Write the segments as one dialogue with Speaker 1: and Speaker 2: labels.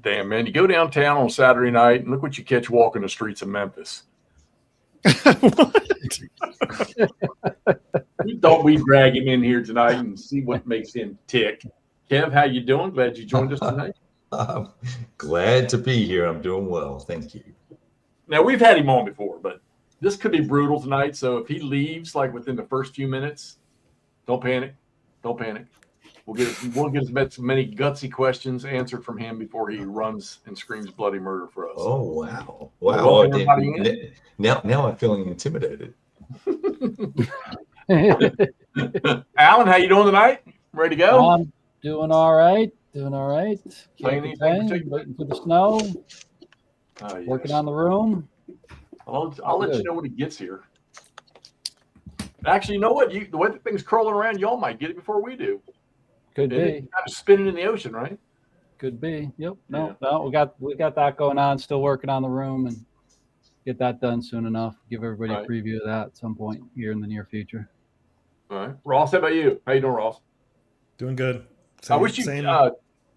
Speaker 1: Damn, man. You go downtown on Saturday night and look what you catch walking the streets of Memphis. We thought we'd drag him in here tonight and see what makes him tick. Kev, how you doing? Glad you joined us tonight.
Speaker 2: I'm glad to be here. I'm doing well. Thank you.
Speaker 1: Now, we've had him on before, but this could be brutal tonight. So if he leaves like within the first few minutes, don't panic. Don't panic. We'll get as many gutsy questions answered from him before he runs and screams bloody murder for us.
Speaker 2: Oh, wow. Wow. Now I'm feeling intimidated.
Speaker 1: Alan, how you doing tonight? Ready to go?
Speaker 3: I'm doing all right.
Speaker 1: Waiting
Speaker 3: for the snow.
Speaker 1: Yes.
Speaker 3: Working on the room.
Speaker 1: I'll let you know when it gets here. Actually, you know what? The way the thing's curling around, y'all might get it before we do.
Speaker 3: Could be.
Speaker 1: Kind of spinning in the ocean, right?
Speaker 3: Could be. Yep. No, we got that going on. Still working on the room and get that done soon enough. Give everybody a preview of that at some point here in the near future.
Speaker 1: All right. Ross, how about you? How you doing, Ross?
Speaker 4: Doing good.
Speaker 1: I wish you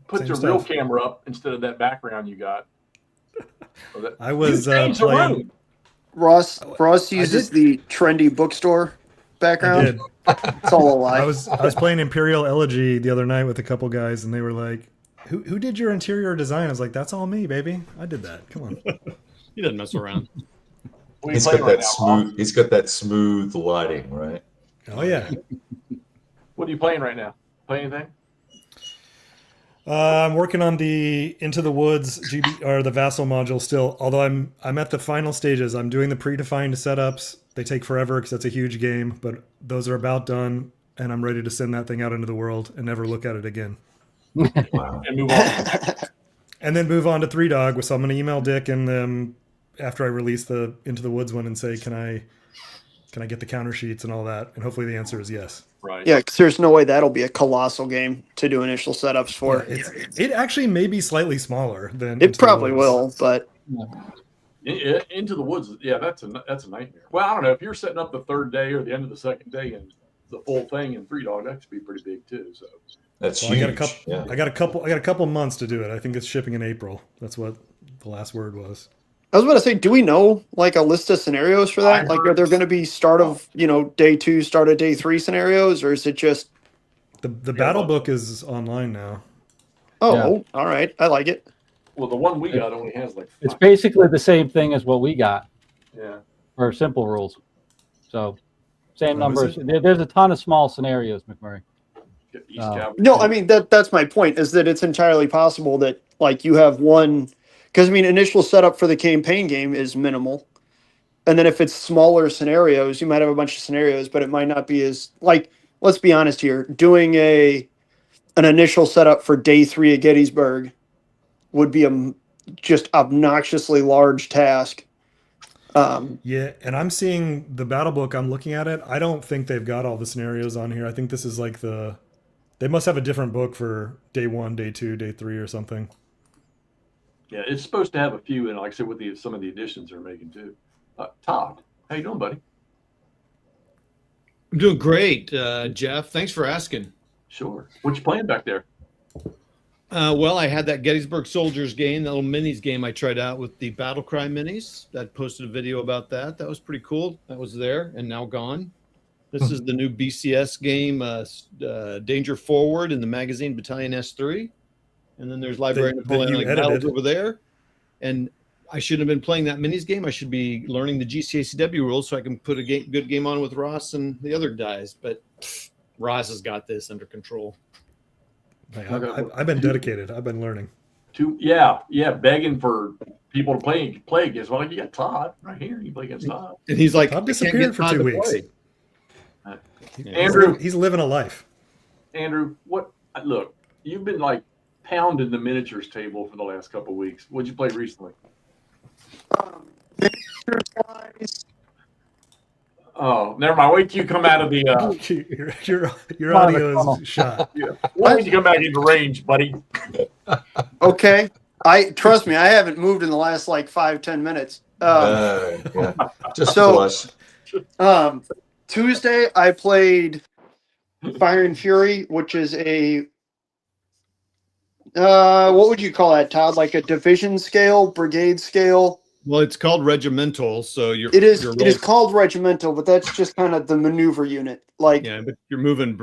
Speaker 1: put your real camera up instead of that background you got.
Speaker 4: I was playing.
Speaker 5: Ross uses the trendy bookstore background. It's all a lie.
Speaker 4: I was playing Imperial Elegy the other night with a couple guys, and they were like, "Who did your interior design?" I was like, "That's all me, baby. I did that. Come on."
Speaker 6: He doesn't mess around.
Speaker 2: He's got that smooth. He's got that smooth lighting, right?
Speaker 4: Oh yeah.
Speaker 1: What are you playing right now? Play anything?
Speaker 4: I'm working on the Into the Woods GB or the Vassal module still. Although I'm at the final stages. I'm doing the predefined setups. They take forever because that's a huge game, but those are about done, and I'm ready to send that thing out into the world and never look at it again.
Speaker 1: Wow. And move on.
Speaker 4: And then move on to Three Dog. So I'm going to email Dick and after I release the Into the Woods one and say, can I get the counter sheets and all that? And hopefully the answer is yes.
Speaker 1: Right.
Speaker 5: Yeah, because there's no way that'll be a colossal game to do initial setups for.
Speaker 4: Yeah, it actually may be slightly smaller than
Speaker 5: it probably will, but
Speaker 1: Into the Woods, yeah, that's a nightmare. Well, I don't know if you're setting up the third day or the end of the second day and the full thing in Three Dog, that could be pretty big too. So
Speaker 2: that's huge.
Speaker 4: I got a couple months to do it. I think it's shipping in April. That's what the last word was.
Speaker 5: I was about to say, do we know like a list of scenarios for that? Like, are there going to be start of day 2, start of day 3 scenarios, or is it just
Speaker 4: the battle book is online now?
Speaker 5: Oh, all right, I like it.
Speaker 1: Well, the one we got only has like 5.
Speaker 3: It's basically the same thing as what we got.
Speaker 1: Yeah.
Speaker 3: For simple rules. So same numbers. There's a ton of small scenarios, McMurray.
Speaker 5: No, I mean that's my point. Is that it's entirely possible that like you have one. Because, I mean, initial setup for the campaign game is minimal. And then if it's smaller scenarios, you might have a bunch of scenarios, but it might not be as, like, let's be honest here, doing an initial setup for day 3 at Gettysburg would be a just obnoxiously large task.
Speaker 4: Yeah, and I'm seeing the battle book, I'm looking at it. I don't think they've got all the scenarios on here. I think this is like they must have a different book for day 1, day 2, day 3 or something.
Speaker 1: Yeah, it's supposed to have a few, and like I said, with some of the additions they're making too. Todd, how you doing, buddy?
Speaker 6: I'm doing great, Jeff. Thanks for asking.
Speaker 1: Sure. What you playing back there?
Speaker 6: Well, I had that Gettysburg Soldiers game, that little minis game I tried out with the Battle Cry minis. That posted a video about that. That was pretty cool. That was there and now gone. This is the new BCS game, Danger Forward in the magazine Battalion S3. And then there's Library Napoleonic Battles over there. And I shouldn't have been playing that minis game. I should be learning the GCACW rules so I can put a good game on with Ross and the other guys. But Ross has got this under control.
Speaker 4: I've been dedicated. I've been learning.
Speaker 1: Begging for people to play against. Well, you got Todd right here. You play against Todd.
Speaker 6: And he's like,
Speaker 4: Todd disappeared for 2 weeks.
Speaker 1: Andrew,
Speaker 4: he's living a life.
Speaker 1: Andrew, look, you've been like pounding the miniatures table for the last couple of weeks. What'd you play recently? Oh, never mind. Wait till you come out of the
Speaker 4: your audio is shot.
Speaker 1: Yeah. Why don't you come back into range, buddy?
Speaker 5: Okay. Trust me, I haven't moved in the last like 5-10 minutes.
Speaker 2: Just flush.
Speaker 5: Tuesday I played Fire and Fury, which is a What would you call that, Todd? Like a division scale, brigade scale?
Speaker 6: Well, it's called regimental, so
Speaker 5: It is called regimental, but that's just kind of the maneuver unit. Like,
Speaker 6: yeah, but you're moving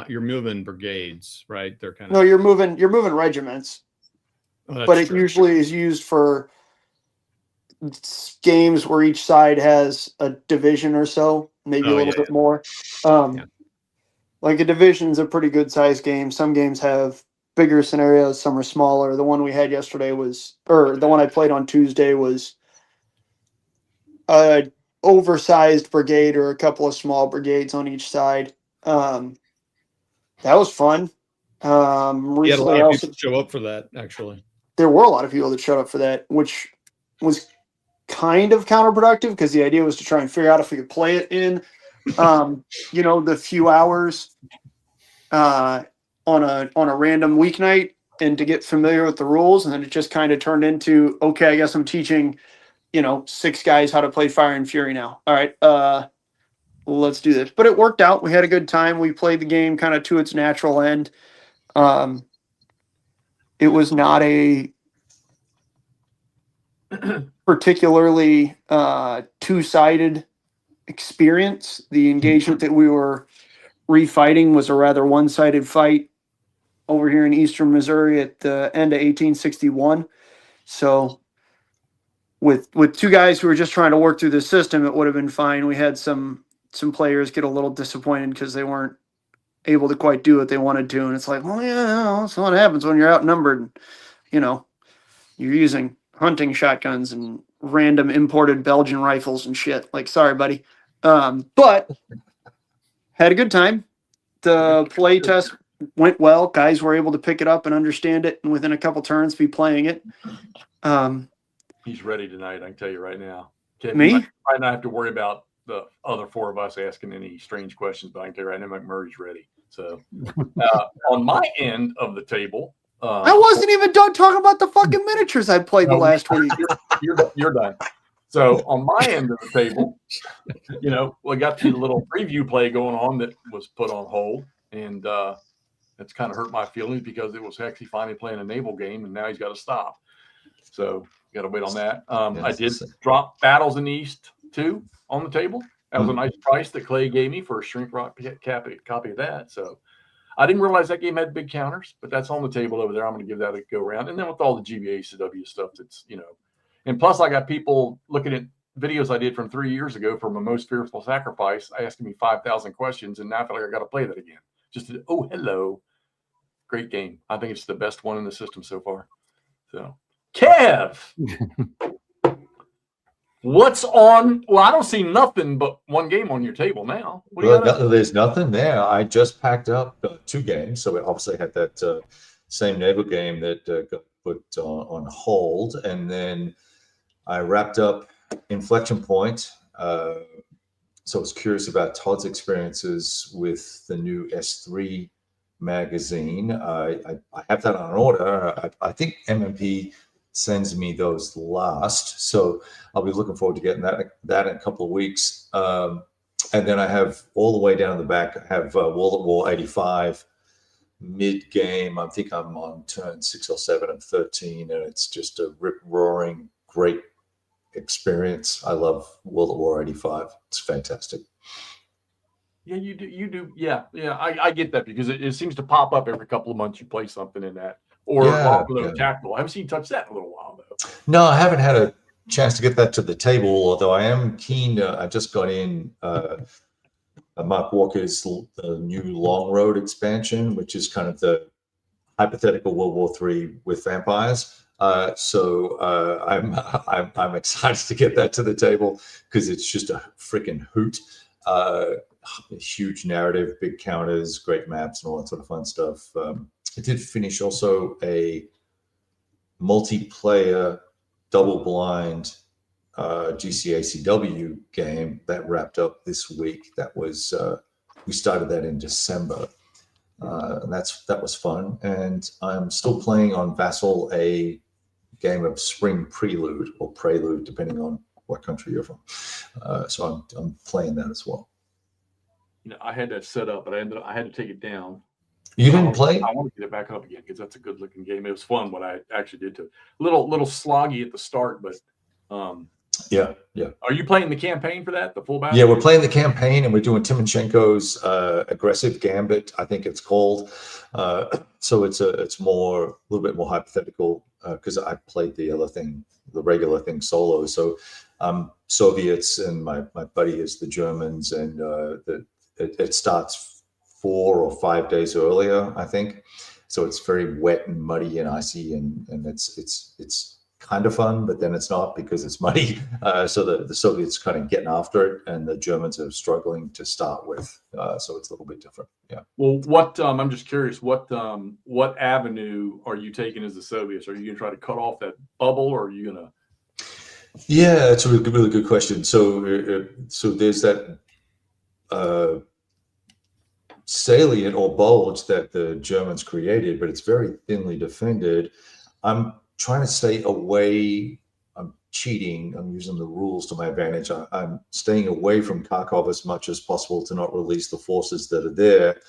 Speaker 6: you're moving brigades, right? They're kind of
Speaker 5: no, you're moving regiments, but it usually is used for games where each side has a division or so, maybe a little bit more. Like a division is a pretty good sized game. Some games have bigger scenarios, some are smaller. The one we had yesterday or the one I played on Tuesday was a oversized brigade or a couple of small brigades on each side. That was fun.
Speaker 6: You had a lot of people show up for that, actually.
Speaker 5: There were a lot of people that showed up for that, which was kind of counterproductive because the idea was to try and figure out if we could play it in, the few hours on a random weeknight and to get familiar with the rules. And then it just kind of turned into, okay, I guess I'm teaching, 6 guys how to play Fire and Fury now. All right, let's do this. But it worked out. We had a good time. We played the game kind of to its natural end. It was not a particularly two-sided experience. The engagement that we were refighting was a rather one-sided fight over here in eastern Missouri at the end of 1861. So with 2 guys who were just trying to work through the system, it would have been fine. We had some players get a little disappointed because they weren't able to quite do what they wanted to. And it's like, well, yeah, that's what happens when you're outnumbered. You're using hunting shotguns and random imported Belgian rifles and shit. Like, sorry, buddy. But had a good time. The play test went well. Guys were able to pick it up and understand it, and within a couple turns be playing it.
Speaker 1: He's ready tonight, I can tell you right now.
Speaker 5: Me?
Speaker 1: Might not have to worry about the other 4 of us asking any strange questions, but I can tell you right now, McMurray's ready. So on my end of the table,
Speaker 5: I wasn't even done talking about the fucking miniatures I played the last week.
Speaker 1: You're done. So on my end of the table, we got the little preview play going on that was put on hold, and it's kind of hurt my feelings because it was actually finally playing a naval game, and now he's got to stop. So got to wait on that. I did drop Battles in the East 2 on the table. That was a nice price that Clay gave me for a shrink wrap copy of that. So I didn't realize that game had big counters, but that's on the table over there. I'm going to give that a go around. And then with all the GBA CW stuff, that's, and plus I got people looking at videos I did from 3 years ago for my most fearful sacrifice, asking me 5,000 questions. And now I feel like I got to play that again. Hello. Great game. I think it's the best one in the system so far. So Kev, what's on? Well, I don't see nothing but one game on your table now.
Speaker 2: There's nothing there. I just packed up 2 games, so we obviously had that same naval game that got put on hold, and then I wrapped up Inflection Point. So I was curious about Todd's experiences with the new S3 magazine. I have that on order. I think MMP sends me those last, so I'll be looking forward to getting that in a couple of weeks. And then I have all the way down the back, I have World at War 85 mid game. I think I'm on turn 6 or 7 and 13, and it's just a rip roaring great experience. I love World at War 85. It's fantastic.
Speaker 1: Yeah, you do. Yeah. I get that because it seems to pop up every couple of months. You play something in that. Or Tactical. I haven't seen you touch that in a little while, though.
Speaker 2: No, I haven't had a chance to get that to the table, although I am keen. I just got in Mark Walker's new Long Road expansion, which is kind of the hypothetical World War III with vampires. So I'm excited to get that to the table because it's just a freaking hoot. Huge narrative, big counters, great maps, and all that sort of fun stuff. I did finish also a multiplayer double-blind GCACW game that wrapped up this week. That was we started that in December, and that was fun. And I'm still playing on Vassal a game of Spring Prelude or Prelude, depending on what country you're from. So I'm playing that as well.
Speaker 1: I had that set up, but I had to take it down.
Speaker 2: You didn't play?
Speaker 1: I want to get it back up again because that's a good looking game. It was fun what I actually did to it. Little sloggy at the start, but
Speaker 2: yeah.
Speaker 1: Are you playing the campaign for that? The full battle?
Speaker 2: Yeah, we're playing the campaign and we're doing Timonchenko's aggressive gambit, I think it's called. So it's more a little bit more hypothetical because I played the other thing, the regular thing solo. So Soviets and my buddy is the Germans, and it starts 4 or 5 days earlier, I think. So it's very wet and muddy and icy, and it's kind of fun, but then it's not because it's muddy. So the Soviets kind of getting after it, and the Germans are struggling to start with. So it's a little bit different. Yeah.
Speaker 1: Well, what I'm just curious, what avenue are you taking as the Soviets? Are you going to try to cut off that bubble, or are you going to?
Speaker 2: Yeah, it's a really good question. So there's that salient or bulge that the Germans created, but it's very thinly defended. I'm trying to stay away. I'm cheating. I'm using the rules to my advantage. I'm staying away from Kharkov as much as possible to not release the forces that are there,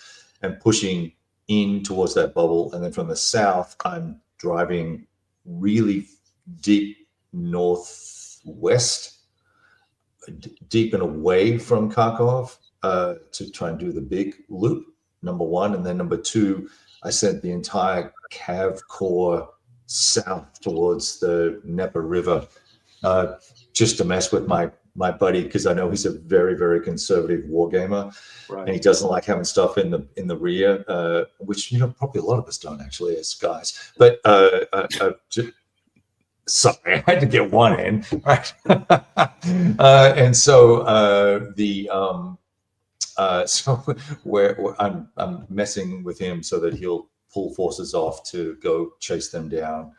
Speaker 2: and pushing in towards that bubble. And then from the south, I'm driving really deep northwest, deep and away from Kharkov, to try and do the big loop, number one. And then number two, I sent the entire Cav Corps south towards the Dnieper River, just to mess with my buddy, because I know he's a very, very conservative wargamer,
Speaker 1: Right.
Speaker 2: and he doesn't like having stuff in the rear, which probably a lot of us don't actually as guys. But sorry, I had to get one in, right? And so so where I'm messing with him so that he'll pull forces off to go chase them down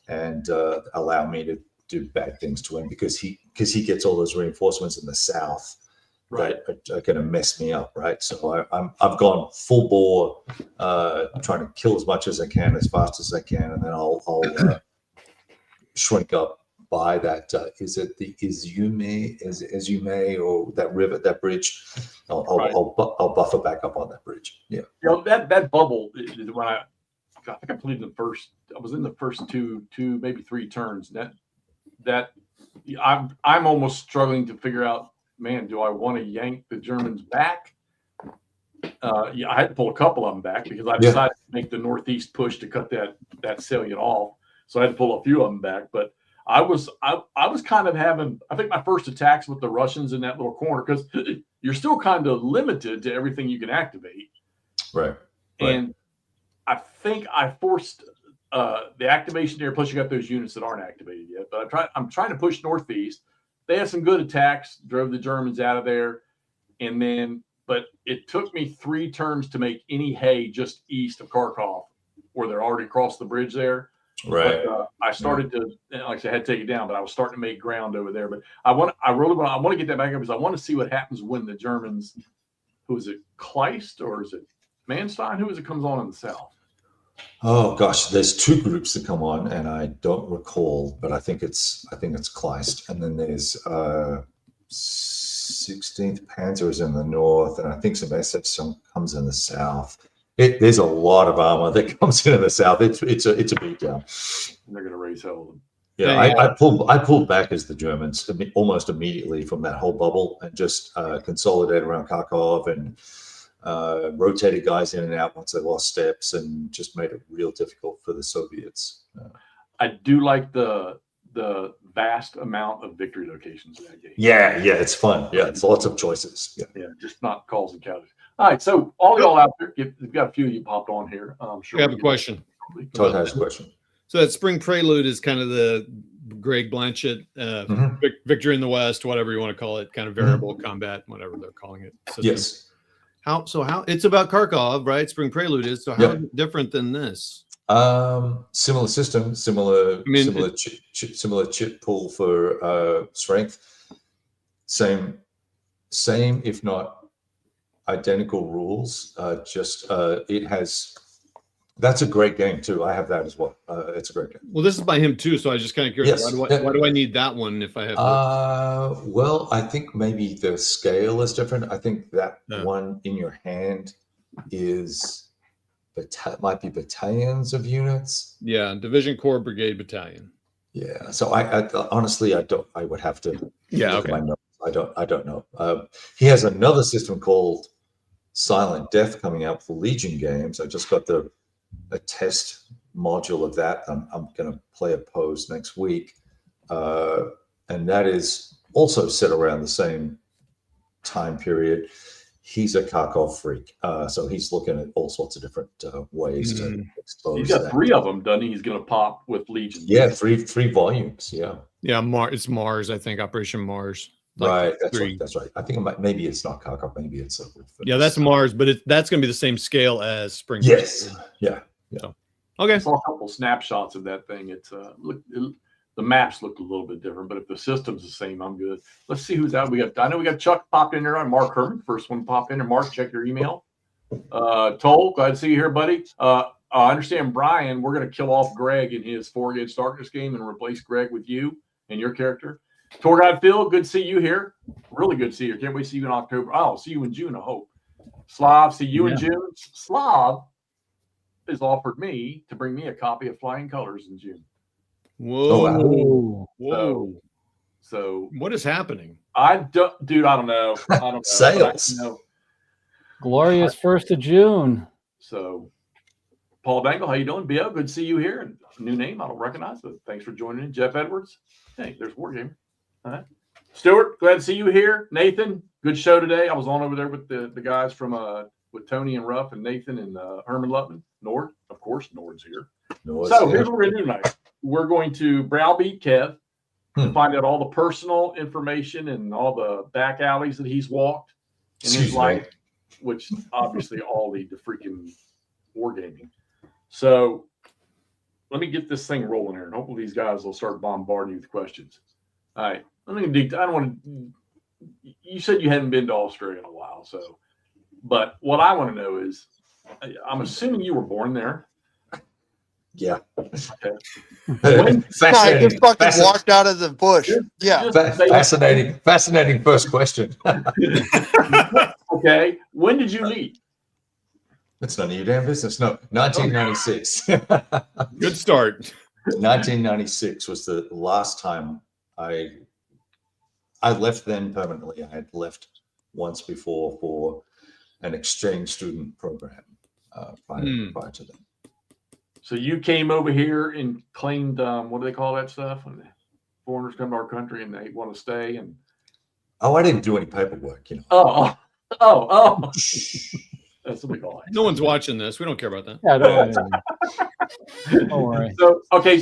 Speaker 2: and allow me to do bad things to him, because he gets all those reinforcements in the south,
Speaker 1: Right.
Speaker 2: that are going to mess me up, right? So I've gone full bore, trying to kill as much as I can, as fast as I can, and then I'll shrink up by that. Is it the Izume or that river, that bridge? I'll buffer back up on that bridge. Yeah.
Speaker 1: That bubble, when I think I played I was in the first two maybe 3 turns. That I'm almost struggling to figure out, man, do I want to yank the Germans back? I had to pull a couple of them back because I decided to make the northeast push to cut that salient off. So I had to pull a few of them back. But I was kind of having, I think, my first attacks with the Russians in that little corner, because you're still kind of limited to everything you can activate.
Speaker 2: Right.
Speaker 1: And I think I forced the activation there. Plus, you got those units that aren't activated yet. But I'm trying to push northeast. They had some good attacks, drove the Germans out of there, but it took me 3 turns to make any hay just east of Kharkov, where they're already across the bridge there.
Speaker 2: Right.
Speaker 1: But I started to, like I said, I had to take it down, but I was starting to make ground over there. But I want to get that back up, because I want to see what happens when the Germans, who is it, Kleist or is it Manstein? Who is it comes on in the south?
Speaker 2: Oh gosh, there's 2 groups that come on, and I don't recall, but I think it's Kleist, and then there's 16th Panzer is in the north, and I think some SF comes in the south. There's a lot of armor that comes in the south. It's a beatdown.
Speaker 1: They're going to raise hell.
Speaker 2: Yeah, I pulled back as the Germans almost immediately from that whole bubble, and just consolidated around Kharkov and rotated guys in and out once they lost steps, and just made it real difficult for the Soviets.
Speaker 1: I do like the vast amount of victory locations in that game.
Speaker 2: Yeah, it's fun. Yeah, it's lots of choices.
Speaker 1: Yeah, just not calls and casualties. All right, so all y'all out there, we've got a few of you popped on here. I'm sure.
Speaker 6: I have a question.
Speaker 2: Todd has a question.
Speaker 6: So that Spring Prelude is kind of the Greg Blanchett Victory in the West, whatever you want to call it, kind of variable combat, whatever they're calling it. System.
Speaker 2: Yes.
Speaker 6: How it's about Kharkov, right? Spring Prelude is. So how is it different than this?
Speaker 2: Similar system, similar chip pool for strength. Same, if not identical rules. It has. That's a great game too. I have that as well. It's a great game.
Speaker 6: Well, this is by him too, so I was just kind of curious.
Speaker 2: Yes.
Speaker 6: Why do I need that one if I have?
Speaker 2: Well, I think maybe the scale is different. I think that one in your hand is might be battalions of units.
Speaker 6: Yeah, Division Corps Brigade Battalion.
Speaker 2: Yeah. So I honestly, I would have to look at my notes. I don't know. He has another system called Silent Death coming out for Legion games. I just got a test module of that. I'm going to play a pose next week, and that is also set around the same time period. He's a Kharkov freak, so he's looking at all sorts of different ways to expose.
Speaker 1: He's got 3 of them, doesn't he? He's going to pop with Legion.
Speaker 2: Yeah, three volumes. Yeah.
Speaker 6: It's Mars. I think Operation Mars.
Speaker 2: Right. That's right. I think maybe it's not Kharkov. Maybe it's
Speaker 6: that's Mars, but that's going to be the same scale as Spring.
Speaker 2: Yes. Yeah.
Speaker 6: So, okay.
Speaker 1: I saw a couple snapshots of that thing. It's the maps look a little bit different, but if the system's the same, I'm good. Let's see who's out. I know we got Chuck popped in there. Mark Herman, first one popped in there. Mark, check your email. Toll, glad to see you here, buddy. I understand, Brian, we're going to kill off Greg in his 4 Against Darkness game and replace Greg with you and your character. Tour guide Phil, good to see you here. Really good to see you. Can't wait to see you in October. Oh, see you in June, I hope. Slav, see you in June. Slav has offered me to bring me a copy of Flying Colors in June.
Speaker 6: Whoa.
Speaker 1: So
Speaker 6: what is happening?
Speaker 1: Dude, I don't know.
Speaker 2: Sales.
Speaker 3: Glorious 1st of June.
Speaker 1: So Paul Dangle, how you doing? BO, good to see you here. New name, I don't recognize, but thanks for joining in. Jeff Edwards. Hey, there's Wargamer. All right. Stuart, glad to see you here. Nathan, good show today. I was on over there with the guys from with Tony and Ruff and Nathan and Herman Lutman. Nord, of course, Nord's here. So here's what we're gonna do tonight. We're going to browbeat Kev and find out all the personal information and all the back alleys that he's walked in his life, which obviously all lead to freaking wargaming. So let me get this thing rolling here, and hopefully these guys will start bombarding you with questions. All right. I don't want to. You said you hadn't been to Australia in a while, so. But what I want to know is, I'm assuming you were born there.
Speaker 2: Yeah.
Speaker 1: Okay.
Speaker 5: I just fucking walked out of the bush. Yeah.
Speaker 2: Fascinating first question.
Speaker 1: Okay. When did you leave?
Speaker 2: That's none of your damn business. No, 1996.
Speaker 6: Good start.
Speaker 2: 1996 was the last time I left then permanently. I had left once before for an exchange student program prior to that.
Speaker 1: So you came over here and claimed, what do they call that stuff? When foreigners come to our country and they want to stay. And
Speaker 2: I didn't do any paperwork, you know.
Speaker 1: Oh. That's what we call it.
Speaker 6: No one's watching this. We don't care about that.
Speaker 3: Yeah, don't worry.
Speaker 1: Okay.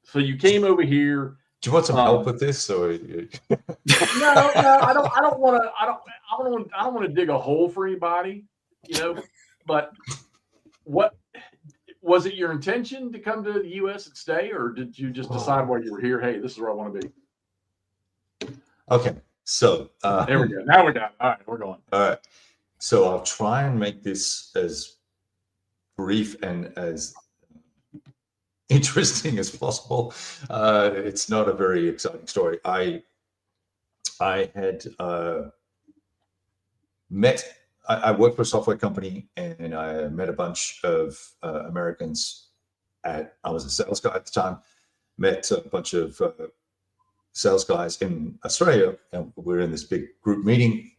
Speaker 1: So you came over here.
Speaker 2: Do you want some help with this? Or
Speaker 1: No, I don't want to dig a hole for anybody, you know. But what was it your intention to come to the U.S. and stay, or did you just decide while you were here, hey, this is where I want to be?
Speaker 2: Okay, so
Speaker 1: there we go. Now we're done. All right, we're going.
Speaker 2: All right, so I'll try and make this as brief and as interesting as possible. It's not a very exciting story. I had I worked for a software company, and I met a bunch of Americans. I was a sales guy at the time. Met a bunch of sales guys in Australia, and we were in this big group meeting.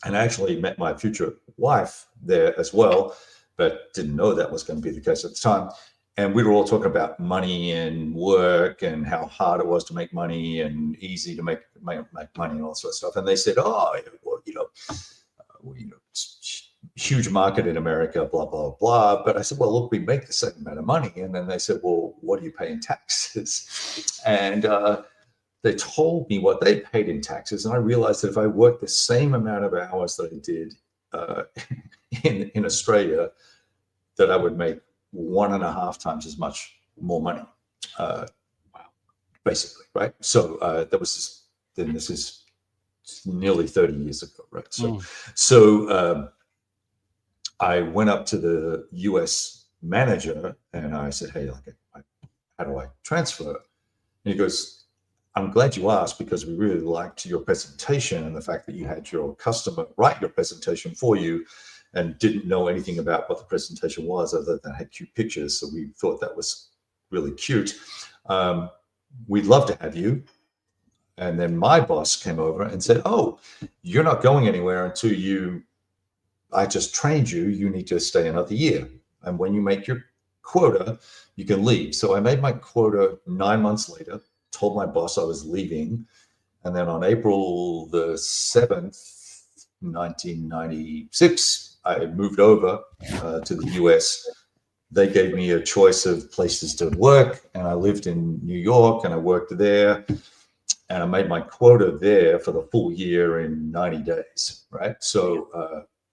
Speaker 2: And I actually met my future wife there as well, but didn't know that was going to be the case at the time. And we were all talking about money and work and how hard it was to make money and easy to make money and all that sort of stuff. And they said, "Oh, well, huge market in America, blah, blah, blah." But I said, "Well, look, we make the same amount of money." And then they said, "Well, what do you pay in taxes?" And they told me what they paid in taxes. And I realized that if I worked the same amount of hours that I did in Australia, that I would make 1.5 times as much more money, basically, right? So that was this is nearly 30 years ago, right? So I went up to the US manager and I said, "Hey, how do I transfer?" And he goes, I'm glad you asked, because we really liked your presentation and the fact that you had your customer write your presentation for you and didn't know anything about what the presentation was other than it had cute pictures. So we thought that was really cute. We'd love to have you. And then my boss came over and said, oh, you're not going anywhere until I just trained you. You need to stay another year. And when you make your quota, you can leave. So I made my quota 9 months later, told my boss I was leaving. And then on April the 7th, 1996, I moved over to the US. They gave me a choice of places to work, and I lived in New York and I worked there. And I made my quota there for the full year in 90 days, right? So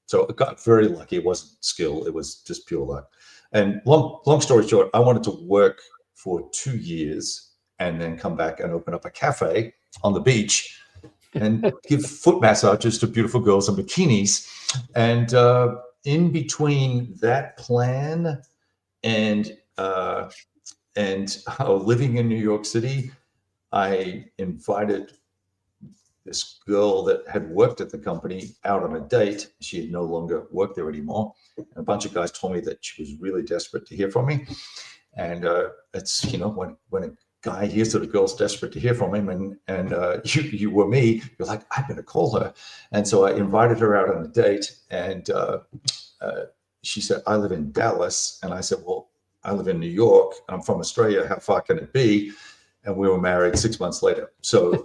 Speaker 2: so I got very lucky. It wasn't skill, it was just pure luck. And long story short, I wanted to work for 2 years and then come back and open up a cafe on the beach and give foot massages to beautiful girls in bikinis. And in between that plan and living in New York City, I invited this girl that had worked at the company out on a date. She had no longer worked there anymore. And a bunch of guys told me that she was really desperate to hear from me. And it's, you know, when a guy hears that a girl's desperate to hear from him, and you were me, you're like, I better call her. And so I invited her out on a date, and she said, I live in Dallas. And I said, well, I live in New York. I'm from Australia. How far can it be? And we were married 6 months later. So,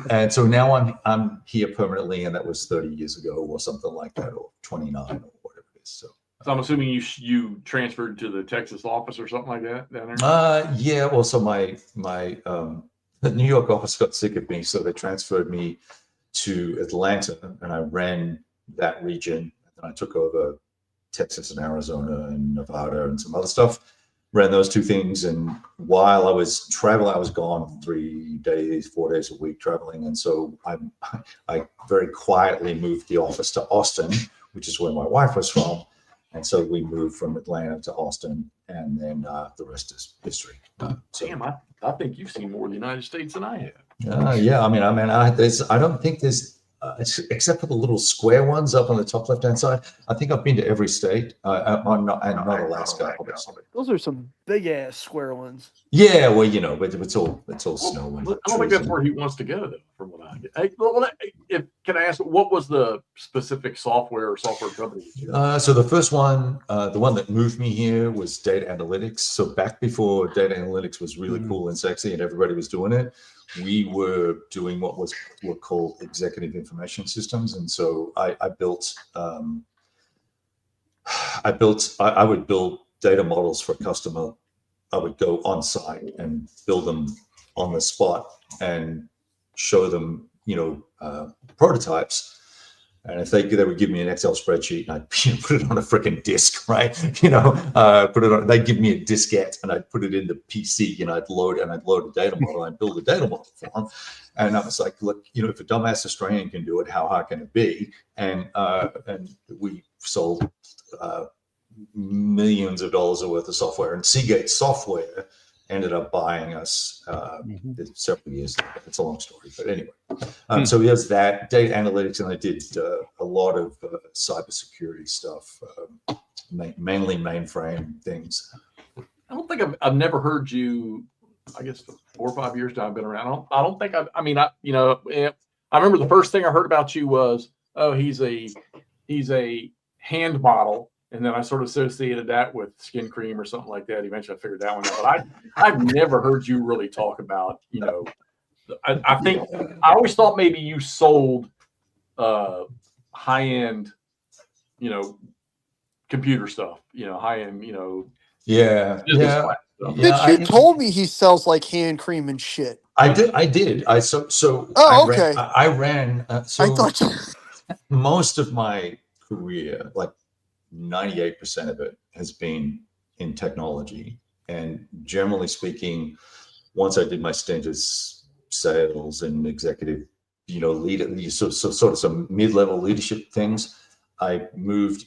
Speaker 2: and so now I'm here permanently, and that was 30 years ago or something like that, or 29 or whatever it is. So
Speaker 1: I'm assuming you transferred to the Texas office or something like that down there.
Speaker 2: Yeah. Well, so my the New York office got sick of me, so they transferred me to Atlanta, and I ran that region. And I took over Texas and Arizona and Nevada and some other stuff. Ran those two things, and while I was traveling, I was gone 3 days, 4 days a week traveling, and so I very quietly moved the office to Austin, which is where my wife was from, and so we moved from Atlanta to Austin, and then the rest is history.
Speaker 1: Damn, I think you've seen more of the United States than I
Speaker 2: Yeah,
Speaker 1: have.
Speaker 2: I don't think there's except for the little square ones up on the top left-hand side. I think I've been to every state, not Alaska, obviously.
Speaker 5: Those are some big ass square ones.
Speaker 2: Yeah, well, you know, but it's all snow. And
Speaker 1: I don't think that's where he wants to go, though, from what I get. Can I ask, what was the specific software or software company?
Speaker 2: So the first one, the one that moved me here, was data analytics. So back before data analytics was really cool and sexy and everybody was doing it, we were doing what were called executive information systems. And so I would build data models for a customer. I would go on site and build them on the spot and show them, prototypes. And if they would give me an Excel spreadsheet, and I'd put it on a freaking disk, right? They'd give me a diskette, and I'd put it in the PC, and I'd load a data model, and I'd build a data model for them. And I was like, look, if a dumbass Australian can do it, how hard can it be? And we sold millions of dollars worth of software, and Seagate Software ended up buying us several years later. It's a long story, but anyway. So there's that data analytics, and I did a lot of cybersecurity stuff, mainly mainframe things.
Speaker 1: I don't think I've never heard you. I guess 4 or 5 years now I've been around. I don't think I remember the first thing I heard about you was, oh, he's a hand model. And then I sort of associated that with skin cream or something like that. Eventually I figured that one out. But I've never heard you really talk about, I think I always thought maybe you sold high-end, computer stuff, high-end,
Speaker 2: Yeah.
Speaker 5: Bitch, you told me he sells like hand cream and shit.
Speaker 2: I did. I ran. Most of my career, like 98% of it, has been in technology. And generally speaking, once I did my stint as sales and executive, leader, sort of some mid-level leadership things, I moved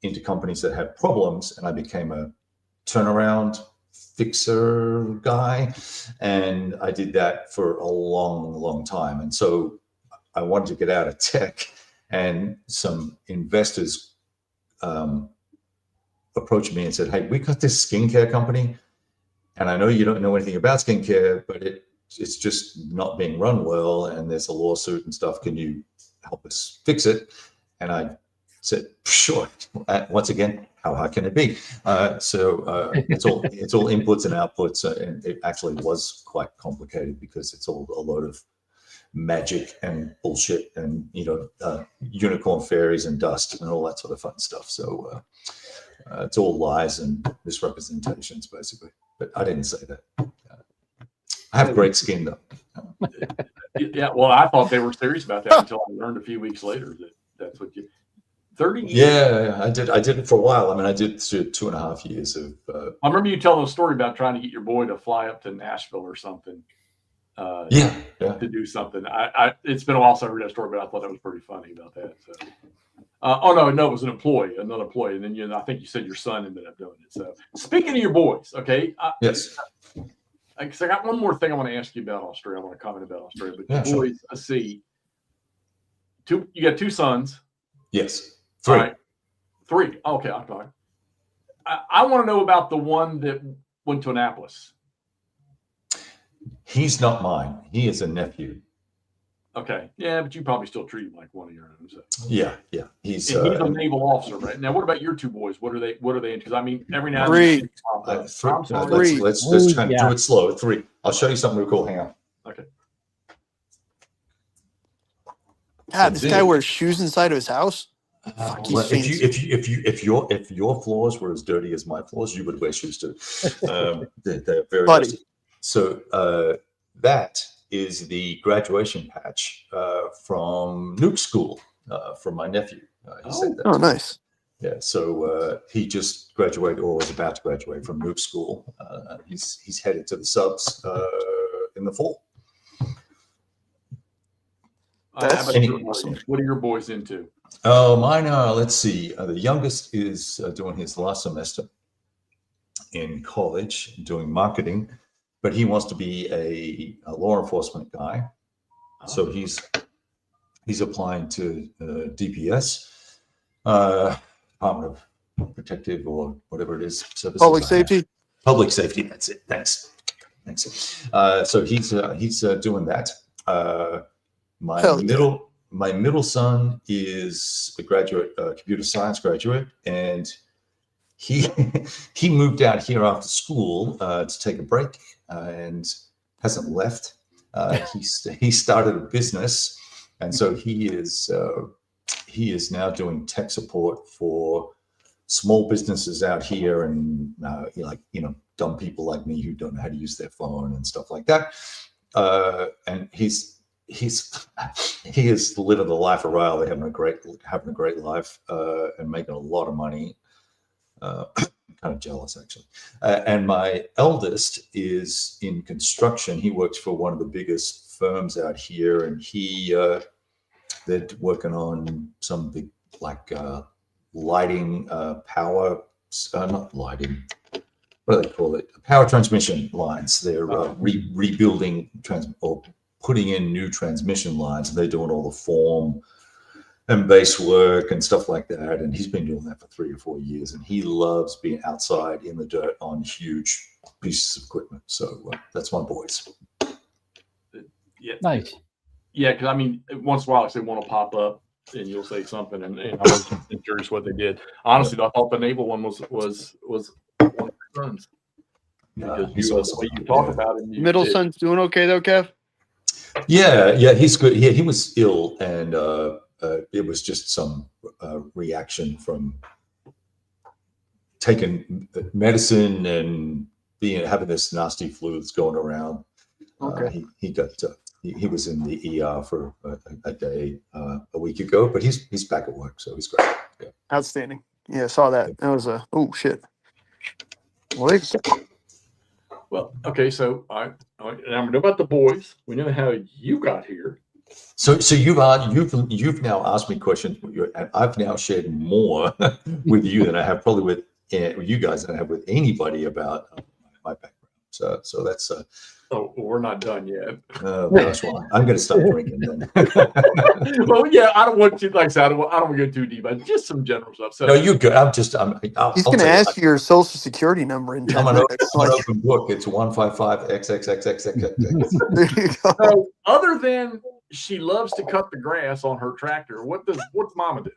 Speaker 2: into companies that had problems, and I became a turnaround fixer guy, and I did that for a long time. And so I wanted to get out of tech, and some investors approached me and said, "Hey, we got this skincare company, and I know you don't know anything about skincare, but it's just not being run well, and there's a lawsuit and stuff. Can you help us fix it?" And I said, "Sure." Once again, how hard can it be? It's all inputs and outputs, and it actually was quite complicated because it's all a load of magic and bullshit and unicorn fairies and dust and all that sort of fun stuff. So it's all lies and misrepresentations basically. But I didn't say that. I have great skin though.
Speaker 1: Yeah, well, I thought they were serious about that until I learned a few weeks later that that's what you. 30 years.
Speaker 2: Yeah, I did it for a while. I mean, I did 2.5 years of.
Speaker 1: I remember you telling a story about trying to get your boy to fly up to Nashville or something.
Speaker 2: Yeah.
Speaker 1: To do something. It's been a while since I heard that story, but I thought that was pretty funny about that. So. No, it was another employee, and then I think you said your son ended up doing it. So, speaking of your boys, okay.
Speaker 2: Yes.
Speaker 1: Because I got one more thing I want to ask you about Australia. I want to comment about Australia, but
Speaker 2: yeah,
Speaker 1: boys, sure. Let's see. You got 2 sons.
Speaker 2: Yes. 3.
Speaker 1: Right. 3. Okay. I want to know about the one that went to Annapolis.
Speaker 2: He's not mine. He is a nephew.
Speaker 1: Okay. Yeah, but you probably still treat him like one of your own. So.
Speaker 2: Yeah. He's
Speaker 1: a naval officer, right? Now, what about your 2 boys? What are they into? Because I mean, every now and then.
Speaker 2: 3. Let's try to do it slow. 3. I'll show you something real cool. Hang on.
Speaker 1: Okay.
Speaker 5: God, this guy wears shoes inside of his house.
Speaker 2: If your floors were as dirty as my floors, you would wear shoes too. They're very
Speaker 5: Buddy.
Speaker 2: So that is the graduation patch from Nuke School from my nephew. He said that.
Speaker 5: Oh, nice.
Speaker 2: Yeah, so he just graduated or was about to graduate from Nuke School. He's headed to the subs in the fall.
Speaker 1: What are your boys into?
Speaker 2: Mine are, let's see, the youngest is doing his last semester in college, doing marketing, but he wants to be a law enforcement guy. So he's applying to DPS, Department of Protective or whatever it is.
Speaker 5: Public safety.
Speaker 2: Public safety. That's it. Thanks. So he's doing that. My middle son is a graduate, computer science graduate, and he moved out here after school to take a break and hasn't left. He started a business, and so he is now doing tech support for small businesses out here, and dumb people like me who don't know how to use their phone and stuff like that. And he is living the life of Riley, having a great life and making a lot of money. Kind of jealous actually. And my eldest is in construction. He works for one of the biggest firms out here, and they're working on some big lighting, power, not lighting. What do they call it? Power transmission lines. They're rebuilding or putting in new transmission lines, and they're doing all the form and base work and stuff like that. And he's been doing that for 3 or 4 years, and he loves being outside in the dirt on huge pieces of equipment. So that's my boys.
Speaker 1: Yeah.
Speaker 3: Nice.
Speaker 1: Yeah, because I mean, once in a while, I say one will pop up, and you'll say something, and I was just curious what they did. Honestly, I thought the naval one was one of the sons. Because the way you talk about it.
Speaker 5: Middle son's doing okay though, Kev?
Speaker 2: Yeah, he's good. He was ill, and it was just some reaction from taking medicine and having this nasty flu that's going around.
Speaker 5: Okay.
Speaker 2: He was in the ER for a day a week ago, but he's back at work, so he's great. Yeah.
Speaker 5: Outstanding. Yeah, I saw that. That was oh shit.
Speaker 1: Well, okay, so now we know about the boys. We know how you got here.
Speaker 2: So you've now asked me questions, and I've now shared more with you than I have probably with you guys than I have with anybody about my background. So that's
Speaker 1: Oh, we're not done yet.
Speaker 2: gosh, well, I'm going to stop drinking then.
Speaker 1: Well, yeah, I don't want to, like I said, I don't want to go too deep, but just some general stuff. So
Speaker 2: No, you're good. I'll
Speaker 5: He's
Speaker 2: I'll
Speaker 5: going to
Speaker 2: tell you,
Speaker 5: ask you your social security number in 10
Speaker 2: I'm
Speaker 5: minutes.
Speaker 2: an
Speaker 5: Like,
Speaker 2: open book. It's 155XXXXX.
Speaker 5: there you go.
Speaker 1: So, other than she loves to cut the grass on her tractor, what's Mama do?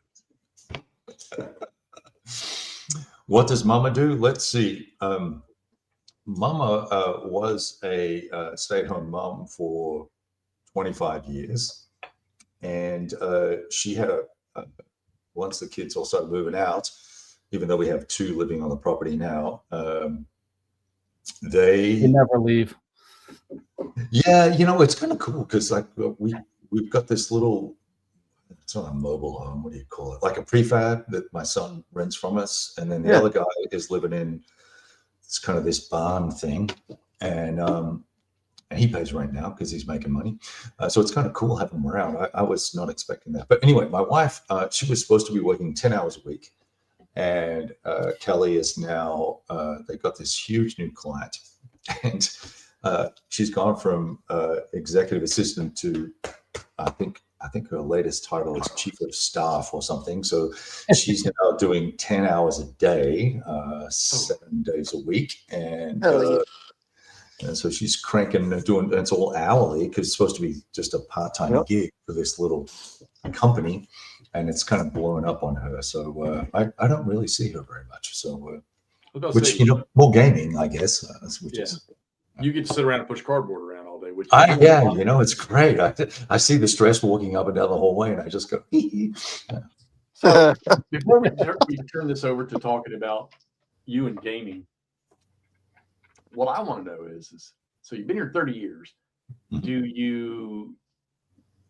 Speaker 2: What does Mama do? Let's see. Mama was a stay-at-home mom for 25 years, and she had once the kids all started moving out, even though we have 2 living on the property now,
Speaker 3: You never leave.
Speaker 2: yeah, it's kind of cool because like we've got this little, it's not a mobile home, what do you call it, like a prefab that my son rents from us, and then the other guy is living in, it's kind of this barn thing, and he pays rent now because he's making money. So it's kind of cool having him around. I was not expecting that. But anyway, my wife, she was supposed to be working 10 hours a week. And Kelly is now, they got this huge new client. And she's gone from executive assistant to, I think her latest title is chief of staff or something. So she's now doing 10 hours a day, 7 days a week. And so she's cranking, doing, it's all hourly because it's supposed to be just a part-time gig for this little company. And it's kind of blowing up on her. So I don't really see her very much. So, which, more gaming, I guess.
Speaker 1: You get to sit around and push cardboard around all day. Which
Speaker 2: it's great. I see the stress walking up and down the hallway, and I just go.
Speaker 1: So before we turn this over to talking about you and gaming, what I want to know is so you've been here 30 years. Mm-hmm.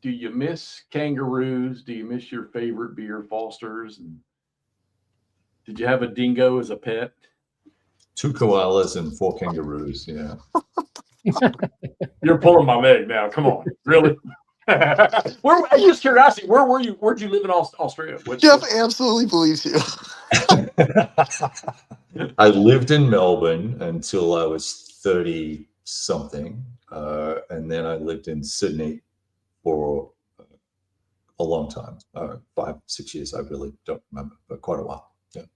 Speaker 1: Do you miss kangaroos? Do you miss your favorite beer, Foster's? And did you have a dingo as a pet?
Speaker 2: 2 koalas and 4 kangaroos. Yeah.
Speaker 1: You're pulling my leg now. Come on, really? Just curiosity, where were you? Where'd you live in Australia?
Speaker 5: Jeff absolutely believes you.
Speaker 2: I lived in Melbourne until I was 30 something, and then I lived in Sydney for a long time, 5-6 years. I really don't remember, but quite a while. Yeah.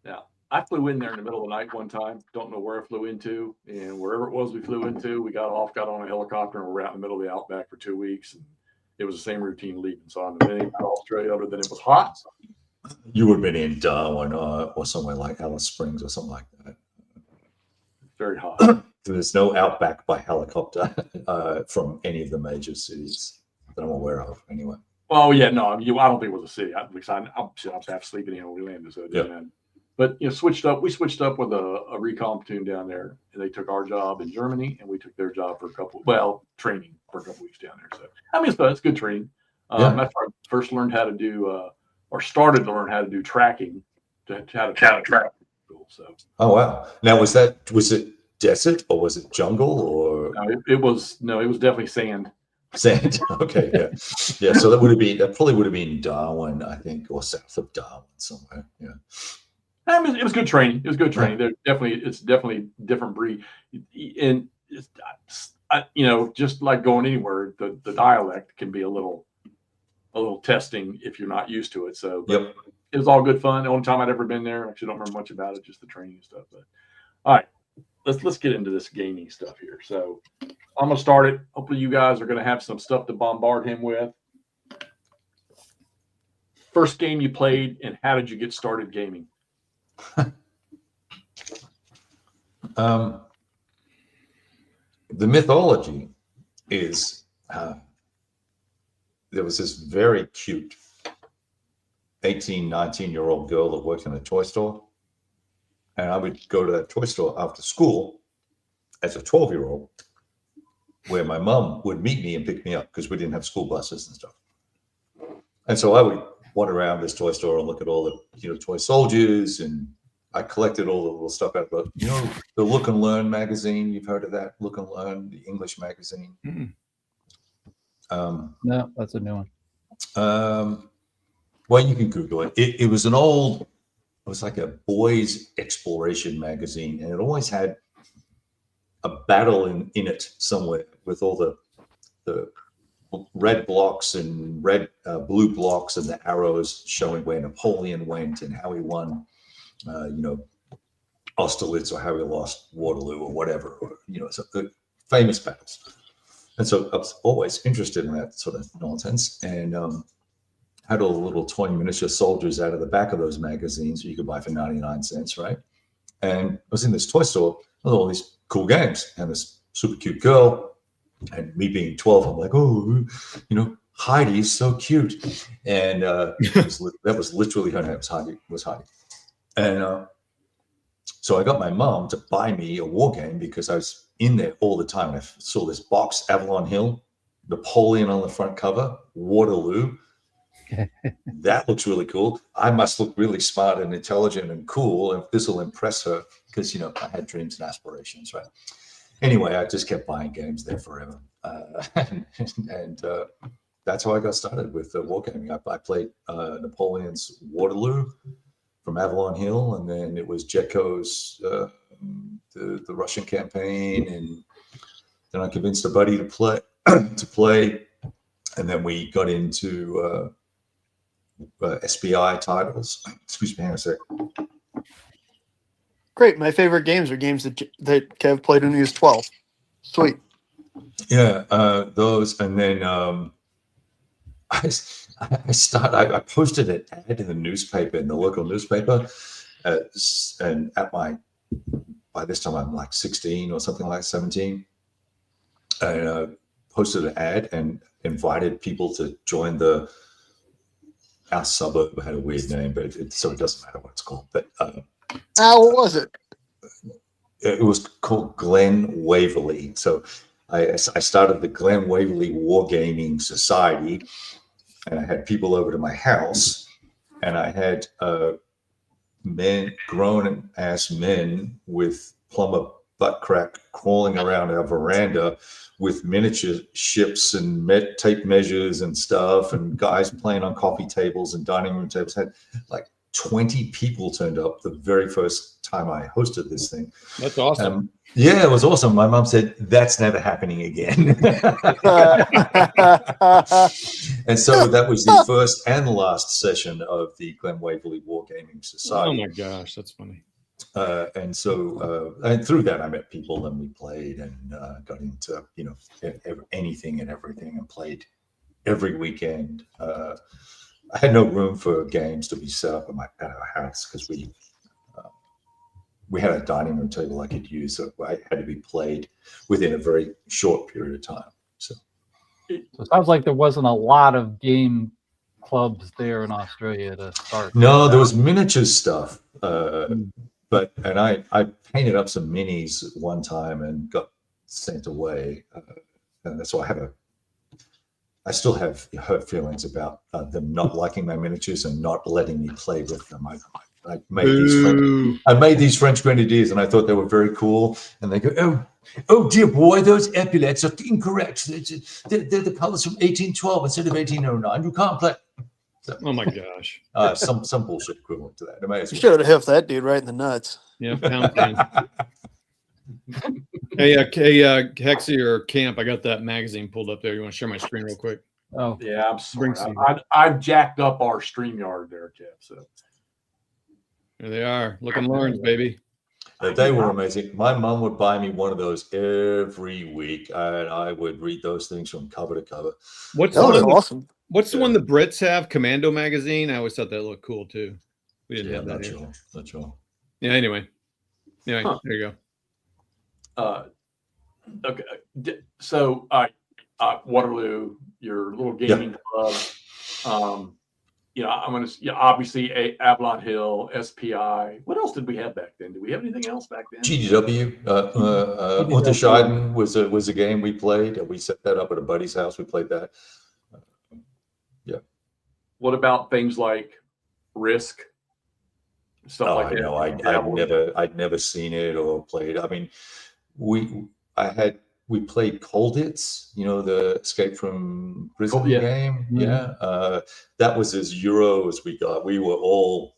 Speaker 1: Now, I flew in there in the middle of the night one time. Don't know where I flew into, and wherever it was we flew into, we got on a helicopter, and we were out in the middle of the outback for 2 weeks. And it was the same routine leaving. So I'm in Australia, other than it was hot.
Speaker 2: You would have been in Darwin or somewhere like Alice Springs or something like that.
Speaker 1: Very hot.
Speaker 2: There's no outback by helicopter from any of the major cities that I'm aware of, anyway.
Speaker 1: Oh yeah, no, I don't think it was a city. I'm half sleeping in Orlando, so But we switched up with a recon platoon down there, and they took our job in Germany, and we took their job for training for a couple weeks down there. So I mean, it's good training. That's where I first learned how to do, or started to learn how to do tracking, how to track. So.
Speaker 2: Oh wow! Now was it desert or was it jungle or?
Speaker 1: No, it was definitely sand.
Speaker 2: Sand. Okay, yeah. So that probably would have been Darwin, I think, or south of Darwin somewhere. Yeah.
Speaker 1: I mean, it was good training. It's definitely different breed, and just like going anywhere, the dialect can be a little testing if you're not used to it. So It was all good fun. The only time I'd ever been there, I actually don't remember much about it, just the training and stuff. But all right, let's get into this gaming stuff here. So I'm gonna start it. Hopefully, you guys are gonna have some stuff to bombard him with. First game you played, and how did you get started gaming?
Speaker 2: The mythology is there was this very cute 18, 19-year-old girl that worked in a toy store. And I would go to that toy store after school as a 12-year-old, where my mom would meet me and pick me up because we didn't have school buses and stuff. And so I would wander around this toy store and look at all the toy soldiers, and I collected all the little stuff out of the Look and Learn magazine. You've heard of that? Look and Learn, the English magazine.
Speaker 3: No, that's a new one.
Speaker 2: Well, you can Google it. It was an old was like a boys' exploration magazine, and it always had a battle in it somewhere with all the red blocks and blue blocks and the arrows showing where Napoleon went and how he won, Austerlitz, or how he lost Waterloo or whatever, or, so famous battles. And so I was always interested in that sort of nonsense, and had all the little 20 miniature soldiers out of the back of those magazines you could buy for 99 cents, right? And I was in this toy store with all these cool games and this super cute girl, and me being 12, I'm like, oh, Heidi's so cute. And that was literally her name, was Heidi. And so I got my mom to buy me a war game because I was in there all the time. I saw this box, Avalon Hill, Napoleon on the front cover, Waterloo. That looks really cool. I must look really smart and intelligent and cool, and this will impress her because I had dreams and aspirations, right? Anyway, I just kept buying games there forever, and that's how I got started with wargaming. I played Napoleon's Waterloo from Avalon Hill, and then it was Jetko's the Russian campaign, and then I convinced a buddy to play, and then we got into SBI titles. Excuse me, hang on a sec.
Speaker 5: Great. My favorite games are games that Kev played when he was 12. Sweet.
Speaker 2: Yeah, those, and then I posted an ad in the newspaper, in the local newspaper, and by this time I'm like 16 or something like 17, and posted an ad and invited people to join our suburb. Had a weird name, but so it doesn't matter what it's called. But
Speaker 5: what was it?
Speaker 2: It was called Glen Waverley. So I started the Glen Waverley Wargaming Society, and I had people over to my house, and I had grown ass men with plumber butt crack crawling around our veranda with miniature ships and tape measures and stuff, and guys playing on coffee tables and dining room tables. Had like 20 people turned up the very first time I hosted this thing.
Speaker 6: That's awesome.
Speaker 2: Yeah, it was awesome. My mom said, that's never happening again. And so that was the first and last session of the Glen Waverley Wargaming Society.
Speaker 6: Oh my gosh, that's funny.
Speaker 2: And so, and through that, I met people, and we played, and got into anything and everything, and played every weekend. I had no room for games to be set up at our house because we had a dining room table I could use, so I had to be played within a very short period of time. So
Speaker 3: it sounds like there wasn't a lot of game clubs there in Australia to start.
Speaker 2: No, there was miniature stuff. And I painted up some minis one time and got sent away, and so I still have hurt feelings about them not liking my miniatures and not letting me play with them. I made these French grenadiers, and I thought they were very cool. And they go, oh dear boy, those epaulets are incorrect. They're the colors from 1812 instead of 1809. You can't play. So,
Speaker 6: oh my gosh.
Speaker 2: Some bullshit equivalent to that.
Speaker 5: You should have hit that dude right in the nuts.
Speaker 6: Yeah, pound. Hey, Hexy or Camp, I got that magazine pulled up there. You want to share my screen real quick?
Speaker 3: Oh,
Speaker 1: yeah, I'm sorry. I've jacked up our StreamYard there, Jeff. So
Speaker 6: there they are. Looking Lawrence, baby.
Speaker 2: They were amazing. My mom would buy me one of those every week, and I would read those things from cover to cover.
Speaker 5: Awesome.
Speaker 6: What's the one the Brits have? Commando magazine. I always thought that looked cool too. We didn't have that here.
Speaker 2: Not sure.
Speaker 6: Yeah. Anyway, there you go.
Speaker 1: Okay. So, Waterloo, your little gaming club. I'm going to obviously Avalon Hill, SPI. What else did we have back then? Did we have anything else back then?
Speaker 2: GDW. Unterscheiden was a game we played. We set that up at a buddy's house. We played that. Yeah.
Speaker 1: What about things like Risk? Stuff like that.
Speaker 2: No, I'd never seen it or played. I mean, we played Colditz, the Escape from Prison game.
Speaker 3: Mm-hmm.
Speaker 2: Yeah. That was as Euro as we got. We were all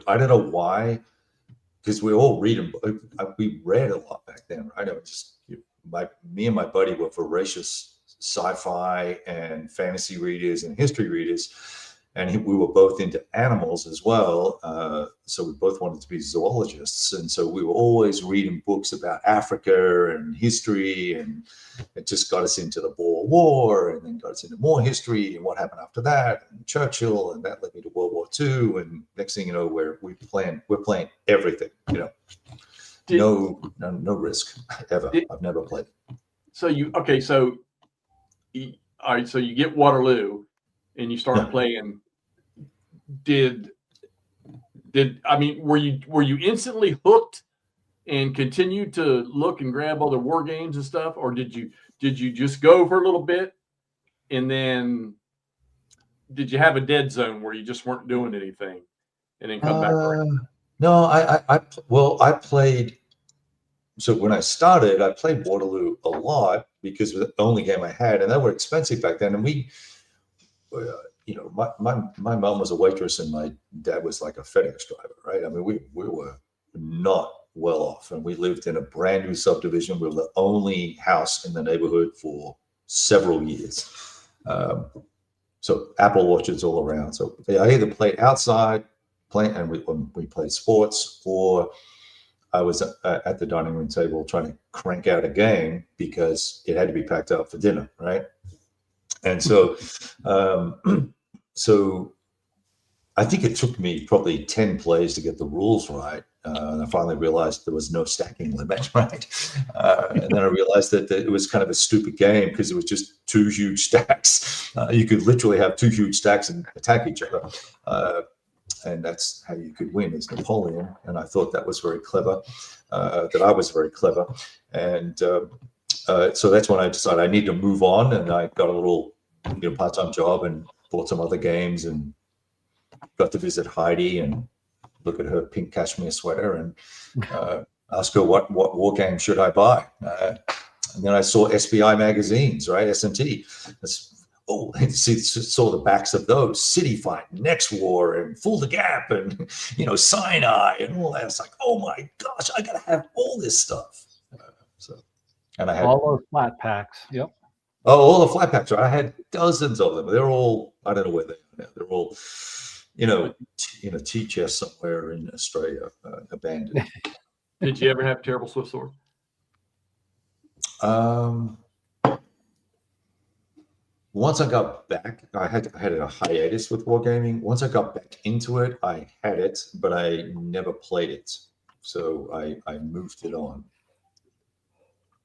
Speaker 2: I don't know why, because we all read them. We read a lot back then, right? It was just me and my buddy were voracious sci-fi and fantasy readers and history readers, and we were both into animals as well. So we both wanted to be zoologists, and so we were always reading books about Africa and history, and it just got us into the Boer War, and then got us into more history and what happened after that, and Churchill, and that led me to World War II. And next thing you know, we're playing everything. No risk ever. I've never played.
Speaker 1: So all right. So you get Waterloo, and you start playing. Were you instantly hooked and continued to look and grab other war games and stuff, or did you just go for a little bit, and then did you have a dead zone where you just weren't doing anything, and then come back around?
Speaker 2: No, I played. So when I started, I played Waterloo a lot because it was the only game I had, and they were expensive back then. And my mom was a waitress and my dad was like a FedEx driver, right? I mean, we were not well off, and we lived in a brand new subdivision. We were the only house in the neighborhood for several years. So apple orchards all around. So I either played outside, and we played sports, or I was at the dining room table trying to crank out a game because it had to be packed up for dinner, right? And so, so I think it took me probably 10 plays to get the rules right. And I finally realized there was no stacking limit, right? And then I realized that it was kind of a stupid game because it was just two huge stacks. You could literally have two huge stacks and attack each other. And that's how you could win as Napoleon. And I thought that was very clever, that I was very clever. And so that's when I decided I need to move on. And I got a little part-time job and bought some other games and got to visit Heidi and look at her pink cashmere sweater and ask her what war game should I buy. And then I saw SBI magazines, right? S&T. Saw the backs of those: City Fight, Next War, and Fool the Gap, and Sinai, and all that. It's like, oh my gosh, I gotta have all this stuff. And I had
Speaker 3: all those flat packs. Yep.
Speaker 2: Oh, all the flat packs. Right? I had dozens of them. They're all, I don't know where they are now. They're all, tea chest somewhere in Australia, abandoned.
Speaker 1: Did you ever have Terrible Swift Sword?
Speaker 2: Once I got back, I had a hiatus with wargaming. Once I got back into it, I had it, but I never played it. So I moved it on.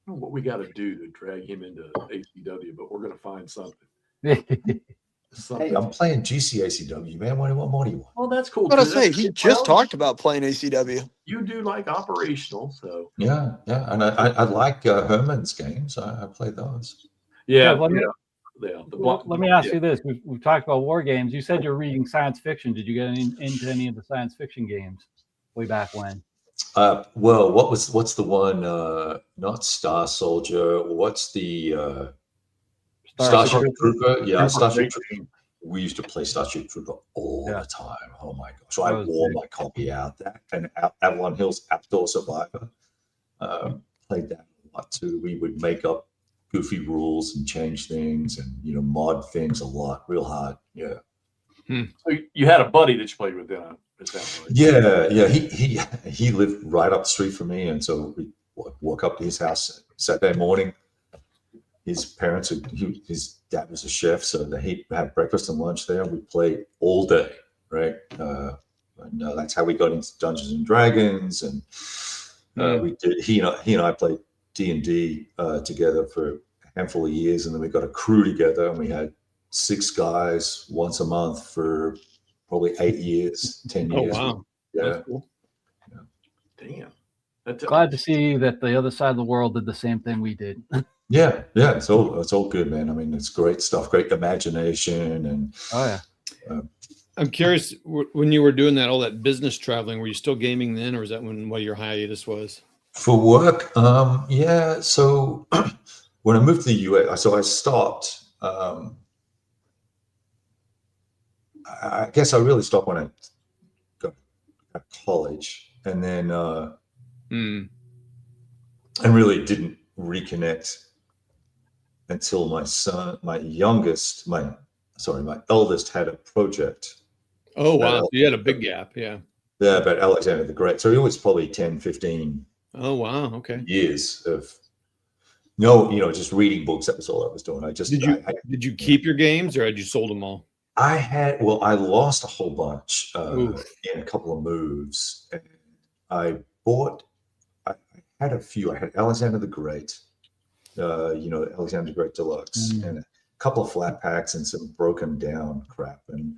Speaker 1: I don't know what we got to do to drag him into ACW, but we're going to find something.
Speaker 2: Hey, I'm playing GCACW, man. What more do you want?
Speaker 1: Well, that's cool.
Speaker 5: I was gonna say, he just talked about playing ACW.
Speaker 1: You do like operational, so.
Speaker 2: Yeah. And I like Herman's games. I play those.
Speaker 1: Yeah.
Speaker 3: Let me ask you this. We've talked about war games. You said you're reading science fiction. Did you get into any of the science fiction games way back when?
Speaker 2: Well, what's the one? Not Star Soldier. What's the Starship Trooper? Yeah, Starship Trooper. We used to play Starship Trooper all the time. Oh my gosh! So I wore my copy out. That and Avalon Hill's Outdoor Survivor. Played that a lot too. We would make up goofy rules and change things and mod things a lot, real hard. Yeah.
Speaker 1: So you had a buddy that you played with then.
Speaker 2: Yeah. He lived right up the street from me, and so we walk up to his house Saturday morning. His parents, his dad was a chef, so he'd have breakfast and lunch there. We played all day, right? And that's how we got into Dungeons and Dragons, and we did. He and I played D&D together for a handful of years, and then we got a crew together, and we had 6 guys once a month for probably 8 years, 10 years.
Speaker 6: Oh, wow.
Speaker 2: Yeah.
Speaker 6: That's cool.
Speaker 1: Damn.
Speaker 3: Glad to see that the other side of the world did the same thing we did.
Speaker 2: Yeah. It's all good, man. I mean, it's great stuff, great imagination, and
Speaker 6: I'm curious, when you were doing all that business traveling, were you still gaming then, or is that what your hiatus was?
Speaker 2: For work, yeah. So when I moved to the US, so I stopped. I guess I really stopped when I got at college, and then
Speaker 6: Mm.
Speaker 2: and really didn't reconnect until my eldest had a project.
Speaker 6: Oh, wow. You had a big gap. Yeah.
Speaker 2: Yeah, about Alexander the Great. So he was probably 10, 15
Speaker 6: Oh, wow. Okay.
Speaker 2: years of just reading books. That was all I was doing.
Speaker 6: Did you keep your games, or had you sold them all?
Speaker 2: I lost a whole bunch in a couple of moves. And I had a few. I had Alexander the Great, Alexander the Great Deluxe, and a couple of flat packs and some broken down crap. And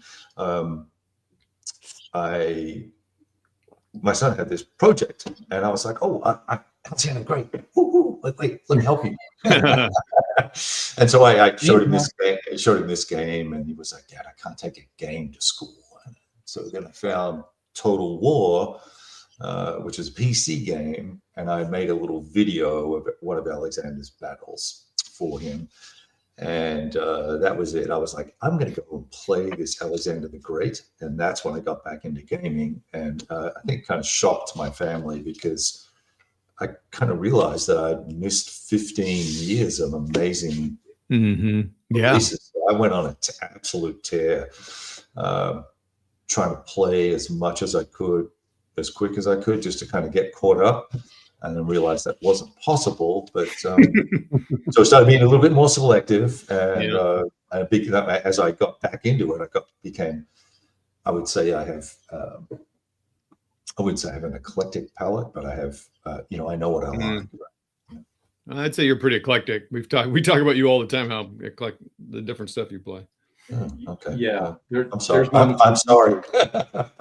Speaker 2: my son had this project, and I was like, "Oh, Alexander the Great, let me help you." And so I showed him this game, and he was like, "Dad, I can't take a game to school." So then I found Total War, which is a PC game, and I made a little video of one of Alexander's battles for him. And that was it. I was like, I'm going to go and play this Alexander the Great. And that's when I got back into gaming. And I think it kind of shocked my family, because I kind of realized that I'd missed 15 years of amazing releases. I went on an absolute tear, trying to play as much as I could, as quick as I could, just to kind of get caught up. And then realized that wasn't possible. But so I started being a little bit more selective. And as I got back into it, I would say I have an eclectic palette, but I have, I know what I like.
Speaker 6: I'd say you're pretty eclectic. We talk about you all the time, how eclectic the different stuff you play.
Speaker 2: Oh, okay.
Speaker 1: Yeah.
Speaker 2: I'm sorry. I'm sorry.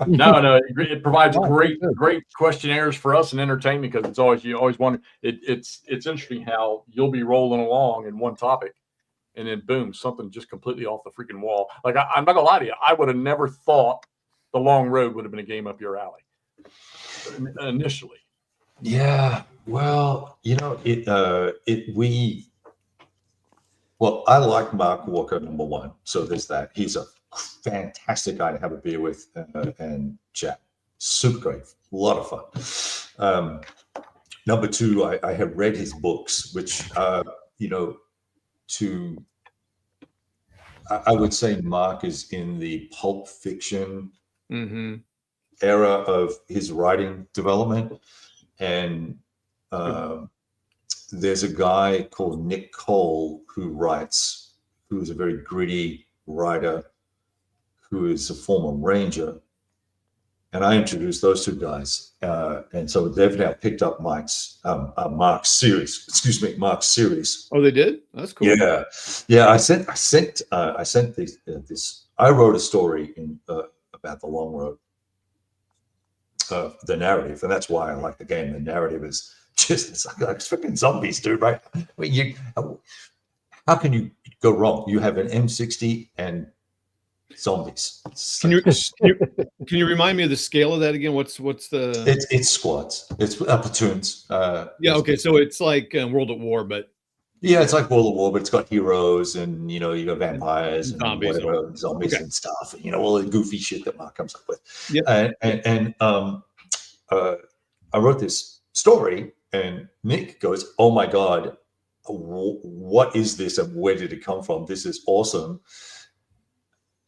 Speaker 1: No, it provides great questionnaires for us and entertainment, because you always wonder. It's interesting how you'll be rolling along in one topic, and then boom, something just completely off the freaking wall. Like I'm not gonna lie to you, I would have never thought The Long Road would have been a game up your alley initially.
Speaker 2: Yeah. Well, Well, I like Mark Walker, number one. So there's that. He's a fantastic guy to have a beer with and chat. Super great. A lot of fun. Number two, I have read his books, which, I would say Mark is in the pulp fiction era of his writing development. And there's a guy called Nick Cole who's a very gritty writer, who is a former Ranger. And I introduced those two guys. And so they've now picked up Mark's series.
Speaker 6: Oh, they did? That's cool.
Speaker 2: Yeah. Yeah. I sent this. I wrote a story about The Long Road, the narrative. And that's why I like the game. The narrative is it's like freaking zombies, dude, right? I mean, how can you go wrong? You have an M60 and zombies.
Speaker 6: Can you remind me of the scale of that again? What's the?
Speaker 2: It's squads. It's platoons.
Speaker 6: Yeah. Okay. So it's like World at War, but.
Speaker 2: Yeah, it's like World at War, but it's got heroes and you got vampires and
Speaker 6: zombies,
Speaker 2: zombies and stuff. And, all the goofy shit that Mark comes up with.
Speaker 6: Yeah.
Speaker 2: And I wrote this story. And Nick goes, "Oh my God, what is this and where did it come from? This is awesome."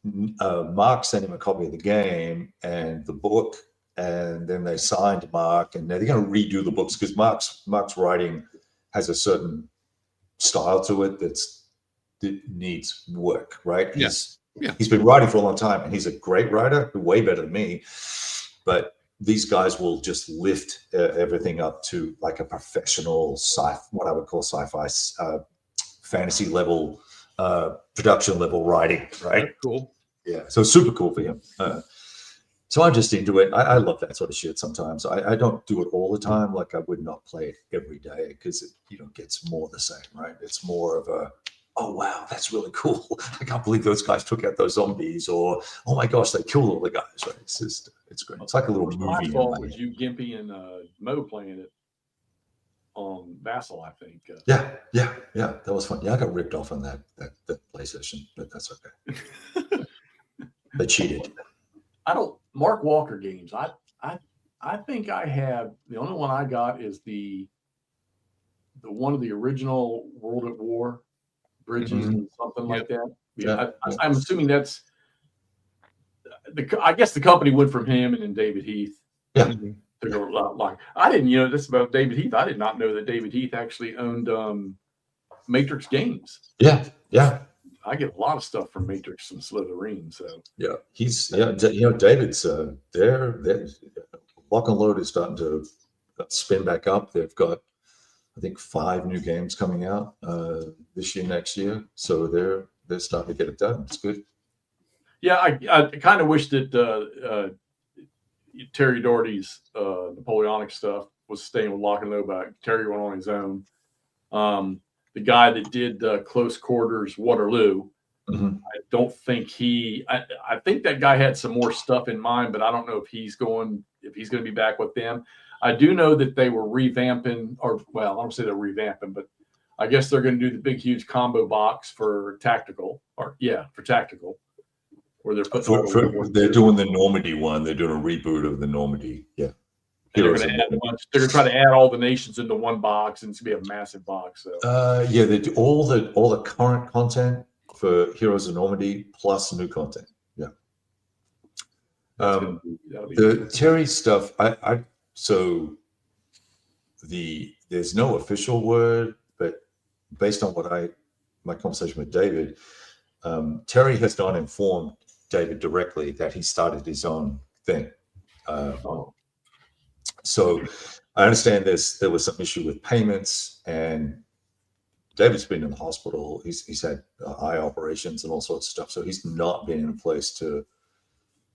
Speaker 2: Mark sent him a copy of the game and the book, and then they signed Mark, and they're going to redo the books because Mark's writing has a certain style to it that needs work, right? He's been writing for a long time, and he's a great writer, way better than me, but these guys will just lift everything up to like a professional what I would call sci-fi, fantasy level, production level writing, right?
Speaker 6: That's cool.
Speaker 2: Yeah, so super cool for him. So I'm just into it. I love that sort of shit sometimes. I don't do it all the time. Like I would not play it every day because it gets more the same, right? It's more of a, oh wow, that's really cool. I can't believe those guys took out those zombies, or oh my gosh, they killed all the guys, right? It's great. It's like a little movie.
Speaker 1: My fault was you, Gimpy, and Mo playing it on Vassal, I think.
Speaker 2: Yeah, that was fun. Yeah, I got ripped off on that PlayStation, but that's okay. They cheated.
Speaker 1: Mark Walker games. I I think I have the only one I got is the one of the original World at War bridges and something like that. Yeah, I'm assuming that's I guess the company went from him and then David Heath.
Speaker 2: Yeah.
Speaker 1: To go like I didn't, this about David Heath. I did not know that David Heath actually owned Matrix Games.
Speaker 2: Yeah, yeah.
Speaker 1: I get a lot of stuff from Matrix and Slytherin. So
Speaker 2: yeah, he's David's they're Lock and Load is starting to spin back up. They've got I think 5 new games coming out this year, next year. So they're starting to get it done. It's good.
Speaker 1: Yeah, I kind of wish that Terry Doherty's Napoleonic stuff was staying with Lock and Load, but Terry went on his own. The guy that did Close Quarters Waterloo, I don't think I think that guy had some more stuff in mind, but I don't know if he's going to be back with them. I do know that they were revamping, or well, I don't say they're revamping, but I guess they're going to do the big, huge combo box for Tactical, where they're putting
Speaker 2: they're doing the Normandy one. They're doing a reboot of the Normandy. Yeah.
Speaker 1: They're going to try to add all the nations into one box, and it's going to be a massive box. So
Speaker 2: yeah, they do all the current content for Heroes of Normandy plus new content. Yeah. The Terry stuff, there's no official word, but based on my conversation with David, Terry has not informed David directly that he started his own thing. So I understand there was some issue with payments, and David's been in the hospital. He's had eye operations and all sorts of stuff, so he's not been in a place to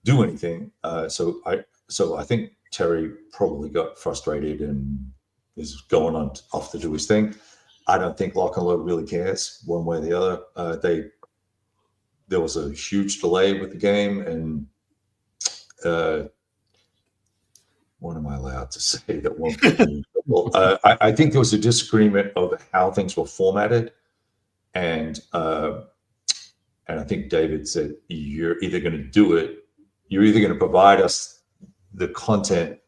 Speaker 2: do anything. So I think Terry probably got frustrated and is going off to do his thing. I don't think Lock and Load really cares one way or the other. There was a huge delay with the game, and what am I allowed to say that won't be I think there was a disagreement over how things were formatted, and I think David said you're either going to provide us the content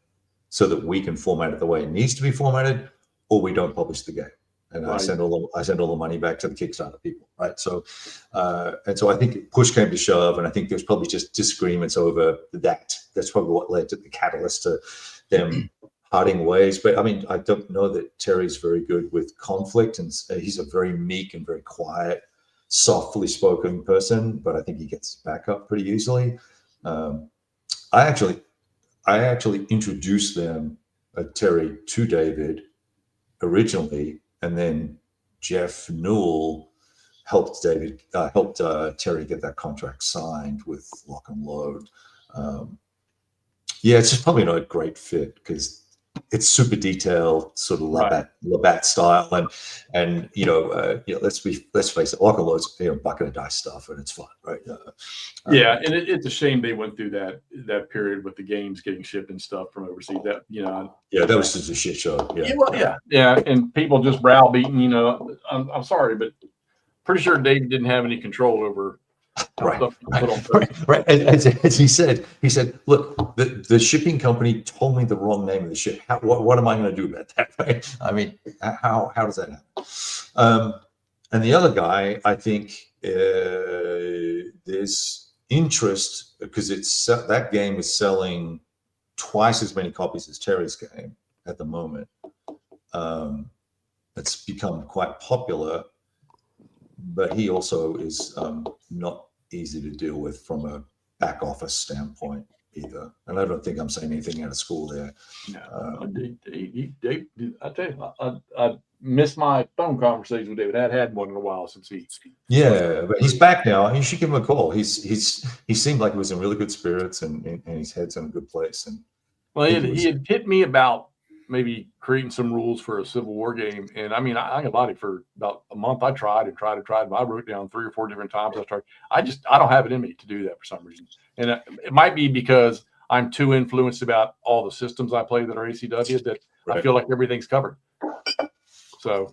Speaker 2: so that we can format it the way it needs to be formatted, or we don't publish the game. And right. I send all the money back to the Kickstarter people, right? So, and so I think push came to shove, and I think there's probably just disagreements over that. That's probably what led to the catalyst to them parting ways. But I mean, I don't know that Terry's very good with conflict, and he's a very meek and very quiet, softly spoken person. But I think he gets back up pretty easily. I actually introduced them, Terry, to David originally. And then Jeff Newell helped Terry get that contract signed with Lock and Load. Yeah, it's just probably not a great fit because it's super detailed, sort of Labatt style, and let's face it, Lock and Load's bucket of dice stuff, and it's fun, right?
Speaker 1: Yeah, and it's a shame they went through that period with the games getting shipped and stuff from overseas. That
Speaker 2: that was just a shit show.
Speaker 1: Yeah, and people just browbeating. I'm sorry, but pretty sure David didn't have any control over.
Speaker 2: Right. As he said, look, the shipping company told me the wrong name of the ship. What am I going to do about that? Right? I mean, how does that happen? And the other guy, I think, there's interest because that game is selling twice as many copies as Terry's game at the moment. It's become quite popular. But he also is not easy to deal with from a back office standpoint either. And I don't think I'm saying anything out of school there.
Speaker 1: No, I tell you, I missed my phone conversations with David. I had one in a while since he.
Speaker 2: Yeah, but he's back now. You should give him a call. He seemed like he was in really good spirits and his head's in a good place. And
Speaker 1: well, he had hit me about maybe creating some rules for a Civil War game. And I mean, I got bodied for about a month. I tried. But I wrote down 3 or 4 different times. I don't have it in me to do that for some reason. And it might be because I'm too influenced about all the systems I play that are ACW that I feel like everything's covered. So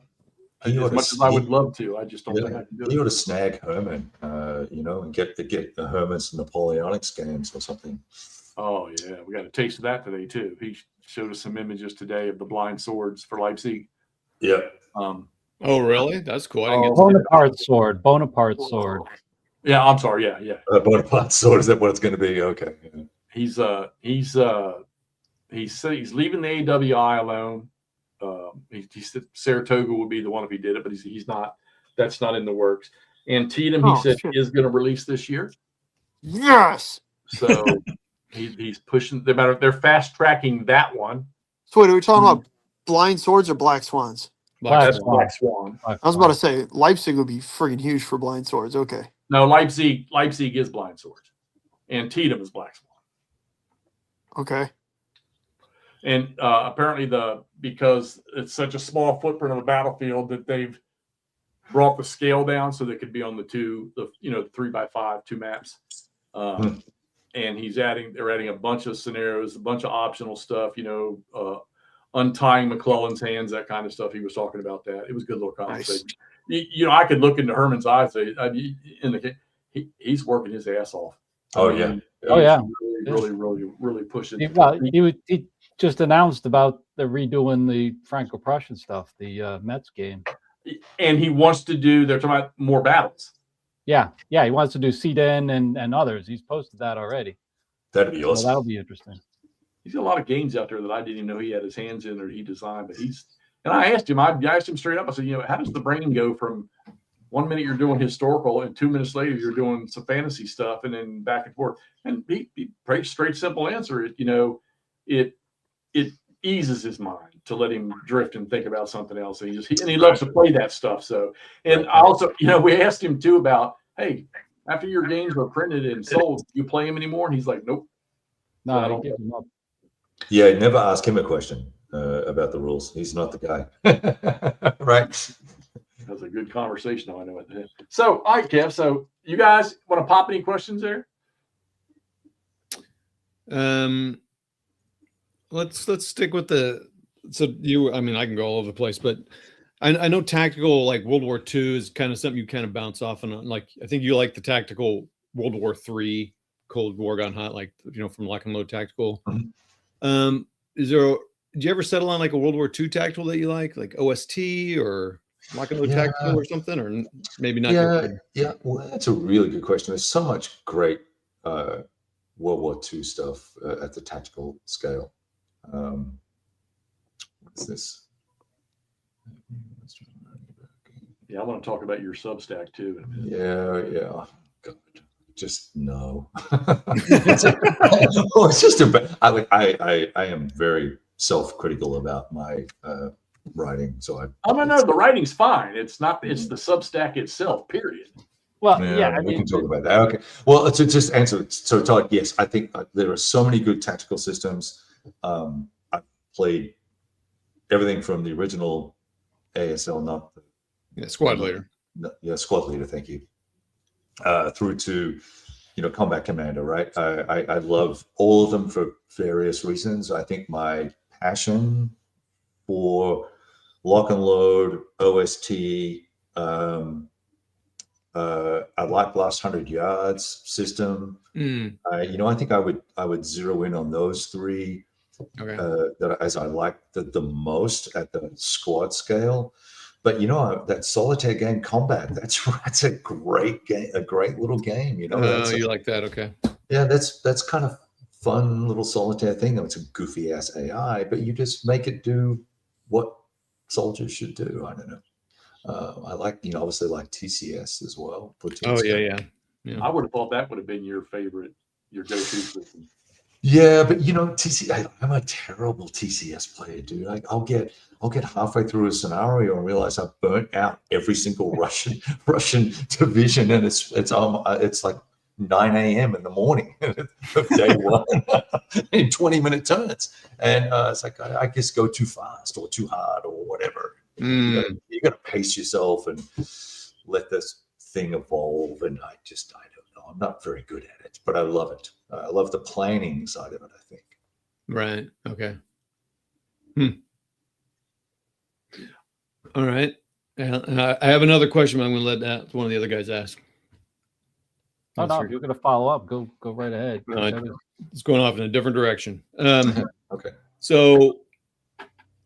Speaker 1: as much as I would love to, I just don't think I can do it.
Speaker 2: You ought to snag Herman, and get the Herman's Napoleonics games or something.
Speaker 1: Oh yeah, we got a taste of that today too. He showed us some images today of the blind swords for Leipzig.
Speaker 2: Yeah.
Speaker 6: Oh, really? That's cool. I didn't get
Speaker 3: Bonaparte sword.
Speaker 1: Yeah, I'm sorry. Yeah.
Speaker 2: Bonaparte sword, is that what it's going to be? Okay. Yeah.
Speaker 1: He's leaving the AWI alone. He said Saratoga would be the one if he did it, but he's not. That's not in the works. And Tatum, he said, is going to release this year.
Speaker 5: Yes.
Speaker 1: So he's pushing. They're fast tracking that one.
Speaker 5: So wait, are we talking about blind swords or black swans?
Speaker 1: That's Black Swan.
Speaker 5: I was about to say Leipzig would be freaking huge for blind swords. Okay.
Speaker 1: No, Leipzig is blind swords, and Tatum is Black Swan.
Speaker 5: Okay.
Speaker 1: And apparently because it's such a small footprint of the battlefield that they've brought the scale down so they could be on the 3x5 2 maps. And they're adding a bunch of scenarios, a bunch of optional stuff, untying McClellan's hands, that kind of stuff. He was talking about that. It was a good little conversation. Nice. I could look into Herman's eyes. He's working his ass off. Really pushing.
Speaker 3: He just announced about the redoing the Franco-Prussian stuff, the Metz game.
Speaker 1: And he wants to do, they're talking about more battles.
Speaker 3: Yeah, he wants to do Sedan and others. He's posted that already.
Speaker 2: That'd be awesome.
Speaker 3: So that'll be interesting.
Speaker 1: He's got a lot of games out there that I didn't even know he had his hands in or he designed, but and I asked him straight up, I said, how does the brain go from 1 minute you're doing historical and 2 minutes later you're doing some fantasy stuff and then back and forth? And he pretty straight, simple answer. It eases his mind to let him drift and think about something else. And he loves to play that stuff. So, and also, we asked him too about, hey, after your games were printed and sold, do you play him anymore? And he's like, nope.
Speaker 3: No, I don't give him up.
Speaker 2: Yeah, never ask him a question about the rules. He's not the guy. Right.
Speaker 1: That was a good conversation. I know it. So, all right, Kev. So, you guys want to pop any questions there?
Speaker 6: Let's stick with I can go all over the place, but I know tactical like World War II is kind of something you kind of bounce off on. Like, I think you like the tactical World War III, Cold War Gone Hot, like, from Lock and Load Tactical. Mm-hmm. Did you ever settle on like a World War II tactical that you like OST or Lock and Load Tactical or something, or maybe not?
Speaker 2: Yeah. Well, that's a really good question. There's so much great World War II stuff at the tactical scale. What's this?
Speaker 1: Yeah, I want to talk about your Substack too.
Speaker 2: Yeah. God, just no. It's just I am very self-critical about my writing, so
Speaker 1: no, the writing's fine. It's not. It's the Substack itself. Period.
Speaker 3: Well,
Speaker 2: we can talk about that. Okay. Well, to just answer. So, Todd, yes, I think there are so many good tactical systems. I've played everything from the original ASL,
Speaker 6: Squad Leader.
Speaker 2: Squad Leader. Thank you. Through to, Combat Commander. Right. I love all of them for various reasons. I think my passion for Lock and Load, OST. I like Last 100 Yards system. I think I would zero in on those three.
Speaker 6: Okay.
Speaker 2: That as I like the most at the squad scale. But that solitaire game Combat, that's a great game, a great little game. You
Speaker 6: like that? Okay.
Speaker 2: Yeah, that's kind of fun little solitaire thing. It's a goofy ass AI, but you just make it do what soldiers should do. I don't know. I like, obviously like TCS as well.
Speaker 6: Yeah.
Speaker 1: I would have thought that would have been your favorite, your go-to system.
Speaker 2: Yeah, but I'm a terrible TCS player, dude. I'll get halfway through a scenario and realize I've burnt out every single Russian division, and it's like 9 a.m. in the morning of day one in 20-minute turns, and it's like I just go too fast or too hard or whatever. You got to pace yourself and let this thing evolve, and I don't know. I'm not very good at it, but I love it. I love the planning side of it, I think.
Speaker 6: Right. Okay. All right. I have another question, but I'm going to let one of the other guys ask.
Speaker 3: Oh, no, if you're going to follow up, go right ahead.
Speaker 6: It's going off in a different direction.
Speaker 2: Okay.
Speaker 6: So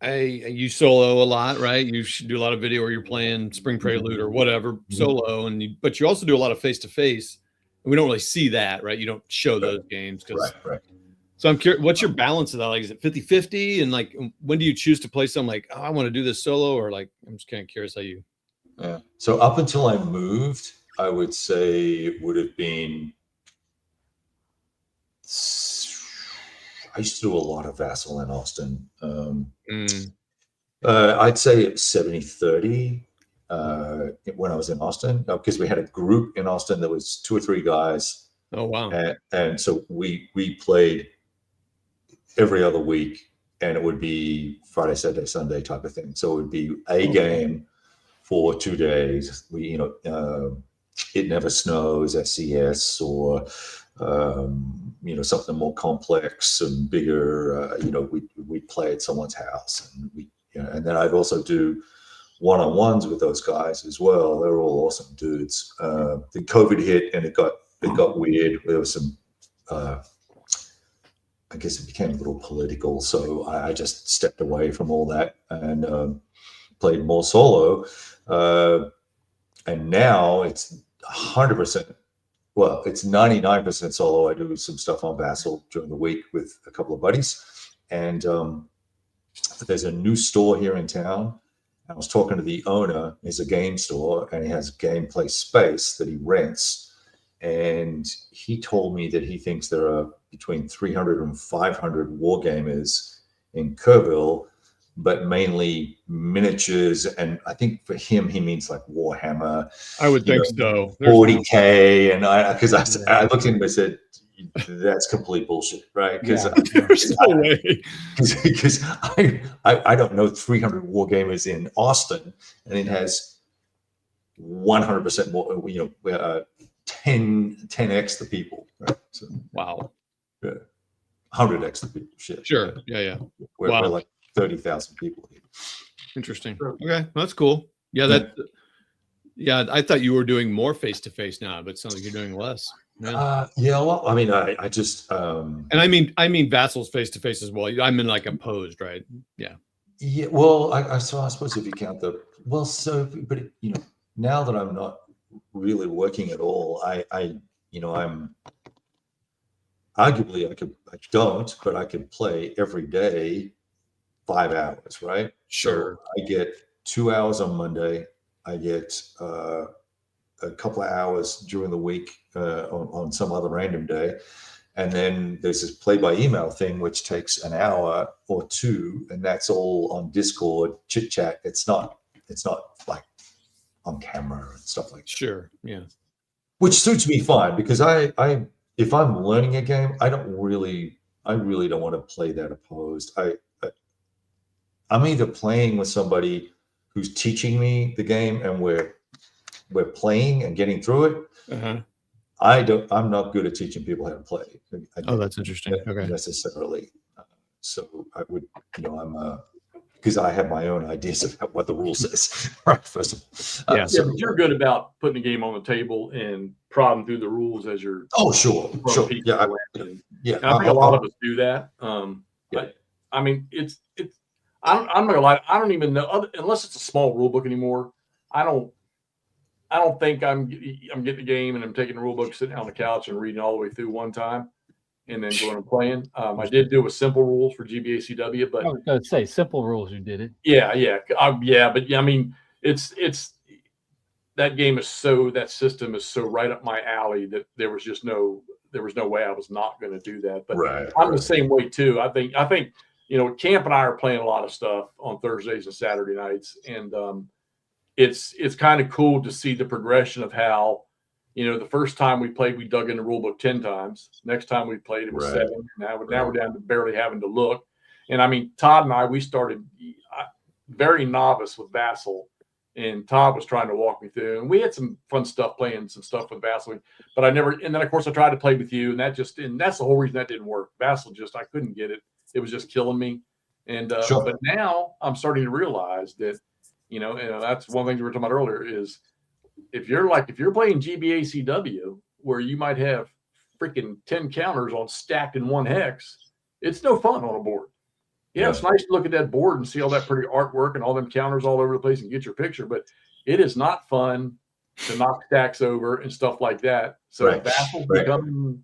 Speaker 6: you solo a lot, right? You should do a lot of video where you're playing Spring Prelude or whatever solo, but you also do a lot of face-to-face. And we don't really see that, right? You don't show those games.
Speaker 2: Right.
Speaker 6: So I'm curious, what's your balance of that? Like, is it 50-50? And like, when do you choose to play something like, oh, I want to do this solo? Or like, I'm just kind of curious how you.
Speaker 2: Yeah. So up until I moved, I would say it would have been, I used to do a lot of Vassal in Austin. I'd say it was 70-30 when I was in Austin, because we had a group in Austin that was 2 or 3 guys.
Speaker 6: Oh, wow.
Speaker 2: And so we played every other week, and it would be Friday, Saturday, Sunday type of thing. So it would be a game for 2 days. It Never Snows, SCS, or something more complex and bigger. We'd play at someone's house, and then I'd also do one-on-ones with those guys as well. They're all awesome dudes. The COVID hit, and it got weird. There was some, I guess it became a little political, so I just stepped away from all that and played more solo. And now it's 100%. Well, it's 99% solo. I do some stuff on Vassal during the week with a couple of buddies. And there's a new store here in town. I was talking to the owner. It's a game store, and he has gameplay space that he rents. And he told me that he thinks there are between 300 and 500 wargamers in Kerrville, but mainly miniatures. And I think for him, he means like Warhammer.
Speaker 6: I would think so.
Speaker 2: 40K. And I looked at him and I said, that's complete bullshit, right? Because because I don't know 300 wargamers in Austin, and it has 100% more, 10x the people, right? So,
Speaker 6: wow.
Speaker 2: 100x the people. Shit.
Speaker 6: Sure. Yeah.
Speaker 2: We're like 30,000 people here.
Speaker 6: Interesting. Okay, well, that's cool. Yeah, I thought you were doing more face-to-face now, but it sounds like you're doing less.
Speaker 2: Well, I mean, I just
Speaker 6: and I mean Vassal's face-to-face as well. I mean, like opposed, right? Yeah.
Speaker 2: Well, I suppose if you count but now that I'm not really working at all, I'm arguably I don't, but I can play every day 5 hours, right?
Speaker 6: Sure.
Speaker 2: So I get 2 hours on Monday. I get a couple of hours during the week on some other random day. And then there's this play by email thing, which takes an hour or 2, and that's all on Discord, chit chat. It's not like on camera and stuff like that.
Speaker 6: Sure. Yeah.
Speaker 2: Which suits me fine, because if I'm learning a game, I really don't want to play that opposed. I'm either playing with somebody who's teaching me the game and we're playing and getting through it.
Speaker 6: Uh-huh.
Speaker 2: I'm not good at teaching people how to play.
Speaker 6: That's interesting. Okay.
Speaker 2: Necessarily. So I would, because I have my own ideas about what the rule says. Right. First of all.
Speaker 1: But you're good about putting the game on the table and prodding through the rules as you're.
Speaker 2: Oh, sure. Yeah.
Speaker 1: I think a lot of us do that. But I mean, I'm not gonna lie. I don't even know, unless it's a small rule book anymore. I don't think I'm getting the game and I'm taking the rule book, sitting on the couch and reading all the way through one time, and then going and playing. I did do a simple rules for GBACW, but
Speaker 3: I was going to say simple rules. You did it.
Speaker 2: Yeah.
Speaker 1: But I mean, it's that game is that system is so right up my alley that there was no way I was not going to do that. But I'm the same way too. I think Camp and I are playing a lot of stuff on Thursdays and Saturday nights, and it's kind of cool to see the progression of how, the first time we played, we dug in the rule book 10 times. Next time we played, it was 7. Now we're down to barely having to look. And I mean, Todd and I, we started very novice with Vassal, and Todd was trying to walk me through, and we had some fun stuff playing some stuff with Vassal, but and then of course I tried to play with you, and that's the whole reason that didn't work. Vassal I couldn't get it. It was just killing me. And, but now I'm starting to realize that, and that's one of the things we were talking about earlier is if you're playing GBACW where you might have freaking 10 counters on stacked in one hex, it's no fun on a board. Yeah, it's nice to look at that board and see all that pretty artwork and all them counters all over the place and get your picture, but it is not fun to knock stacks over and stuff like that. So Vassal's becoming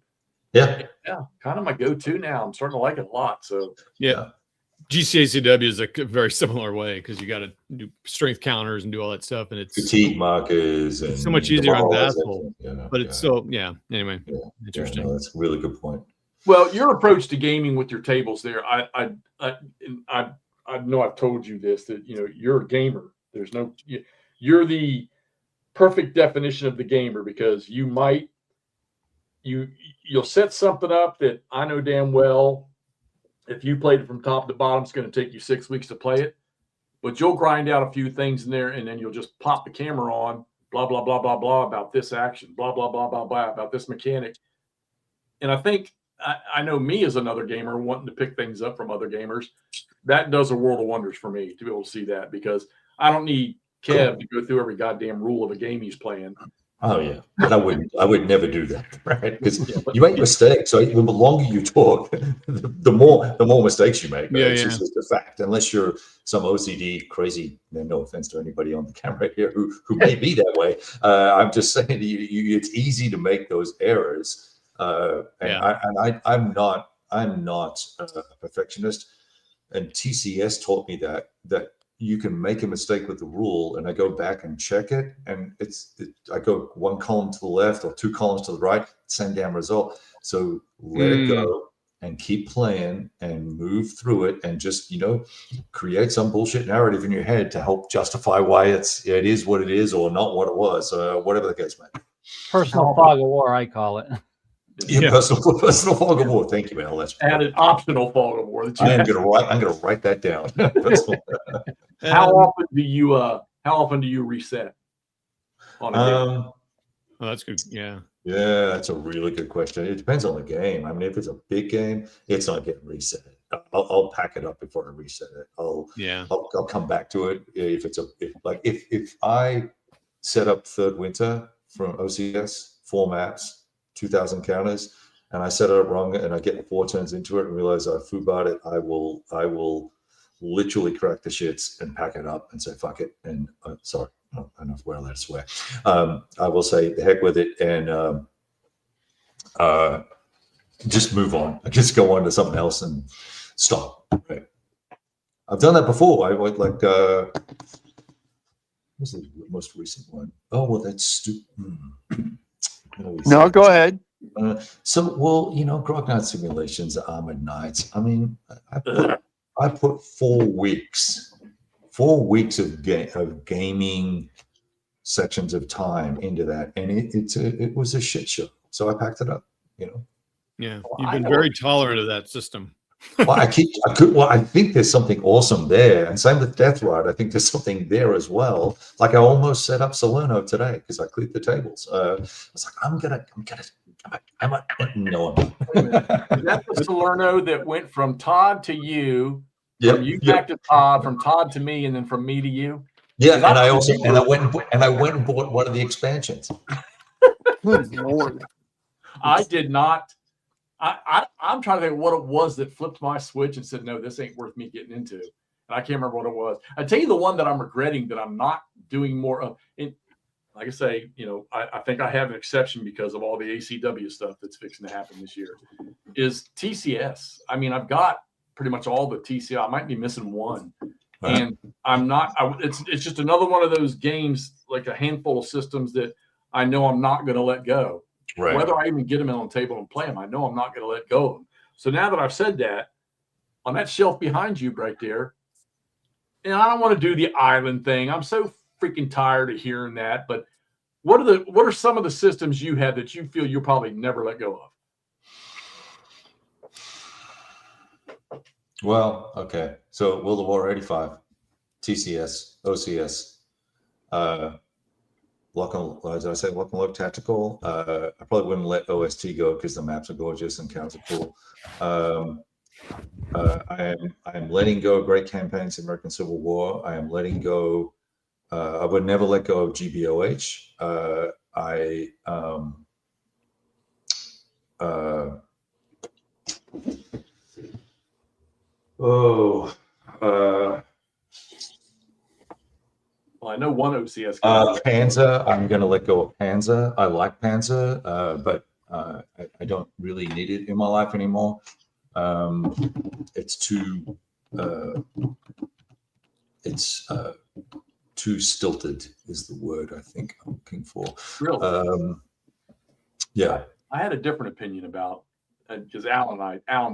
Speaker 1: kind of my go-to now. I'm starting to like it a lot. So
Speaker 6: GCACW is a very similar way because you got to do strength counters and do all that stuff, and it's
Speaker 2: fatigue markers and
Speaker 6: so much easier on Vassal. But it's so anyway, interesting.
Speaker 2: No, that's a really good point.
Speaker 1: Well, your approach to gaming with your tables there, I know I've told you this, that you're a gamer. There's no, you're the perfect definition of the gamer, because you'll set something up that I know damn well, if you played it from top to bottom, it's going to take you 6 weeks to play it, but you'll grind out a few things in there, and then you'll just pop the camera on, blah blah blah blah blah about this action, blah blah blah blah blah about this mechanic. And I think I know me as another gamer wanting to pick things up from other gamers, that does a world of wonders for me to be able to see that, because I don't need Kev to go through every goddamn rule of a game he's playing.
Speaker 2: Oh yeah, but I would never do that, right? Because you make mistakes. So the longer you talk, the more mistakes you make. Right? It's just a fact. Unless you're some OCD crazy. No offense to anybody on the camera here who may be that way. I'm just saying it's easy to make those errors. I'm not a perfectionist, and TCS taught me that you can make a mistake with the rule, and I go back and check it, and I go one column to the left or two columns to the right, same damn result. So let it go and keep playing and move through it, and just create some bullshit narrative in your head to help justify why it is what it is or not what it was, whatever the case may be.
Speaker 3: Personal fog of war, I call it.
Speaker 2: Personal fog of war. Thank you, Al. That's
Speaker 1: added optional fog of war.
Speaker 2: I'm gonna write that down.
Speaker 1: How often do you reset on a game?
Speaker 6: Oh, that's good. Yeah,
Speaker 2: that's a really good question. It depends on the game. I mean, if it's a big game, it's not getting reset. I'll pack it up before I reset it. I'll come back to it if I set up Third Winter from OCS, 4 maps, 2,000 counters, and I set it up wrong, and I get 4 turns into it and realize I foobarred it, I will literally crack the shits and pack it up and say fuck it, and sorry, I don't know if we're allowed to swear. I will say the heck with it, and just move on. I just go on to something else and stop. Right? I've done that before. I went like what's the most recent one? Oh well, that's stupid.
Speaker 5: No, go ahead.
Speaker 2: Grognard Simulations, Armored Knights. I mean, I put 4 weeks of gaming sections of time into that, and it was a shit show. So I packed it up.
Speaker 6: Yeah, you've been very tolerant of that system.
Speaker 2: Well, I think there's something awesome there, and same with Death Ride. I think there's something there as well. Like I almost set up Salerno today because I cleared the tables. I was like, I'm no.
Speaker 1: That's the Salerno that went from Todd to you, from you back to Todd, from Todd to me, and then from me to you.
Speaker 2: Yeah, and I went and bought one of the expansions.
Speaker 5: Good Lord.
Speaker 1: I did not. I'm trying to think what it was that flipped my switch and said, no, this ain't worth me getting into. And I can't remember what it was. I tell you the one that I'm regretting that I'm not doing more of. And like I say, I think I have an exception because of all the ACW stuff that's fixing to happen this year, is TCS. I mean, I've got pretty much all the TCS. I might be missing one. And I'm not. It's just another one of those games, like a handful of systems that I know I'm not going to let go. Right. Whether I even get them on the table and play them, I know I'm not going to let go of them. So now that I've said that, on that shelf behind you right there, and I don't want to do the island thing. I'm so freaking tired of hearing that. But what are some of the systems you have that you feel you'll probably never let go of?
Speaker 2: Well, okay. So World of War 85, TCS, OCS, did I say Lock and Load Tactical? I probably wouldn't let OST go because the maps are gorgeous and counts are cool. I am letting go of Great Campaigns, American Civil War. I am letting go. I would never let go of GBOH. oh.
Speaker 1: Well, I know one OCS guy.
Speaker 2: Panzer. I'm going to let go of Panzer. I like Panzer, but I don't really need it in my life anymore. It's too. It's too stilted is the word I think I'm looking for.
Speaker 1: Really?
Speaker 2: Yeah.
Speaker 1: I had a different opinion about because Alan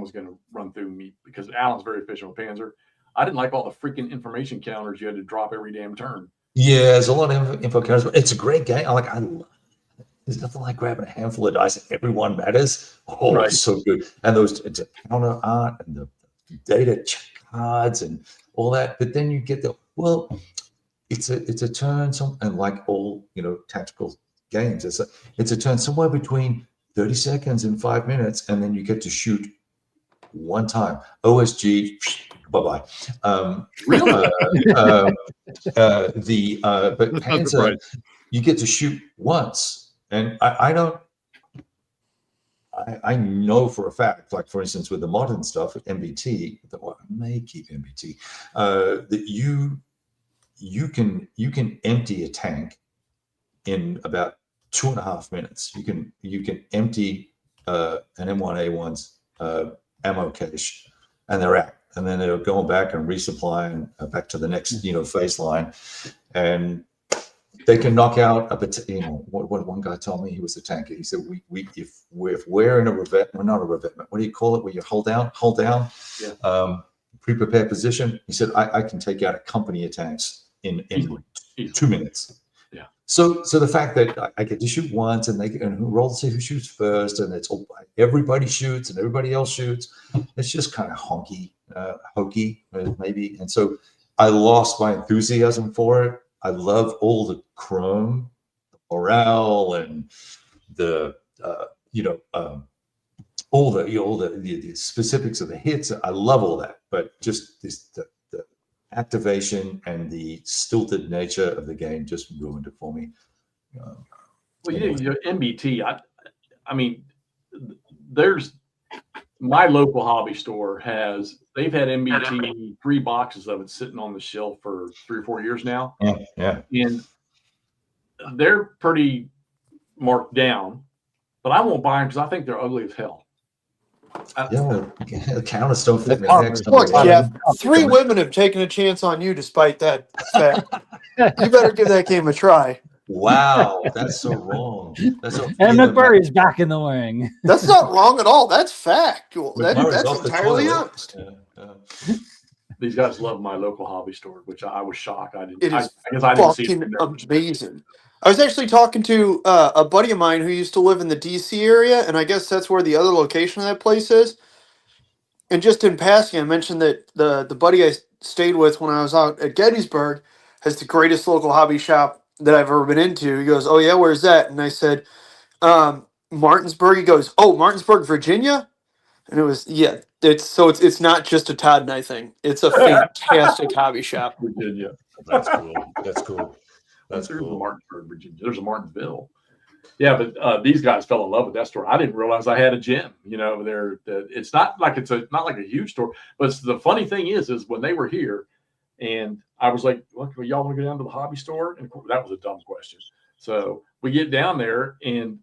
Speaker 1: was going to run through me because Alan's very efficient with Panzer. I didn't like all the freaking information counters you had to drop every damn turn.
Speaker 2: Yeah, there's a lot of info counters, but it's a great game. There's nothing like grabbing a handful of dice and everyone matters. Oh, right. It's so good. And those it's a counter art and the data cards and all that. But then you get it's a turn and like all tactical games. It's a turn somewhere between 30 seconds and 5 minutes, and then you get to shoot one time. OSG, bye-bye.
Speaker 1: Really?
Speaker 2: But Panzer, you get to shoot once, and I know for a fact, like for instance with the modern stuff, MBT, I may keep MBT, that you can empty a tank in about 2.5 minutes. You can empty an M1A1's ammo cache, and they're out, and then they're going back and resupplying back to the next phase line, and they can knock out what one guy told me. He was a tanker. He said if we're in a revet, we're not a revetment. What do you call it? Where you hold down,
Speaker 1: yeah.
Speaker 2: Pre-prepared position. He said I can take out a company of tanks in 2 minutes.
Speaker 1: Yeah.
Speaker 2: So the fact that I get to shoot once, and who rolls who shoots first, and it's everybody shoots and everybody else shoots. It's just kind of hokey, maybe. And so I lost my enthusiasm for it. I love all the chrome, the morale, and the all the specifics of the hits. I love all that, but just the activation and the stilted nature of the game just ruined it for me.
Speaker 1: Well, MBT. I mean, there's my local hobby store they've had MBT 3 boxes of it sitting on the shelf for 3 or 4 years now.
Speaker 2: Yeah.
Speaker 1: And they're pretty marked down, but I won't buy them because I think they're ugly as hell.
Speaker 2: The counters don't fit in the next.
Speaker 5: Look, Jeff, 3 women have taken a chance on you despite that fact. You better give that game a try.
Speaker 2: Wow, that's so wrong.
Speaker 3: And McMurray's back in the wing.
Speaker 5: That's not wrong at all. That's factual. That's entirely honest.
Speaker 2: Yeah.
Speaker 1: These guys love my local hobby store, which I was shocked. I didn't see it.
Speaker 5: Amazing. I was actually talking to a buddy of mine who used to live in the DC area, and I guess that's where the other location of that place is. And just in passing, I mentioned that the buddy I stayed with when I was out at Gettysburg has the greatest local hobby shop that I've ever been into. He goes, "Oh yeah, where's that?" And I said, "Martinsburg." He goes, "Oh, Martinsburg, Virginia." And it was it's not just a Todd and I thing. It's a fantastic hobby shop.
Speaker 1: Virginia.
Speaker 2: That's cool. There's
Speaker 1: a Martinsburg, Virginia. There's a Martinsville. Yeah, but these guys fell in love with that store. I didn't realize I had a gym. It's not like not like a huge store. But the funny thing is when they were here, and I was like, "Look, y'all want to go down to the hobby store?" And that was a dumb question. So we get down there, and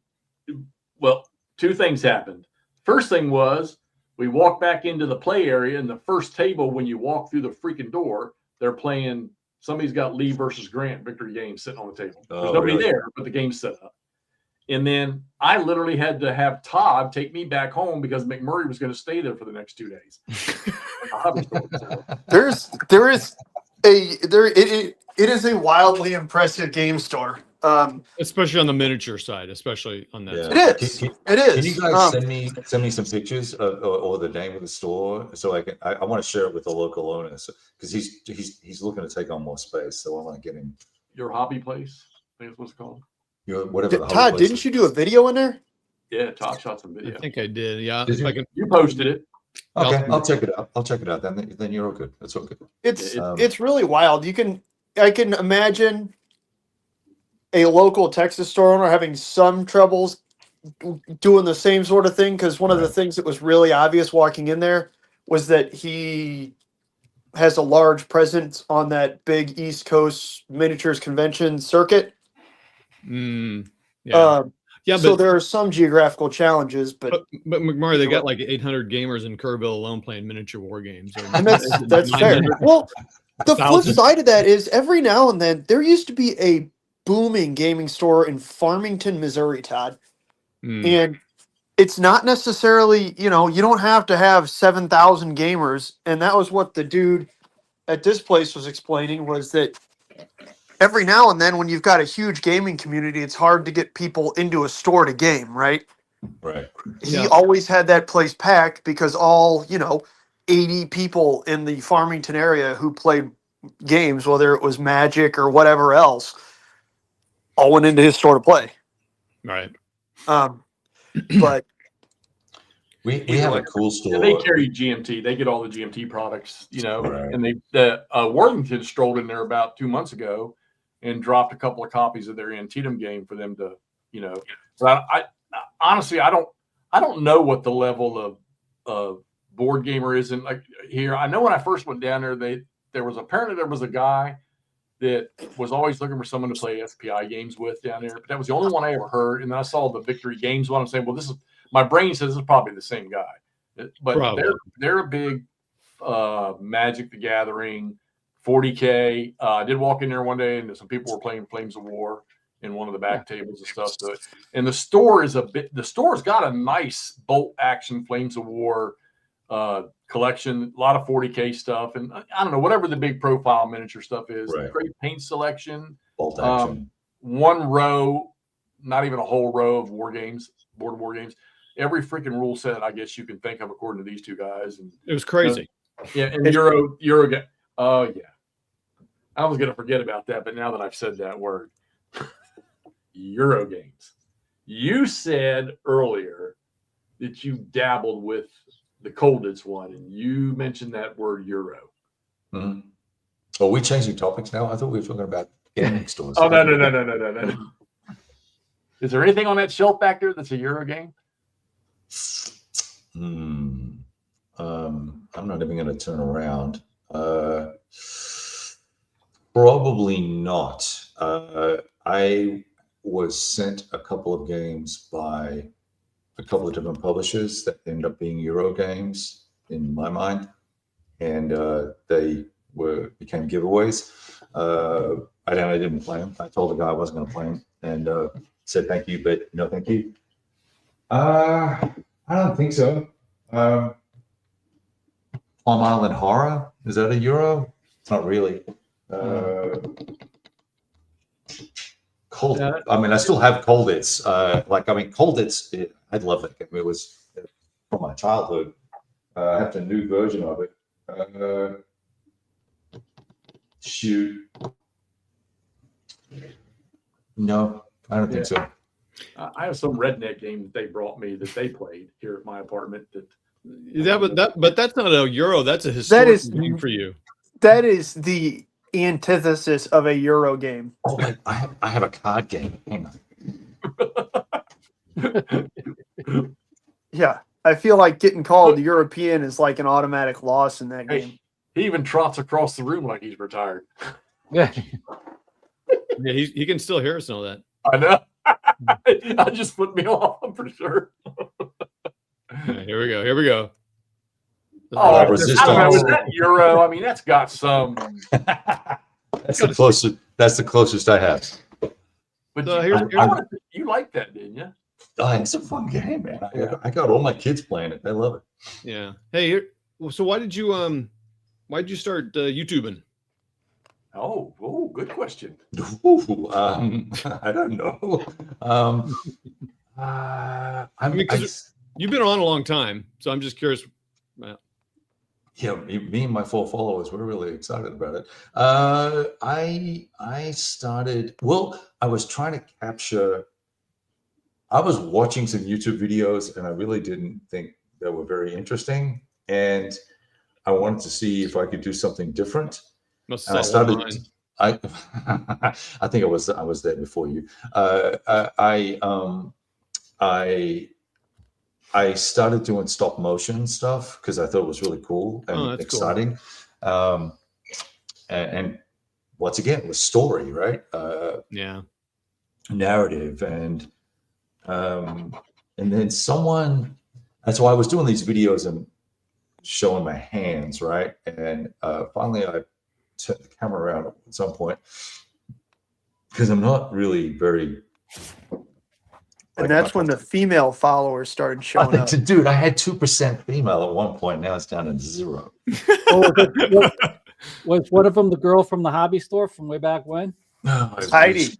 Speaker 1: 2 things happened. First thing was we walked back into the play area, and the first table when you walk through the freaking door, they're playing. Somebody's got Lee versus Grant victory game sitting on the table. There's nobody there, but the game's set up. And then I literally had to have Todd take me back home because McMurray was going to stay there for the next 2 days.
Speaker 5: It is a wildly impressive game store.
Speaker 6: Especially on the miniature side, especially on that.
Speaker 2: Yeah.
Speaker 6: Side.
Speaker 5: It is.
Speaker 2: Can you guys send me some pictures or the name of the store so I want to share it with the local owner because he's looking to take on more space, so I want to get him.
Speaker 1: Your hobby place, I think that's what it's called.
Speaker 2: Whatever.
Speaker 5: Todd, didn't you do a video in there?
Speaker 1: Yeah, Todd shot some video.
Speaker 6: I think I did. Yeah,
Speaker 1: you posted it.
Speaker 2: Okay, I'll check it out. Then you're all good. That's all good.
Speaker 5: It's really wild. I can imagine a local Texas store owner having some troubles doing the same sort of thing, because one of the things that was really obvious walking in there was that he has a large presence on that big East Coast miniatures convention circuit.
Speaker 6: Yeah.
Speaker 5: So there are some geographical challenges, but
Speaker 6: McMurray, they got like 800 gamers in Kerrville alone playing miniature war games.
Speaker 5: And that's fair. Well, the flip side of that is every now and then there used to be a booming gaming store in Farmington, Missouri, Todd. And it's not necessarily, you don't have to have 7,000 gamers. And that was what the dude at this place was explaining, was that every now and then when you've got a huge gaming community, it's hard to get people into a store to game, right?
Speaker 2: Right.
Speaker 5: He always had that place packed because all, 80 people in the Farmington area who played games, whether it was Magic or whatever else, all went into his store to play.
Speaker 6: Right.
Speaker 5: But
Speaker 2: we have a cool store.
Speaker 1: Yeah, they carry GMT. They get all the GMT products,
Speaker 2: Right.
Speaker 1: and Worthington strolled in there about 2 months ago and dropped a couple of copies of their Antietam game for them to, But I honestly, I don't know what the level of board gamer is in like here. I know when I first went down there, there was a guy that was always looking for someone to play SPI games with down there, but that was the only one I ever heard. And then I saw the Victory Games one. I'm saying, well, my brain says this is probably the same guy, but they're a big Magic the Gathering 40K. I did walk in there one day and some people were playing Flames of War in one of the back tables and stuff. So, and the store's got a nice bolt action Flames of War collection, a lot of 40K stuff, and I don't know, whatever the big profile miniature stuff is.
Speaker 2: Right.
Speaker 1: Great paint selection.
Speaker 2: Bolt action.
Speaker 1: One row, not even a whole row of board war games. Every freaking rule set I guess you can think of according to these two guys. And
Speaker 6: it was crazy.
Speaker 1: And Euro game. Oh yeah. I was gonna forget about that, but now that I've said that word. Euro games. You said earlier that you dabbled with the Colditz one, and you mentioned that word Euro.
Speaker 2: Mm-hmm. Oh, we changing topics now? I thought we were talking about gaming stores.
Speaker 1: Oh, no. Is there anything on that shelf back there that's a Euro game?
Speaker 2: I'm not even going to turn around. Probably not. I was sent a couple of games by a couple of different publishers that ended up being Euro games in my mind, and they became giveaways. I didn't play them. I told the guy I wasn't going to play them, and said thank you, but no thank you. I don't think so. Palm Island Horror, is that a Euro? It's not really. I mean, I still have Colditz. Colditz, I love that game. It was from my childhood. I have the new version of it. Shoot. No, I don't think so.
Speaker 1: I have some redneck game that they brought me that they played here at my apartment.
Speaker 6: But that's not a Euro. That's a historic game for you.
Speaker 5: That is the antithesis of a Euro game.
Speaker 2: Oh, I have a card game. Hang
Speaker 5: on. Yeah, I feel like getting called European is like an automatic loss in that game.
Speaker 1: He even trots across the room like he's retired.
Speaker 3: Yeah.
Speaker 6: Yeah, he can still hear us and all that.
Speaker 1: I know. I just put me off for sure.
Speaker 6: Right, here we go.
Speaker 1: Oh, I don't know. Is that Euro? I mean, that's got some.
Speaker 2: That's the closest I have.
Speaker 1: But you liked that, didn't you?
Speaker 2: Oh, it's a fun game, man. I got all my kids playing it. They love it.
Speaker 6: Yeah. Hey, so why did you start YouTubing?
Speaker 1: Oh, good question.
Speaker 2: I don't know.
Speaker 6: You've been on a long time, so I'm just curious.
Speaker 2: Yeah, me and my 4 followers, we're really excited about it. I started, I was trying to capture, I was watching some YouTube videos and I really didn't think they were very interesting. And I wanted to see if I could do something different. And I started, I think I was there before you. I I started doing stop motion stuff because I thought it was really cool and exciting. Cool. And once again, it was story, right? Narrative, and then someone. And so I was doing these videos and showing my hands, right? And finally, I turned the camera around at some point because I'm not really very.
Speaker 5: And that's when the female followers started showing up.
Speaker 2: Dude, I had 2% female at one point. Now it's down to 0.
Speaker 3: Was one of them the girl from the hobby store from way back when?
Speaker 5: Heidi.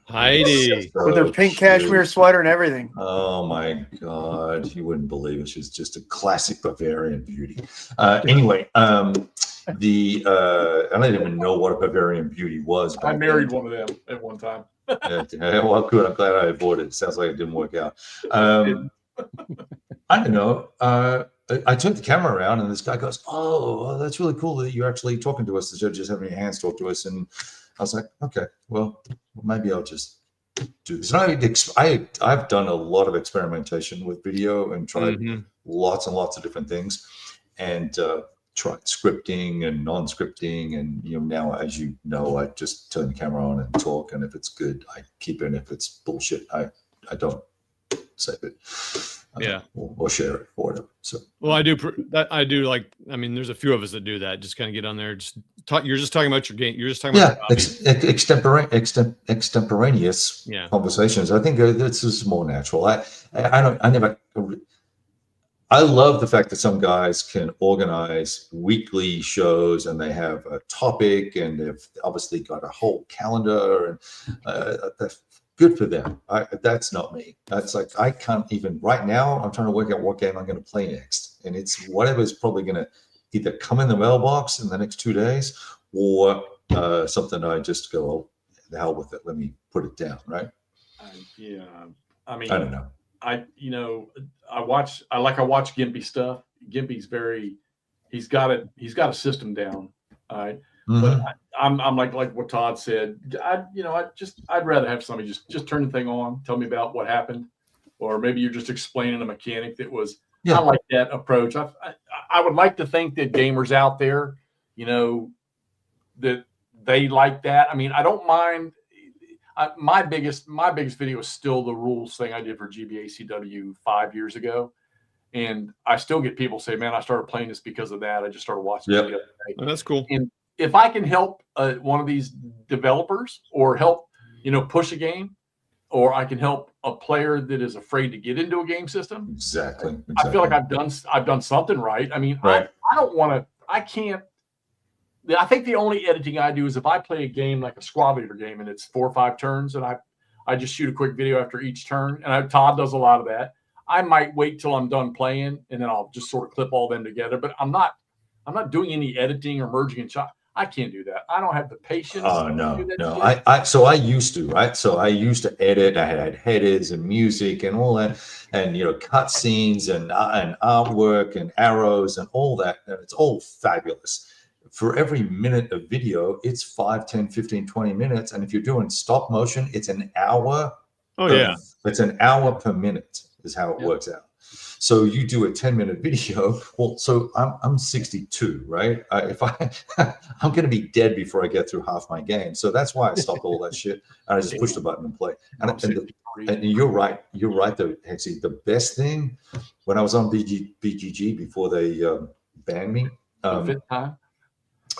Speaker 6: Heidi.
Speaker 5: With her pink cashmere sweater and everything.
Speaker 2: Oh my God. You wouldn't believe it. She's just a classic Bavarian beauty. Anyway, I don't even know what a Bavarian beauty was.
Speaker 1: I married one of them at one time.
Speaker 2: Well, good. I'm glad I avoided it. Sounds like it didn't work out. I don't know. I turned the camera around and this guy goes, "Oh, that's really cool that you're actually talking to us instead of just having your hands talk to us." And I was like, "Okay, well, maybe I'll just do this." And I've done a lot of experimentation with video and tried lots and lots of different things, and tried scripting and non-scripting, and now, as you know, I just turn the camera on and talk, and if it's good, I keep it, and if it's bullshit, I don't save it. Or share it or whatever. So,
Speaker 6: well, I do like. I mean, there's a few of us that do that. Just kind of get on there, just talk. You're just talking about your game. You're just talking about
Speaker 2: extemporaneous conversations. I think this is more natural. I love the fact that some guys can organize weekly shows and they have a topic and they've obviously got a whole calendar, and that's good for them. That's not me. That's like, I can't even right now. I'm trying to work out what game I'm going to play next, and it's whatever's probably going to either come in the mailbox in the next 2 days or something I just go, "Oh, the hell with it. Let me put it down." Right?
Speaker 1: I mean,
Speaker 2: I don't know.
Speaker 1: I watch Gimpy stuff. Gimpy's he's got a system down. All right. But I'm like what Todd said. I'd rather have somebody just turn the thing on, tell me about what happened, or maybe you're just explaining a mechanic that was. I like that approach. I would like to think that gamers out there, that they like that. I mean, I don't mind. My biggest video is still the rules thing I did for GBACW 5 years ago, and I still get people say, "Man, I started playing this because of that. I just started watching it the other day."
Speaker 6: Oh, that's cool.
Speaker 1: And if I can help one of these developers or help, push a game, or I can help a player that is afraid to get into a game system.
Speaker 2: Exactly.
Speaker 1: I feel like I've done something right. I mean, right. I don't want to. I can't. I think the only editing I do is if I play a game like a squad leader game and it's 4 or 5 turns, and I just shoot a quick video after each turn. And Todd does a lot of that. I might wait till I'm done playing and then I'll just sort of clip all them together. But I'm not doing any editing or merging and shot. I can't do that. I don't have the patience.
Speaker 2: Oh no. So I used to, right? So I used to edit. I had headers and music and all that, and cut scenes and artwork and arrows and all that. And it's all fabulous. For every minute of video, it's 5, 10, 15, 20 minutes. And if you're doing stop motion, it's an hour. It's an hour per minute is how it works out. So you do a 10-minute video. Well, so I'm 62, right? I'm going to be dead before I get through half my game. So that's why I stopped all that shit. And I just push the button and play. And you're right. You're right, though, Hexy. The best thing, when I was on BGG before they banned me.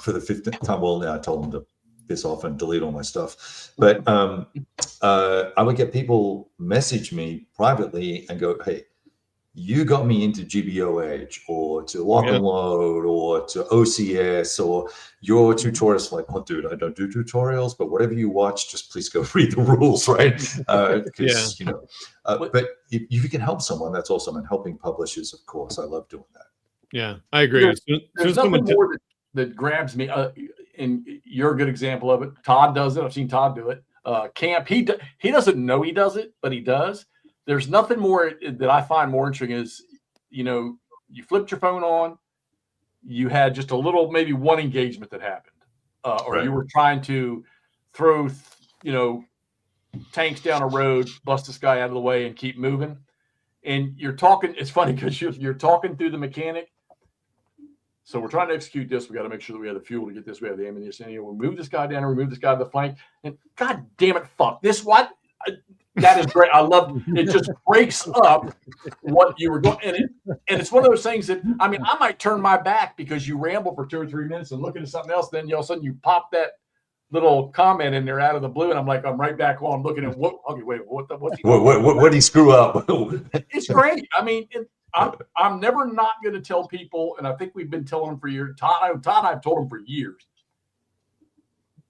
Speaker 2: For the 5th time. Well, now I told them to piss off and delete all my stuff. But I would get people message me privately and go, "Hey, you got me into GBOH or to Lock and Load or to OCS or your tutorials." Like, "Oh, dude, I don't do tutorials, but whatever you watch, just please go read the rules," right? Because but if you can help someone, that's awesome. And helping publishers, of course, I love doing that.
Speaker 6: Yeah, I agree.
Speaker 1: There's nothing more that grabs me. And you're a good example of it. Todd does it. I've seen Todd do it. Camp, he doesn't know he does it, but he does. There's nothing more that I find more interesting is, you flipped your phone on, you had just a little, maybe one engagement that happened, or you were trying to throw, tanks down a road, bust this guy out of the way, and keep moving. And you're talking. It's funny because you're talking through the mechanic. So we're trying to execute this. We got to make sure that we have the fuel to get this. We have the ammunition. We'll move this guy down and remove this guy to the flank. And God damn it, fuck this. What? That is great. I love it. Just breaks up what you were doing. And it's one of those things that, I mean, I might turn my back because you ramble for 2 or 3 minutes and look at something else. Then all of a sudden you pop that little comment in there out of the blue. And I'm like, I'm right back on looking at what, okay, wait, what
Speaker 2: did he screw up?
Speaker 1: It's great. I mean, I'm never not going to tell people, and I think we've been telling them for years. Todd, I've told them for years.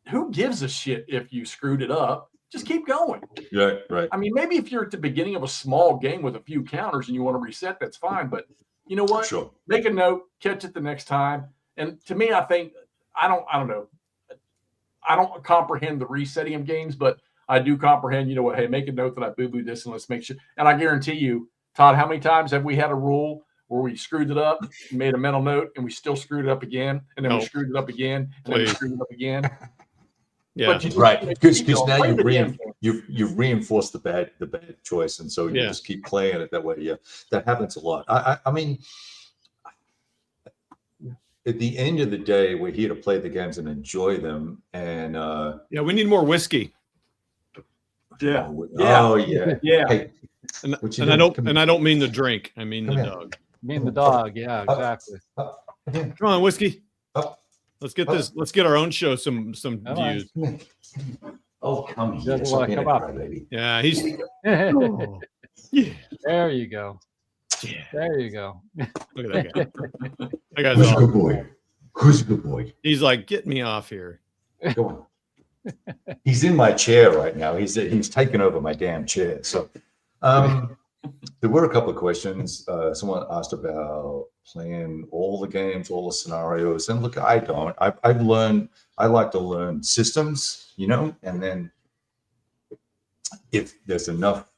Speaker 1: Who gives a shit if you screwed it up? Just keep going.
Speaker 2: Right.
Speaker 1: I mean, maybe if you're at the beginning of a small game with a few counters and you want to reset, that's fine. But you know what?
Speaker 2: Sure.
Speaker 1: Make a note, catch it the next time. And to me, I think I don't know. I don't comprehend the resetting of games, but I do comprehend. You know what? Hey, make a note that I boo-booed this, and let's make sure. And I guarantee you, Todd, how many times have we had a rule where we screwed it up, made a mental note, and we still screwed it up again, and then we screwed it up again, and then we screwed it up again?
Speaker 6: Yeah,
Speaker 2: right. Because now you've reinforced the bad choice, and so you just keep playing it that way. Yeah, that happens a lot. I mean, at the end of the day, we're here to play the games and enjoy them. And
Speaker 6: we need more whiskey.
Speaker 1: Yeah.
Speaker 2: Oh yeah.
Speaker 1: Yeah.
Speaker 6: Hey, and I don't mean the drink. I mean the dog.
Speaker 3: Mean the dog. Yeah, exactly.
Speaker 6: Come on, whiskey. Let's get this. Let's get our own show some views.
Speaker 2: Oh, come here.
Speaker 3: Come up,
Speaker 2: baby.
Speaker 6: Yeah, he's.
Speaker 3: Oh. Yeah. There you go. Yeah. There you go.
Speaker 6: Look at that guy. That guy's
Speaker 2: Who's a good boy? Who's a good boy?
Speaker 6: He's like, get me off here.
Speaker 2: Go on. He's in my chair right now. He's taken over my damn chair. So, there were a couple of questions. Someone asked about playing all the games, all the scenarios, and look, I don't. I've learned. I like to learn systems, and then if there's enough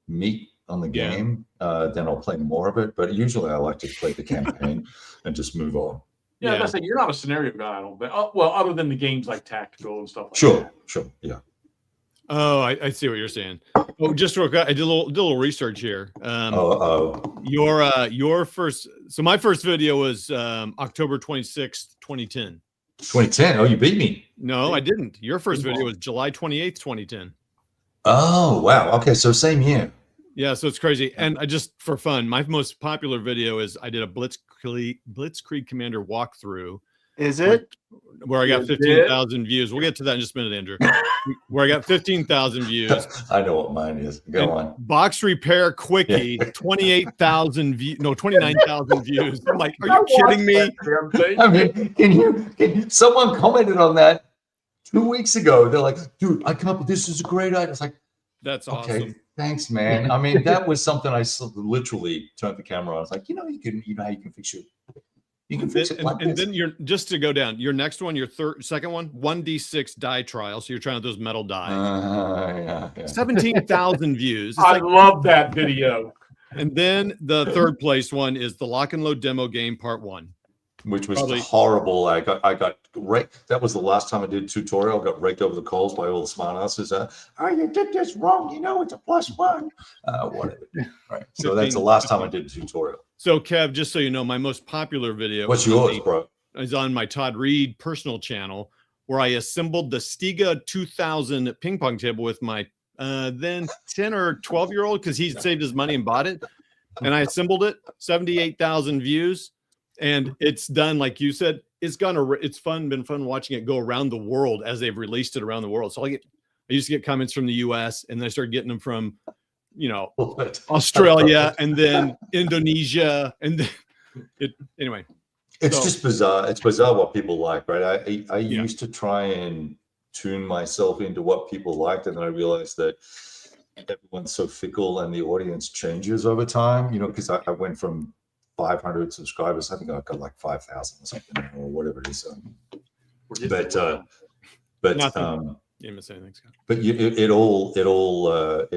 Speaker 2: meat on the game, then I'll play more of it. But usually, I like to play the campaign and just move on.
Speaker 1: Yeah, I was saying, you're not a scenario guy, I don't think. Oh, well, other than the games like Tactical and stuff like that.
Speaker 2: Sure, yeah.
Speaker 6: Oh, I see what you're saying. Oh, just real quick, I did a little research here. Your first, so my first video was October 26th, 2010.
Speaker 2: 2010. Oh, you beat me.
Speaker 6: No, I didn't. Your first video was July 28th, 2010.
Speaker 2: Oh, wow. Okay, so same year.
Speaker 6: Yeah, so it's crazy. And I just, for fun, my most popular video is I did a Blitzkrieg Commander walkthrough.
Speaker 5: Is it?
Speaker 6: Where I got 15,000 views. We'll get to that in just a minute, Andrew. Where I got 15,000 views.
Speaker 2: I know what mine is. Go on.
Speaker 6: Box Repair Quickie, 28,000 views. No, 29,000 views. I'm like, are you kidding me?
Speaker 2: I mean, can you? Someone commented on that 2 weeks ago. They're like, dude, I come up with this is a great idea. It's like,
Speaker 6: that's
Speaker 2: okay,
Speaker 6: awesome.
Speaker 2: Thanks, man. I mean, that was something I literally turned the camera on. I was like, you know how you can fix it. You can fix it like
Speaker 6: and
Speaker 2: this.
Speaker 6: then you're just to go down. Your next one, your second one, 1d6 die trial. So you're trying out those metal die.
Speaker 2: Yeah.
Speaker 6: 17,000 views.
Speaker 1: I love that video.
Speaker 6: And then the third place one is the Lock and Load demo game part 1.
Speaker 2: Which was horrible. I got raked. That was the last time I did a tutorial. I got raked over the coals by all the smart asses. Oh, you did this wrong. It's a +1. Whatever. Right. So that's the last time I did a tutorial.
Speaker 6: So Kev, just so you know, my most popular video.
Speaker 2: What's yours, bro?
Speaker 6: Is on my Todd Reed personal channel, where I assembled the Stiga 2000 ping pong table with my then 10 or 12-year-old because he saved his money and bought it, and I assembled it. 78,000 views. And it's done, like you said, it's been fun watching it go around the world as they've released it around the world. So I used to get comments from the US, and then I started getting them from, Australia and then Indonesia. And then anyway.
Speaker 2: It's just bizarre. It's bizarre what people like, right? I used to try and tune myself into what people liked, and then I realized that everyone's so fickle and the audience changes over time, because I went from 500 subscribers. I think I've got like 5,000 or something, or whatever it is. But it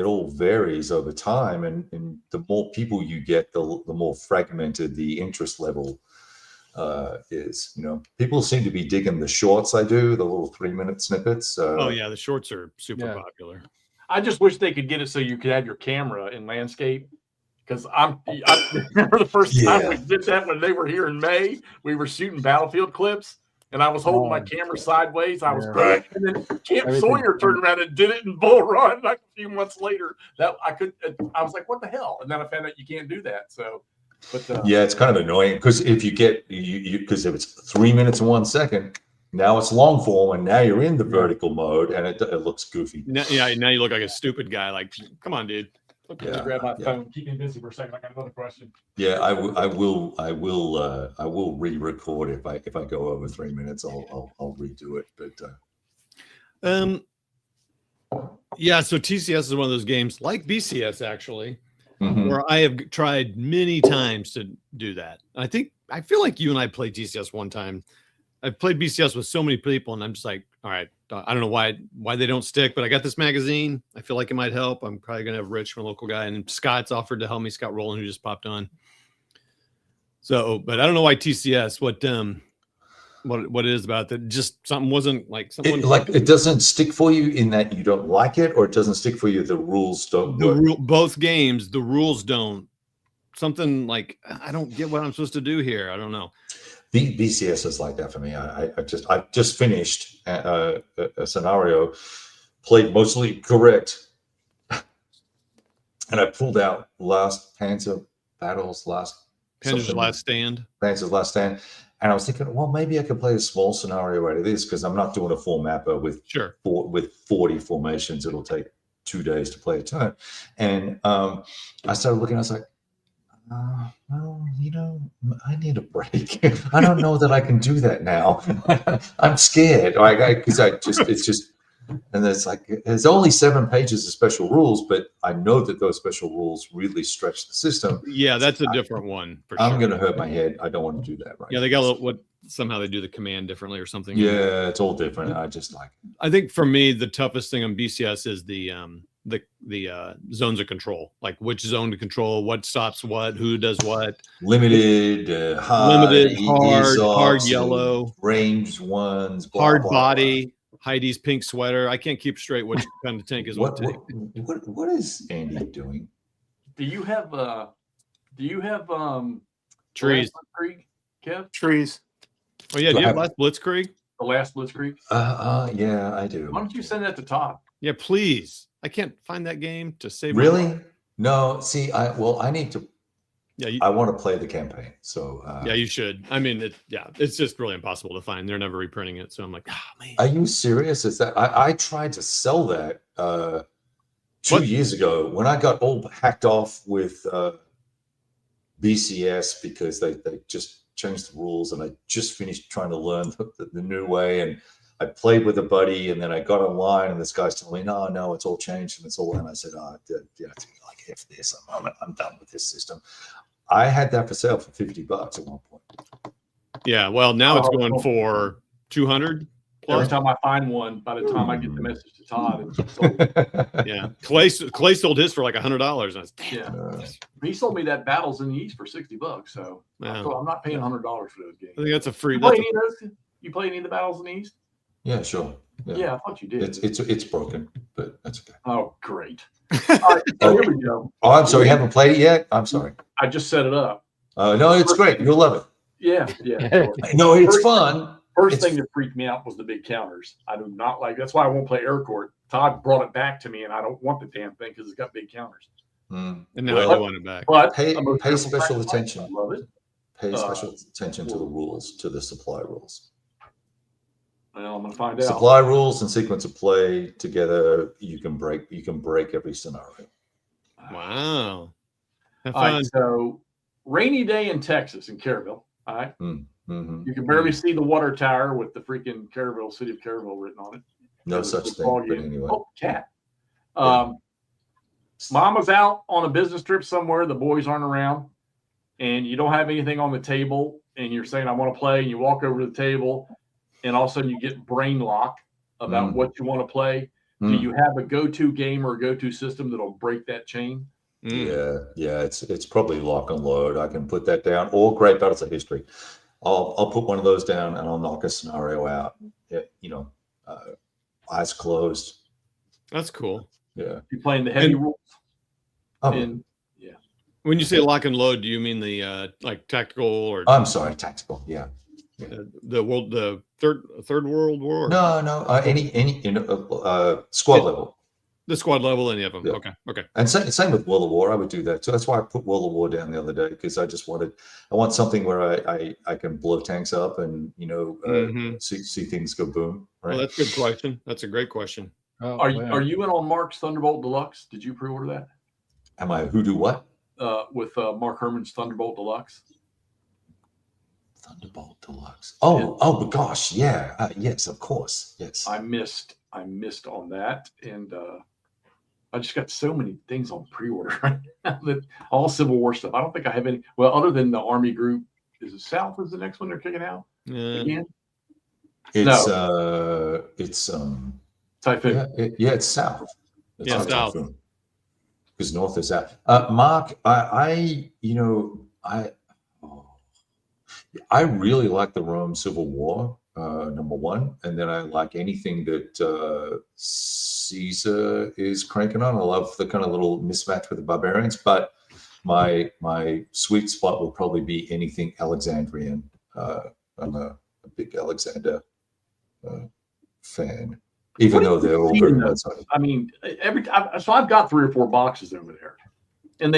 Speaker 2: all varies over time, and the more people you get, the more fragmented the interest level is. People seem to be digging the shorts I do, the little 3-minute snippets.
Speaker 6: The shorts are super popular.
Speaker 1: I just wish they could get it so you could have your camera in landscape. Because I remember the first time we did that when they were here in May, we were shooting Battlefield clips, and I was holding my camera sideways. I was great, and then Camp Sawyer turned around and did it in Bull Run. Like a few months later, that I was like, "What the hell?" And then I found out you can't do that. So, but
Speaker 2: yeah, it's kind of annoying because if you get because if it's 3 minutes and 1 second, now it's long form, and now you're in the vertical mode, and it looks goofy.
Speaker 7: Now you look like a stupid guy. Like, come on, dude.
Speaker 1: Okay, grab my phone. Keep me busy for a second. I got another question.
Speaker 2: Yeah, I will re-record if I go over 3 minutes. I'll redo it. But
Speaker 6: yeah, so TCS is one of those games like BCS actually, where I have tried many times to do that. I feel like you and I played TCS one time. I've played BCS with so many people, and I'm just like, all right, I don't know why they don't stick, but I got this magazine. I feel like it might help. I'm probably gonna have Rich, my local guy, and Scott's offered to help me. Scott Rowland, who just popped on. So, but I don't know why TCS. What it is about that? Just something wasn't like someone
Speaker 2: it doesn't stick for you in that you don't like it, or it doesn't stick for you. The rules don't work.
Speaker 6: Both games, the rules don't. Something like I don't get what I'm supposed to do here. I don't know.
Speaker 2: BCS is like that for me. I just finished a scenario, played mostly correct, and I pulled out Panzer's Last Stand, and I was thinking, well, maybe I could play a small scenario out of this because I'm not doing a full mapper with 40 formations. It'll take 2 days to play a turn, and I started looking. I was like, well, I need a break. I don't know that I can do that now. I'm scared. And it's like, there's only 7 pages of special rules, but I know that those special rules really stretch the system.
Speaker 6: Yeah, that's a different one.
Speaker 2: I'm going to hurt my head. I don't want to do that right
Speaker 6: now. They got somehow they do the command differently or something.
Speaker 2: Yeah, it's all different. I
Speaker 6: think for me, the toughest thing on BCS is the zones of control, like which zone to control, what stops what, who does what.
Speaker 2: Limited,
Speaker 6: hard yellow,
Speaker 2: ranged ones,
Speaker 6: hard body, Heidi's pink sweater. I can't keep straight which kind of tank is what tank.
Speaker 2: What is Andy doing?
Speaker 1: Do you have
Speaker 7: trees?
Speaker 1: Kev?
Speaker 5: Trees.
Speaker 6: Oh yeah, do you have last Blitzkrieg?
Speaker 1: The last Blitzkrieg?
Speaker 2: Yeah, I do.
Speaker 1: Why don't you send that to Todd?
Speaker 6: Yeah, please. I can't find that game to save.
Speaker 2: Really? No. See, I need to.
Speaker 6: Yeah,
Speaker 2: I want to play the campaign. So
Speaker 6: yeah, you should. I mean, it's just really impossible to find. They're never reprinting it, so I'm like, man.
Speaker 2: Are you serious? Is that I tried to sell that 2 years ago when I got all hacked off with BCS because they just changed the rules, and I just finished trying to learn the new way, and I played with a buddy, and then I got online, and this guy's telling me, no, it's all changed, and it's all. And I said, like F this, I'm done with this system. I had that for sale for $50 at one point.
Speaker 6: Yeah, well, now it's going for 200.
Speaker 1: Every time I find one, by the time I get the message to Todd, it's sold.
Speaker 6: Yeah, Clay sold his for like $100. And I was, damn.
Speaker 1: He sold me that Battles in the East for $60. So I'm not paying $100 for those games.
Speaker 6: I think that's a free.
Speaker 1: You play any of the Battles in the East?
Speaker 2: Yeah, sure.
Speaker 1: Yeah, I thought you did.
Speaker 2: It's broken, but that's okay.
Speaker 1: Oh, great. All right, so here we go.
Speaker 2: Oh, I'm sorry. You haven't played it yet? I'm sorry.
Speaker 1: I just set it up.
Speaker 2: No, it's great. You'll love it.
Speaker 1: Yeah.
Speaker 2: No, it's fun.
Speaker 1: First thing that freaked me out was the big counters. I do not like. That's why I won't play Air Court. Todd brought it back to me, and I don't want the damn thing because it's got big counters.
Speaker 6: And now I do want it back.
Speaker 1: But
Speaker 2: pay special attention.
Speaker 1: I love it.
Speaker 2: Pay special attention to the rules, to the supply rules.
Speaker 1: Well, I'm going to find out.
Speaker 2: Supply rules and sequence of play together. You can break every scenario.
Speaker 6: Wow. Have
Speaker 1: All
Speaker 6: fun.
Speaker 1: right, so rainy day in Texas, in Caryville. All right.
Speaker 2: Mm-hmm.
Speaker 1: You can barely see the water tower with the freaking Caryville, city of Caryville written on it.
Speaker 2: No such thing. But anyway.
Speaker 1: Oh, cat. Mama's out on a business trip somewhere. The boys aren't around, and you don't have anything on the table, and you're saying, I want to play, and you walk over to the table, and all of a sudden you get brain lock about what you want to play. Do you have a go-to game or a go-to system that'll break that chain?
Speaker 2: Yeah, it's probably Lock and Load. I can put that down, or Great Battles of History. I'll put one of those down, and I'll knock a scenario out. Eyes closed.
Speaker 6: That's cool.
Speaker 2: Yeah.
Speaker 1: You're playing the heavy rules.
Speaker 2: Oh,
Speaker 7: When you say lock and load, do you mean the like tactical or
Speaker 2: I'm sorry, tactical. Yeah.
Speaker 7: the third World War?
Speaker 2: No. Any squad level.
Speaker 7: The squad level, any of them.
Speaker 2: Yeah.
Speaker 7: Okay.
Speaker 2: And same with World of War. I would do that too. That's why I put World of War down the other day, because I want something where I can blow tanks up and see things go boom. Right.
Speaker 7: Well, that's a good question. That's a great question.
Speaker 3: Oh,
Speaker 1: Are
Speaker 3: wow.
Speaker 1: you in on Mark's Thunderbolt Deluxe? Did you pre-order that?
Speaker 2: Am I who do what?
Speaker 1: With Mark Herman's Thunderbolt Deluxe.
Speaker 2: Thunderbolt Deluxe. Oh gosh, yeah. Yes, of course. Yes.
Speaker 1: I missed on that, and I just got so many things on pre-order right now, that all Civil War stuff. I don't think I have any. Well, other than the Army group, is it South? Is the next one they're kicking out again?
Speaker 2: It's
Speaker 1: Typhoon.
Speaker 2: It's South. It's
Speaker 7: Yeah, South.
Speaker 2: Because North is out. Mark, I really like the Rome Civil War, number one, and then I like anything that Caesar is cranking on. I love the kind of little mismatch with the barbarians, but my sweet spot will probably be anything Alexandrian. I'm a big Alexander fan, even though they're all very one-sided.
Speaker 1: I mean, so I've got 3 or 4 boxes over there, and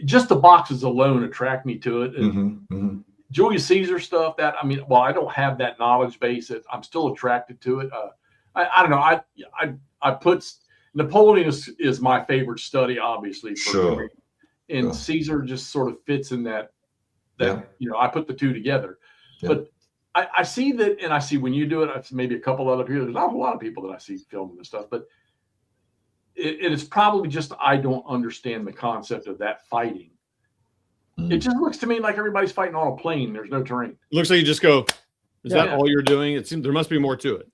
Speaker 1: just the boxes alone attract me to it. And Julius Caesar stuff, I don't have that knowledge base. I'm still attracted to it. I don't know. I put Napoleon is my favorite study, obviously.
Speaker 2: Sure.
Speaker 1: And Caesar just sort of fits in that I put the two together. Yeah. But I see that, and I see when you do it, it's maybe a couple other people. There's not a lot of people that I see filming this stuff, but it is probably just I don't understand the concept of that fighting. It just looks to me like everybody's fighting on a plane. There's no terrain.
Speaker 7: It looks like you just go, is that all you're doing? It seems there must be more to it.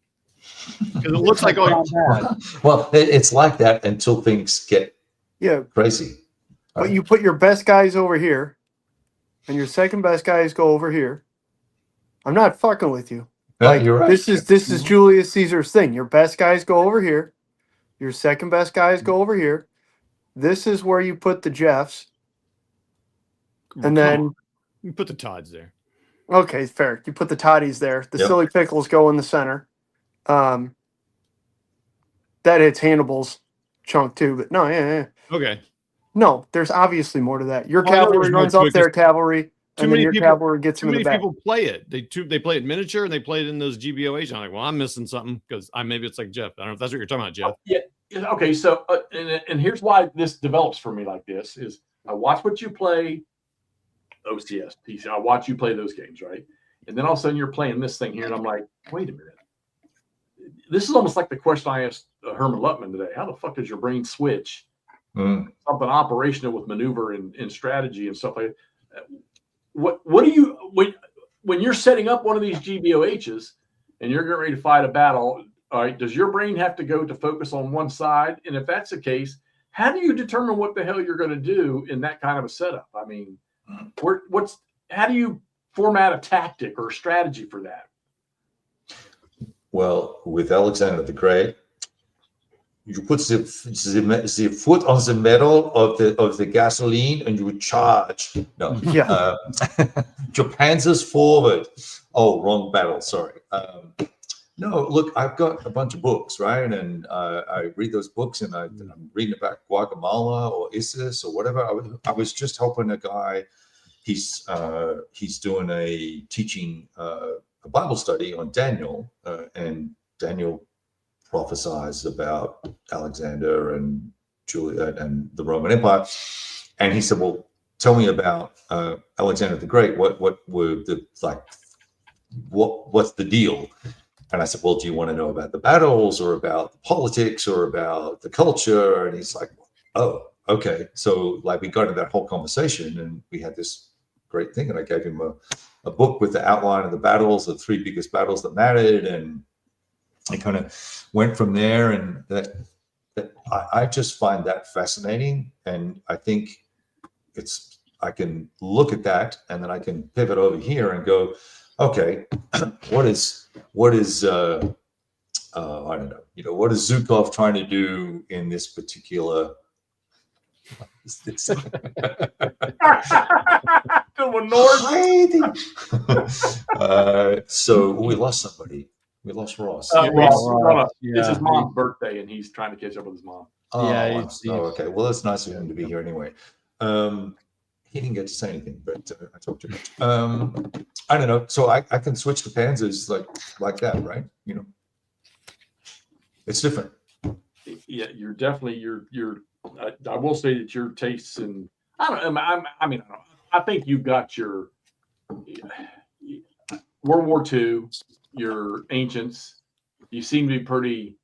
Speaker 7: Because it looks like all you're
Speaker 2: Well, it's like that until things get crazy.
Speaker 5: But you put your best guys over here, and your second best guys go over here. I'm not fucking with you. Like,
Speaker 2: you're right.
Speaker 5: This is Julius Caesar's thing. Your best guys go over here. Your second best guys go over here. This is where you put the Jeffs. And then
Speaker 7: you put the Todds there.
Speaker 5: Okay, fair. You put the Toddies there. The silly pickles go in the center. That hits Hannibal's chunk too, but no,
Speaker 7: Okay.
Speaker 5: No, there's obviously more to that. Your cavalry runs up their cavalry, and then your cavalry gets them in the back.
Speaker 7: Too many people play it. They play it miniature and they play it in those GBOH. I'm like, well, I'm missing something because maybe it's like Jeff. I don't know if that's what you're talking about, Jeff.
Speaker 1: Yeah. Okay. So, and here's why this develops for me like this is I watch what you play. OCS, PC. I watch you play those games, right? And then all of a sudden you're playing this thing here, and I'm like, wait a minute. This is almost like the question I asked Herman Luttman today. How the fuck does your brain switch something operational with maneuver and strategy and stuff like that? What do you when you're setting up one of these GBOHs and you're getting ready to fight a battle? All right, does your brain have to go to focus on one side? And if that's the case, how do you determine what the hell you're going to do in that kind of a setup? I mean, how do you format a tactic or a strategy for that?
Speaker 2: Well, with Alexander the Great, you put the foot on the metal of the gasoline and you would charge. No, your panzers forward. Oh, wrong battle. Sorry. No, look, I've got a bunch of books, right? And I read those books, and I'm reading about Guatemala or ISIS or whatever. I was just helping a guy. He's doing a teaching a Bible study on Daniel, and Daniel prophesies about Alexander and Julia and the Roman Empire. And he said, "Well, tell me about Alexander the Great. What were the what's the deal?" And I said, "Well, do you want to know about the battles or about the politics or about the culture?" And he's like, "Oh, okay." So like we got into that whole conversation, and we had this great thing, and I gave him a book with the outline of the battles, the 3 biggest battles that mattered, and I kind of went from there. And that I just find that fascinating, and I think I can look at that, and then I can pivot over here and go, okay, what is I don't know. What is Zukov trying to do in this particular?
Speaker 1: Good one, North.
Speaker 2: So we lost somebody. We lost Ross.
Speaker 1: Ross.
Speaker 3: Yeah.
Speaker 1: It's his mom's birthday, and he's trying to catch up with his mom.
Speaker 2: Okay. Well, it's nice of him to be here anyway. He didn't get to say anything, but I talked too much. I don't know. So I can switch to Panzers like that, right? It's different.
Speaker 1: Yeah, you're definitely I will say that your tastes and I think you've got your World War II, your ancients. You seem to be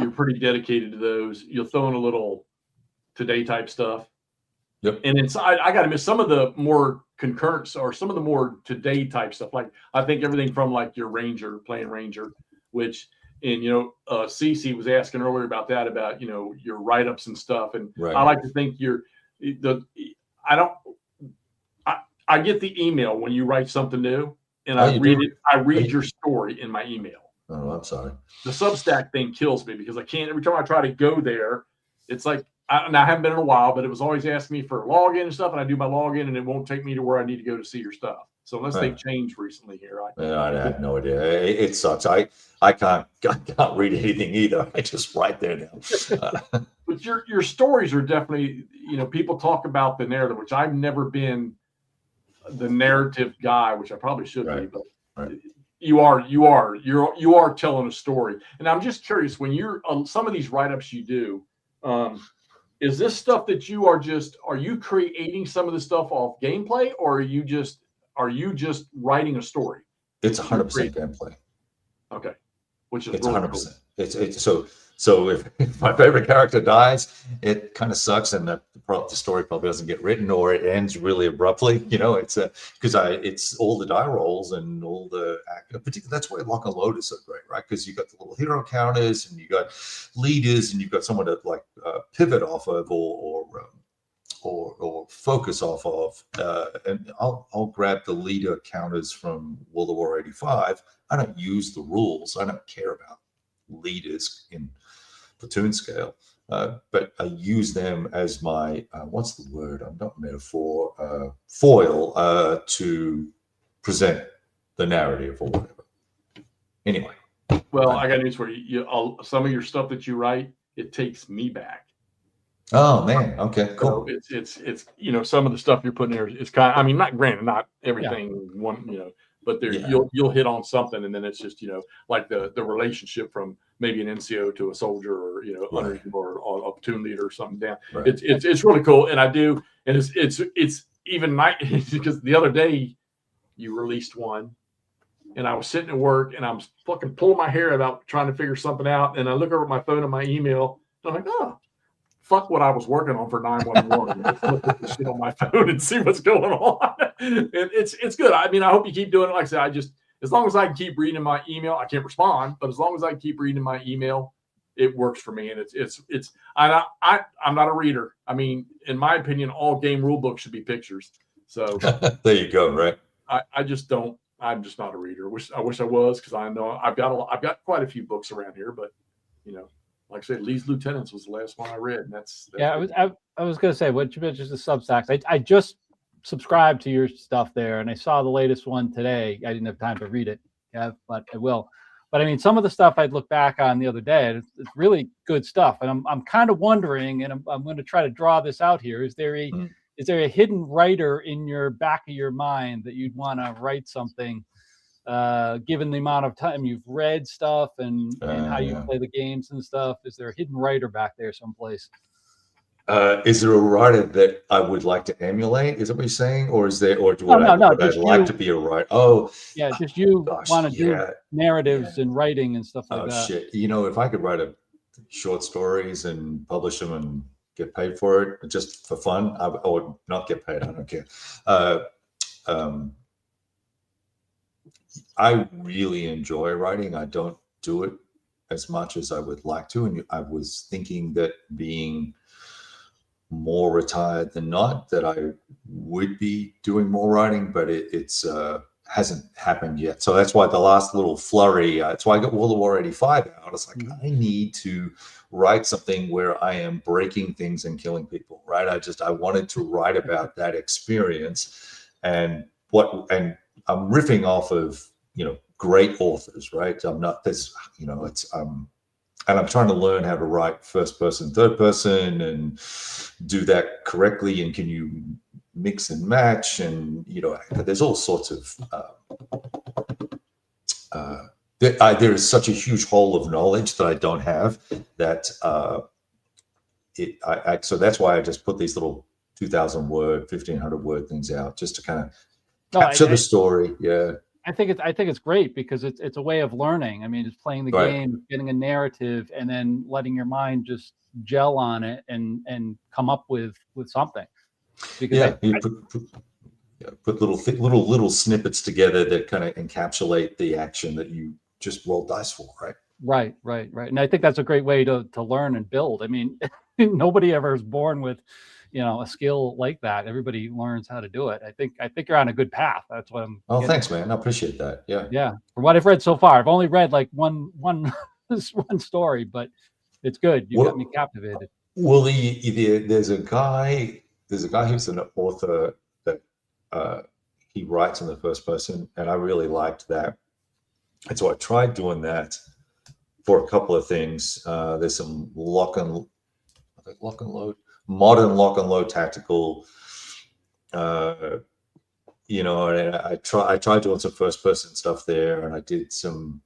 Speaker 1: you're pretty dedicated to those. You'll throw in a little today type stuff.
Speaker 2: Yep.
Speaker 1: And inside, I got to admit, some of the more concurrents or some of the more today type stuff, like I think everything from like your Ranger, playing Ranger, which, and Cece was asking earlier about that, about your write ups and stuff. And
Speaker 2: right.
Speaker 1: I like to think I get the email when you write something new, and I read it. I read your story in my email.
Speaker 2: Oh, I'm sorry.
Speaker 1: The Substack thing kills me because I can't. Every time I try to go there, it's like I haven't been in a while, but it was always asking me for a login and stuff, and I do my login, and it won't take me to where I need to go to see your stuff. So unless they've changed recently here,
Speaker 2: I have no idea. It sucks. I can't read anything either. I just write there now.
Speaker 1: But your stories are definitely, people talk about the narrative, which I've never been the narrative guy, which I probably should be, but you are telling a story. And I'm just curious, when you're on some of these write-ups you do, is this stuff that are you creating some of the stuff off gameplay, or are you just writing a story?
Speaker 2: It's 100% gameplay.
Speaker 1: Okay. Which is
Speaker 2: it's
Speaker 1: really
Speaker 2: 100%.
Speaker 1: Cool.
Speaker 2: It's so if my favorite character dies, it kind of sucks, and the story probably doesn't get written, or it ends really abruptly. It's because it's all the die rolls and all the particularly that's why Lock and Load is so great, right? Because you got the little hero counters, and you got leaders, and you've got someone to pivot off of or focus off of. And I'll grab the leader counters from World of War 85. I don't use the rules. I don't care about leaders in platoon scale, but I use them as my what's the word? I'm not metaphor, foil to present the narrative or whatever. Anyway,
Speaker 1: well, I got news for you. Some of your stuff that you write, it takes me back.
Speaker 2: Oh man, okay, cool.
Speaker 1: So it's some of the stuff you're putting there is kind of, not everything but there you'll hit on something, and then it's just like the relationship from maybe an NCO to a soldier, or under or a platoon leader or something down. Right. It's really cool, and I do, and it's even nice because the other day you released one, and I was sitting at work and I'm fucking pulling my hair about trying to figure something out, and I look over at my phone and my email, and I'm like, oh. Fuck what I was working on for 911. Look at the shit on my phone and see what's going on. And it's good. I hope you keep doing it. Like I said, as long as I can keep reading my email, I can't respond, but as long as I keep reading my email, it works for me. And I'm not a reader. In my opinion, all game rule books should be pictures. So
Speaker 2: there you go. Right.
Speaker 1: I just don't. I'm just not a reader. I wish I was, because I know I've got quite a few books around here, but like I said, Lee's Lieutenants was the last one I read, and that's
Speaker 3: I was going to say, what you mentioned, the Substacks. I just subscribed to your stuff there, and I saw the latest one today. I didn't have time to read it, but I will. But some of the stuff I'd look back on the other day, it's really good stuff, and I'm kind of wondering, and I'm going to try to draw this out here. Is there a hidden writer in your back of your mind that you'd want to write something? Given the amount of time you've read stuff and how you play the games and stuff, is there a hidden writer back there someplace?
Speaker 2: Is there a writer that I would like to emulate? Is that what you're saying, or is there, or do
Speaker 3: I
Speaker 2: like to be a writer? Oh,
Speaker 3: yeah, just you want to do narratives and writing and stuff like that.
Speaker 2: Shit, if I could write short stories and publish them and get paid for it just for fun, I would not get paid. I don't care. I really enjoy writing. I don't do it as much as I would like to. And I was thinking that being more retired than not, that I would be doing more writing, but it's hasn't happened yet. So that's why the last little flurry, that's why I got World of War 85 out. It's like, I need to write something where I am breaking things and killing people, right? I wanted to write about that experience and I'm riffing off of, great authors, right? I'm not this, and I'm trying to learn how to write first person, third person and do that correctly. And can you mix and match? And, there's all sorts of, there is such a huge hole of knowledge that I don't have that, so that's why I just put these little 2,000 word, 1,500 word things out just to kind of capture the story. Yeah.
Speaker 3: I think it's great because it's a way of learning. I mean, just playing the game, getting a narrative, and then letting your mind just gel on it and come up with something. Because
Speaker 2: put little snippets together that kind of encapsulate the action that you just rolled dice for, right?
Speaker 3: Right. And I think that's a great way to learn and build. I mean, nobody ever is born with a skill like that. Everybody learns how to do it. I think you're on a good path. That's what I'm
Speaker 2: thanks, man. I appreciate that.
Speaker 3: Yeah, from what I've read so far, I've only read like one story, but it's good. You got me captivated.
Speaker 2: Well, there's a guy who's an author that he writes in the first person, and I really liked that, and so I tried doing that for a couple of things. There's some modern lock and load tactical, and I tried doing some first person stuff there, and I did some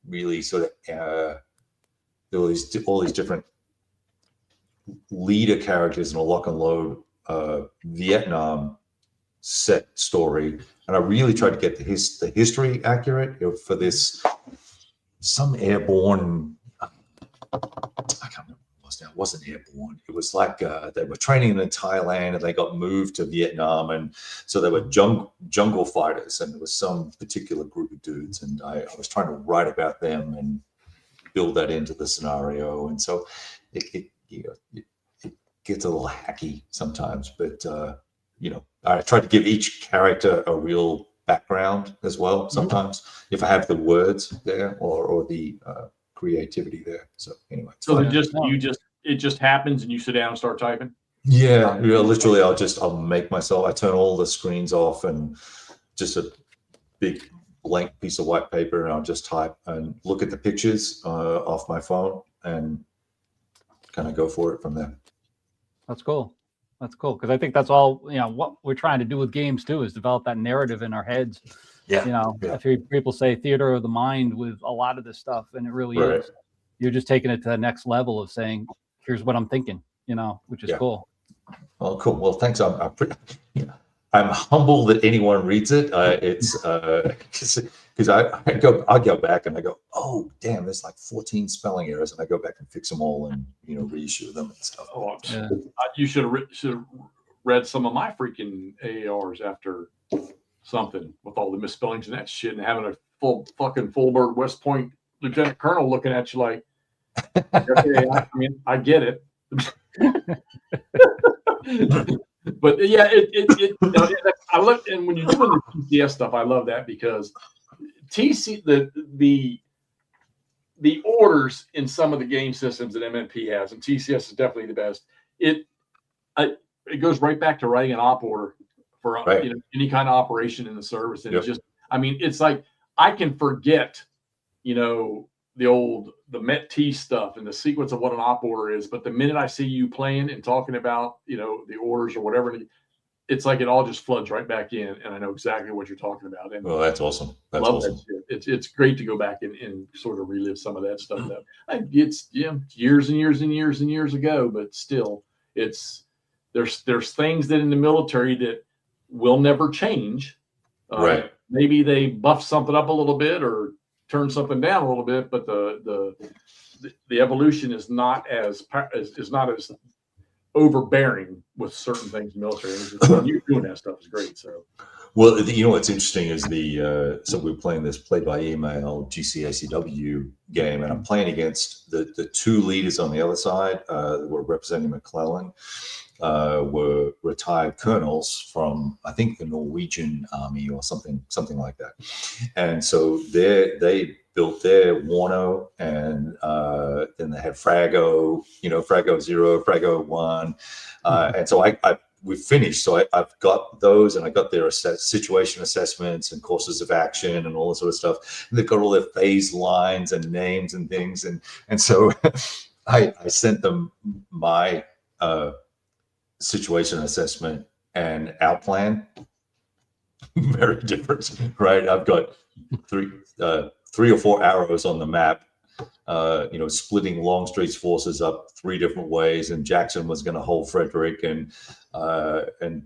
Speaker 2: really sort of all these different leader characters in a lock and load Vietnam set story, and I really tried to get the history accurate for this some airborne. I can't remember. It wasn't airborne. It was like they were training in Thailand and they got moved to Vietnam, and so they were jungle fighters, and there was some particular group of dudes, and I was trying to write about them and build that into the scenario, and so it gets a little hacky sometimes, but I try to give each character a real background as well. Sometimes if I have the words there or the creativity there. So anyway,
Speaker 1: so it just happens and you sit down and start typing.
Speaker 2: Yeah, literally I'll make myself, I turn all the screens off and just a big blank piece of white paper, and I'll just type and look at the pictures off my phone and kind of go for it from there.
Speaker 3: That's cool because I think that's all what we're trying to do with games too, is develop that narrative in our heads. I've heard people say theater of the mind with a lot of this stuff, and it really is. You're just taking it to the next level of saying, here's what I'm thinking, which is cool.
Speaker 2: Oh, cool. Well, thanks. I'm humble that anyone reads it. It's because I go back and I go, oh damn, there's like 14 spelling errors, and I go back and fix them all and reissue them and stuff.
Speaker 1: Oh, yeah. You should have read some of my freaking AARs after something with all the misspellings and that shit, and having a full bird West Point lieutenant colonel looking at you like, okay, I get it. But yeah, I love, and when you're doing the TCS stuff, I love that because the orders in some of the game systems that MMP has, and TCS is definitely the best. It goes right back to writing an op order for any kind of operation in the service, and it's like I can forget, the Met T stuff and the sequence of what an op order is, but the minute I see you playing and talking about the orders or whatever, it's like it all just floods right back in, and I know exactly what you're talking about. And
Speaker 2: that's awesome. That's
Speaker 1: love
Speaker 2: awesome.
Speaker 1: That shit. It's great to go back and sort of relive some of that stuff. It's years and years and years and years ago, but still, there's things that in the military that will never change. Maybe they buff something up a little bit or turn something down a little bit, but the evolution is not as overbearing with certain things in the military. And you're doing that stuff is great. So,
Speaker 2: Well, you know what's interesting is so we're playing this play by email GCACW game, and I'm playing against the two leaders on the other side that were representing McClellan. Were retired colonels from, I think, the Norwegian army or something like that. And so they built their Warno, and then they had Frago, Frago 0, Frago 1. And so we finished. So I've got those, and I got their situation assessments and courses of action and all this sort of stuff. And they've got all their phase lines and names and things. And so I sent them my situation assessment and our plan. Very different, right? I've got three or four arrows on the map, splitting Longstreet's forces up 3 different ways, and Jackson was going to hold Frederick, and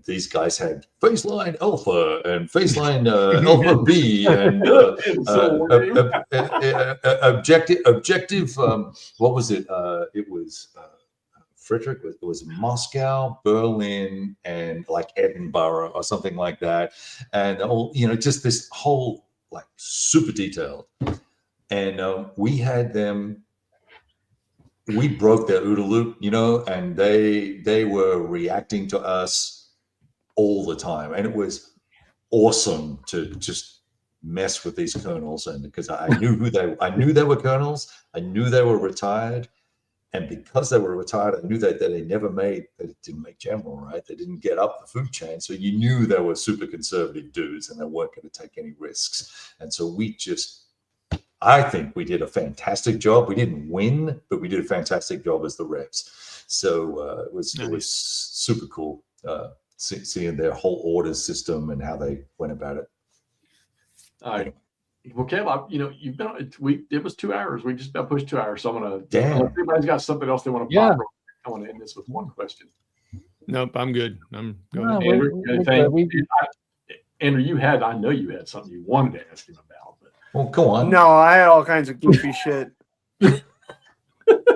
Speaker 2: these guys had phase line Alpha and phase line Alpha B and objective. What was it? It was. Frederick, it was Moscow, Berlin, and like Edinburgh or something like that, and just this whole like super detailed. And we had them. We broke their OODA loop, and they were reacting to us all the time, and it was awesome to just mess with these colonels, and because I knew they were colonels, I knew they were retired. And because they were retired, I knew that they didn't make general, right? They didn't get up the food chain. So you knew they were super conservative dudes and they weren't going to take any risks. And so I think we did a fantastic job. We didn't win, but we did a fantastic job as the reps. So it was super cool seeing their whole order system and how they went about it.
Speaker 1: All right. Well, Kev, you've been. It was 2 hours. We just about pushed 2 hours. So I'm gonna.
Speaker 2: Damn.
Speaker 1: If everybody's got something else they want to
Speaker 3: Yeah.
Speaker 1: pop. I want to end this with one question.
Speaker 7: Nope, I'm good. I'm going.
Speaker 3: No,
Speaker 1: Andrew,
Speaker 3: we're
Speaker 1: anything?
Speaker 3: good.
Speaker 1: Andrew, I know you had something you wanted to ask him about. But
Speaker 2: Well, go on.
Speaker 5: No, I had all kinds of goofy shit.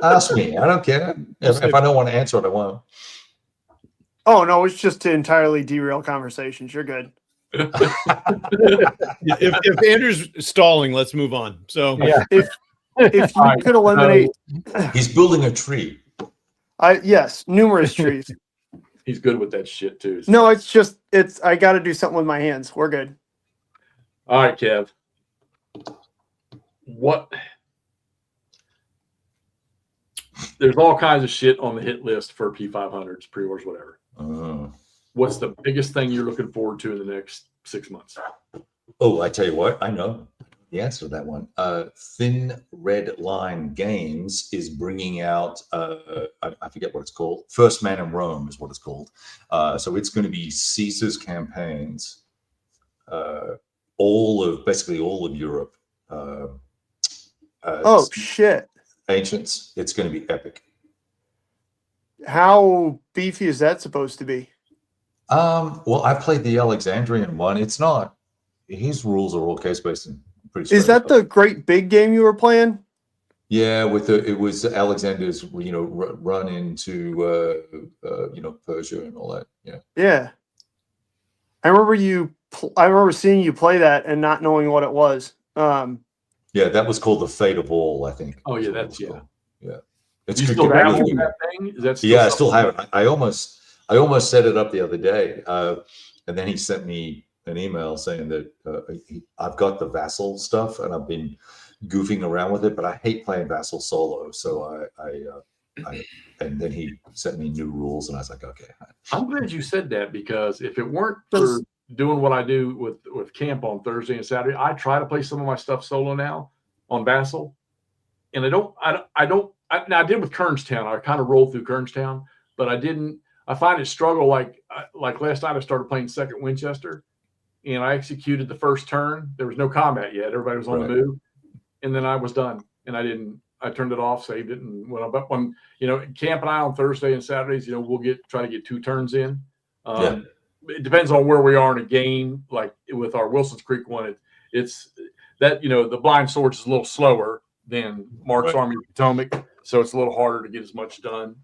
Speaker 2: Ask me. I don't care. If I don't want to answer it, I won't.
Speaker 5: Oh no, it's just to entirely derail conversations. You're good.
Speaker 7: If Andrew's stalling, let's move on. So
Speaker 3: Yeah.
Speaker 5: If you could eliminate,
Speaker 2: He's building a tree.
Speaker 5: yes, numerous trees.
Speaker 1: he's good with that shit too. So.
Speaker 5: No, I got to do something with my hands. We're good.
Speaker 1: All right, Kev. There's all kinds of shit on the hit list for P500s, pre-orders, whatever. What's the biggest thing you're looking forward to in the next 6 months?
Speaker 2: Oh, I tell you what, I know the answer to that one. Thin Red Line Games is bringing out, I forget what it's called. First Man in Rome is what it's called. So it's going to be Caesar's campaigns, basically all of Europe.
Speaker 5: Oh shit!
Speaker 2: Ancients. It's going to be epic.
Speaker 5: How beefy is that supposed to be?
Speaker 2: Well, I played the Alexandrian one. It's not. His rules are all case based and pretty.
Speaker 5: Is that the great big game you were playing?
Speaker 2: Yeah, it was Alexander's, run into Persia and all that. Yeah.
Speaker 5: Yeah. I remember seeing you play that and not knowing what it was.
Speaker 2: Yeah, that was called the Fate of All, I think.
Speaker 1: Oh yeah, that's yeah.
Speaker 2: Yeah. It's
Speaker 1: You still have that thing? Is that still
Speaker 2: I still have it. I almost set it up the other day, and then he sent me an email saying that I've got the Vassal stuff and I've been goofing around with it, but I hate playing Vassal solo. So and then he sent me new rules, and I was like, okay.
Speaker 1: I'm glad you said that, because if it weren't for doing what I do with camp on Thursday and Saturday, I try to play some of my stuff solo now on Vassal, and I did with Kernstown. I kind of rolled through Kernstown, but I didn't. I find it struggle like last night. I started playing Second Winchester, and I executed the first turn. There was no combat yet. Everybody was on the move, and then I was done. And I turned it off, saved it, and went up. When Camp and I on Thursday and Saturdays, we'll try to get 2 turns in. It depends on where we are in a game. Like with our Wilson's Creek one, it's that the Blind Swords is a little slower than Mark's Army of Potomac, so it's a little harder to get as much done.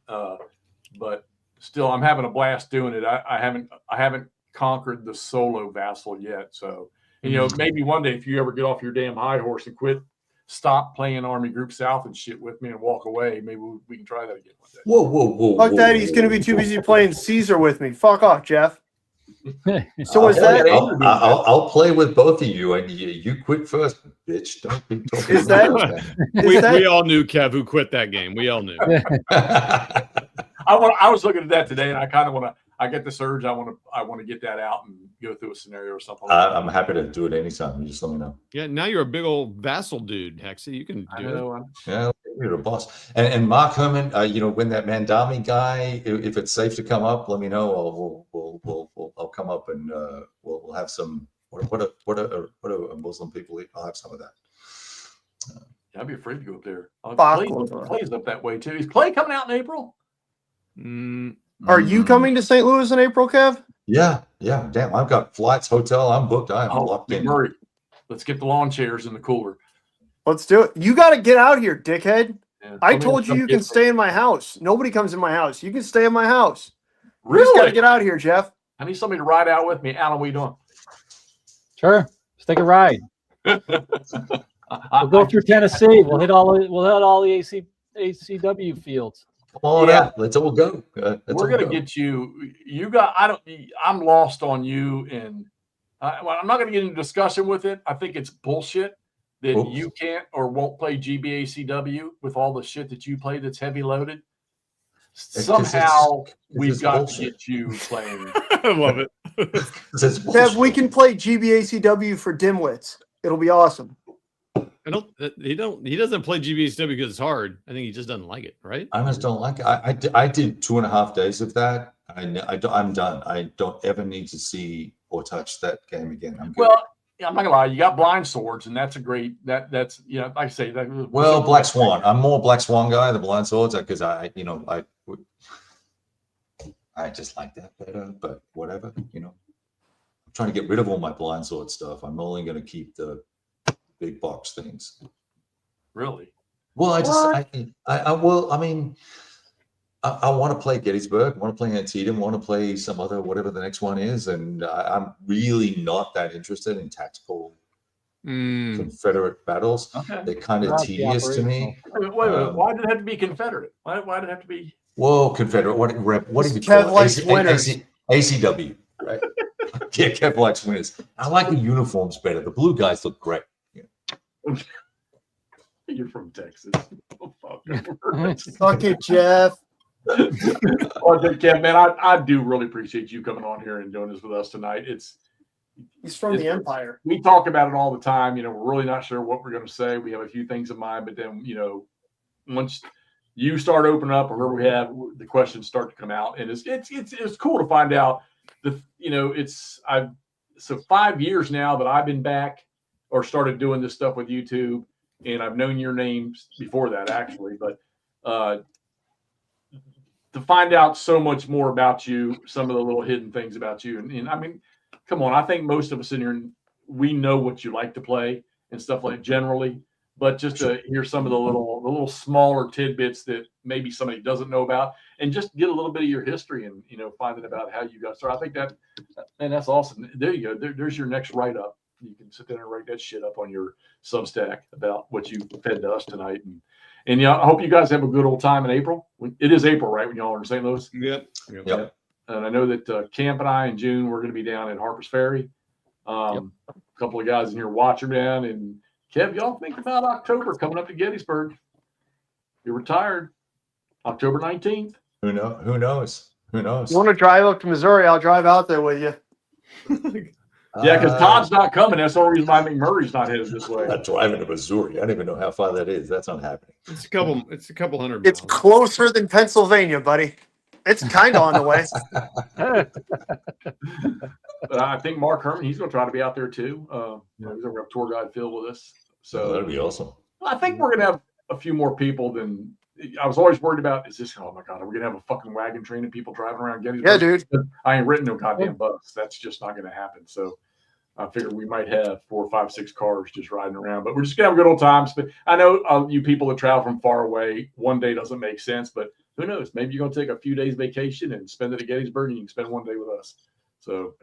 Speaker 1: But still, I'm having a blast doing it. I haven't conquered the solo vassal yet. So, and, maybe one day if you ever get off your damn high horse and stop playing Army Group South and shit with me and walk away, maybe we can try that again one day.
Speaker 2: Whoa.
Speaker 5: Fuck that. He's going to be too busy playing Caesar with me. Fuck off, Jeff. So is that?
Speaker 2: I'll play with both of you, and you quit first, bitch. Don't be talking.
Speaker 5: Is that?
Speaker 7: We all knew Kev who quit that game. We all knew.
Speaker 1: I was looking at that today, and I kind of want to. I get the surge. I want to get that out and go through a scenario or something.
Speaker 2: I'm happy to do it anytime. You just let me know.
Speaker 7: Yeah, now you're a big old vassal dude, Hexy. You can do it.
Speaker 2: Yeah, you're a boss. And Mark Herman, when that Mandami guy, if it's safe to come up, let me know. I'll come up and we'll have some. What are Muslim people eat? I'll have some of that.
Speaker 1: I'd be afraid to go up there. Clay's up that way too. Is Clay coming out in April?
Speaker 5: Are you coming to St. Louis in April, Kev?
Speaker 2: Yeah. Damn, I've got flights, hotel. I'm booked. I am locked in.
Speaker 1: Murray, let's get the lawn chairs in the cooler.
Speaker 5: Let's do it. You got to get out here, dickhead.
Speaker 1: Yeah,
Speaker 5: I told you can stay in my house. Nobody comes in my house. You can stay in my house. You just got to get out here, Jeff.
Speaker 1: I need somebody to ride out with me. Alan, what are you doing?
Speaker 3: Sure. Let's take a ride. We'll go through Tennessee. We'll hit all the ACW fields.
Speaker 2: Come on out. Let's all go.
Speaker 1: We're gonna get you. I'm lost on you, and I'm not gonna get into discussion with it. I think it's bullshit that you can't or won't play GBACW with all the shit that you play that's heavy loaded. Somehow we've got to get you playing.
Speaker 7: I love it.
Speaker 5: Kev, we can play GBACW for dimwits. It'll be awesome.
Speaker 7: He doesn't play GBACW because it's hard. I think he just doesn't like it, right?
Speaker 2: I just don't like it. I did 2.5 days of that. I'm done. I don't ever need to see or touch that game again. I'm good.
Speaker 1: Well, I'm not gonna lie. You got blind swords, and that's a great. That's like I say.
Speaker 2: Well, Black Swan. I'm more Black Swan guy. The blind swords, because I just like that better. But whatever, I'm trying to get rid of all my blind sword stuff. I'm only going to keep the big box things.
Speaker 1: Really?
Speaker 2: Well, I want to play Gettysburg, I want to play Antietam, I want to play some other, whatever the next one is. And I'm really not that interested in tactical Confederate battles.
Speaker 1: Okay.
Speaker 2: They're kind of tedious to me.
Speaker 1: Wait a minute. Why did it have to be Confederate? Why did it have to be?
Speaker 2: Whoa, Confederate. What do you call it? ACW, right? Yeah, Kev likes winners. I like the uniforms better. The blue guys look great.
Speaker 1: You're from Texas. Oh,
Speaker 5: fuck it, Jeff.
Speaker 1: Kev, man, I do really appreciate you coming on here and doing this with us tonight.
Speaker 5: He's from the Empire.
Speaker 1: We talk about it all the time. We're really not sure what we're going to say. We have a few things in mind, but then once you start opening up, or we have the questions start to come out, and it's cool to find out. So 5 years now that I've been back or started doing this stuff with YouTube, and I've known your names before that actually, but to find out so much more about you, some of the little hidden things about you, and I mean, come on, I think most of us in here, we know what you like to play and stuff like generally, but just to hear some of the little smaller tidbits that maybe somebody doesn't know about, and just get a little bit of your history and finding about how you got started. I think that's awesome. There you go. There's your next write up. You can sit there and write that shit up on your Substack about what you fed to us tonight. And I hope you guys have a good old time in April. It is April, right? When y'all are in St. Louis?
Speaker 7: Yep.
Speaker 1: And I know that Camp and I in June, we're going to be down at Harper's Ferry. A couple of guys in here watching down. And Kev, y'all think about October coming up to Gettysburg. You're retired. October 19th.
Speaker 2: Who knows?
Speaker 5: You want to drive up to Missouri? I'll drive out there with you.
Speaker 1: Yeah, because Todd's not coming. That's the only reason why McMurray's not headed this way.
Speaker 2: I'm not driving to Missouri. I don't even know how far that is. That's not happening.
Speaker 7: It's a couple hundred miles.
Speaker 5: It's closer than Pennsylvania, buddy. It's kind of on the way.
Speaker 1: But I think Mark Herman, he's going to try to be out there too. He's going to have tour guide Phil with us. So
Speaker 2: that'd be awesome.
Speaker 1: I think we're going to have a few more people than I was always worried about. Is this? Oh my God, are we going to have a fucking wagon train of people driving around Gettysburg?
Speaker 5: Yeah, dude.
Speaker 1: I ain't written no goddamn bus. That's just not going to happen. So I figured we might have 4, 5, 6 cars just riding around, but we're just going to have a good old time. I know you people that travel from far away, one day doesn't make sense, but who knows? Maybe you're going to take a few days vacation and spend it at Gettysburg, and you can spend one day with us. So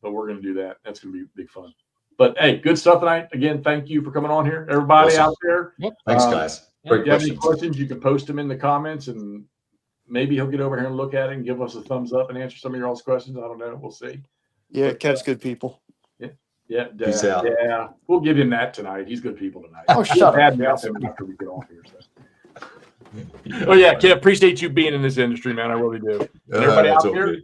Speaker 1: but we're going to do that. That's going to be big fun. But hey, good stuff tonight. Again, thank you for coming on here, everybody
Speaker 2: Awesome.
Speaker 1: out there.
Speaker 2: Thanks, guys. Great
Speaker 1: If you have any
Speaker 2: questions.
Speaker 1: questions, you can post them in the comments, and maybe he'll get over here and look at it and give us a thumbs up and answer some of your all's questions. I don't know. We'll see.
Speaker 5: Yeah,
Speaker 1: But,
Speaker 5: Kev's good people.
Speaker 1: Yeah,
Speaker 2: Peace out.
Speaker 1: yeah. We'll give him that tonight. He's good people tonight.
Speaker 5: Oh, shut up.
Speaker 1: Him after we get off here. So. Oh yeah, Kev, appreciate you being in this industry, man. I really do. And everybody
Speaker 2: That's
Speaker 1: out
Speaker 2: all
Speaker 1: there,
Speaker 2: good.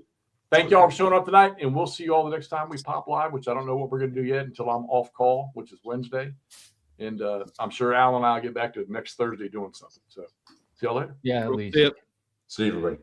Speaker 1: thank y'all for showing up tonight, and we'll see you all the next time we pop live, which I don't know what we're going to do yet until I'm off call, which is Wednesday. And I'm sure Alan and I will get back to it next Thursday doing something. So see y'all later.
Speaker 3: Yeah, at least.
Speaker 7: Yep.
Speaker 2: See you, everybody.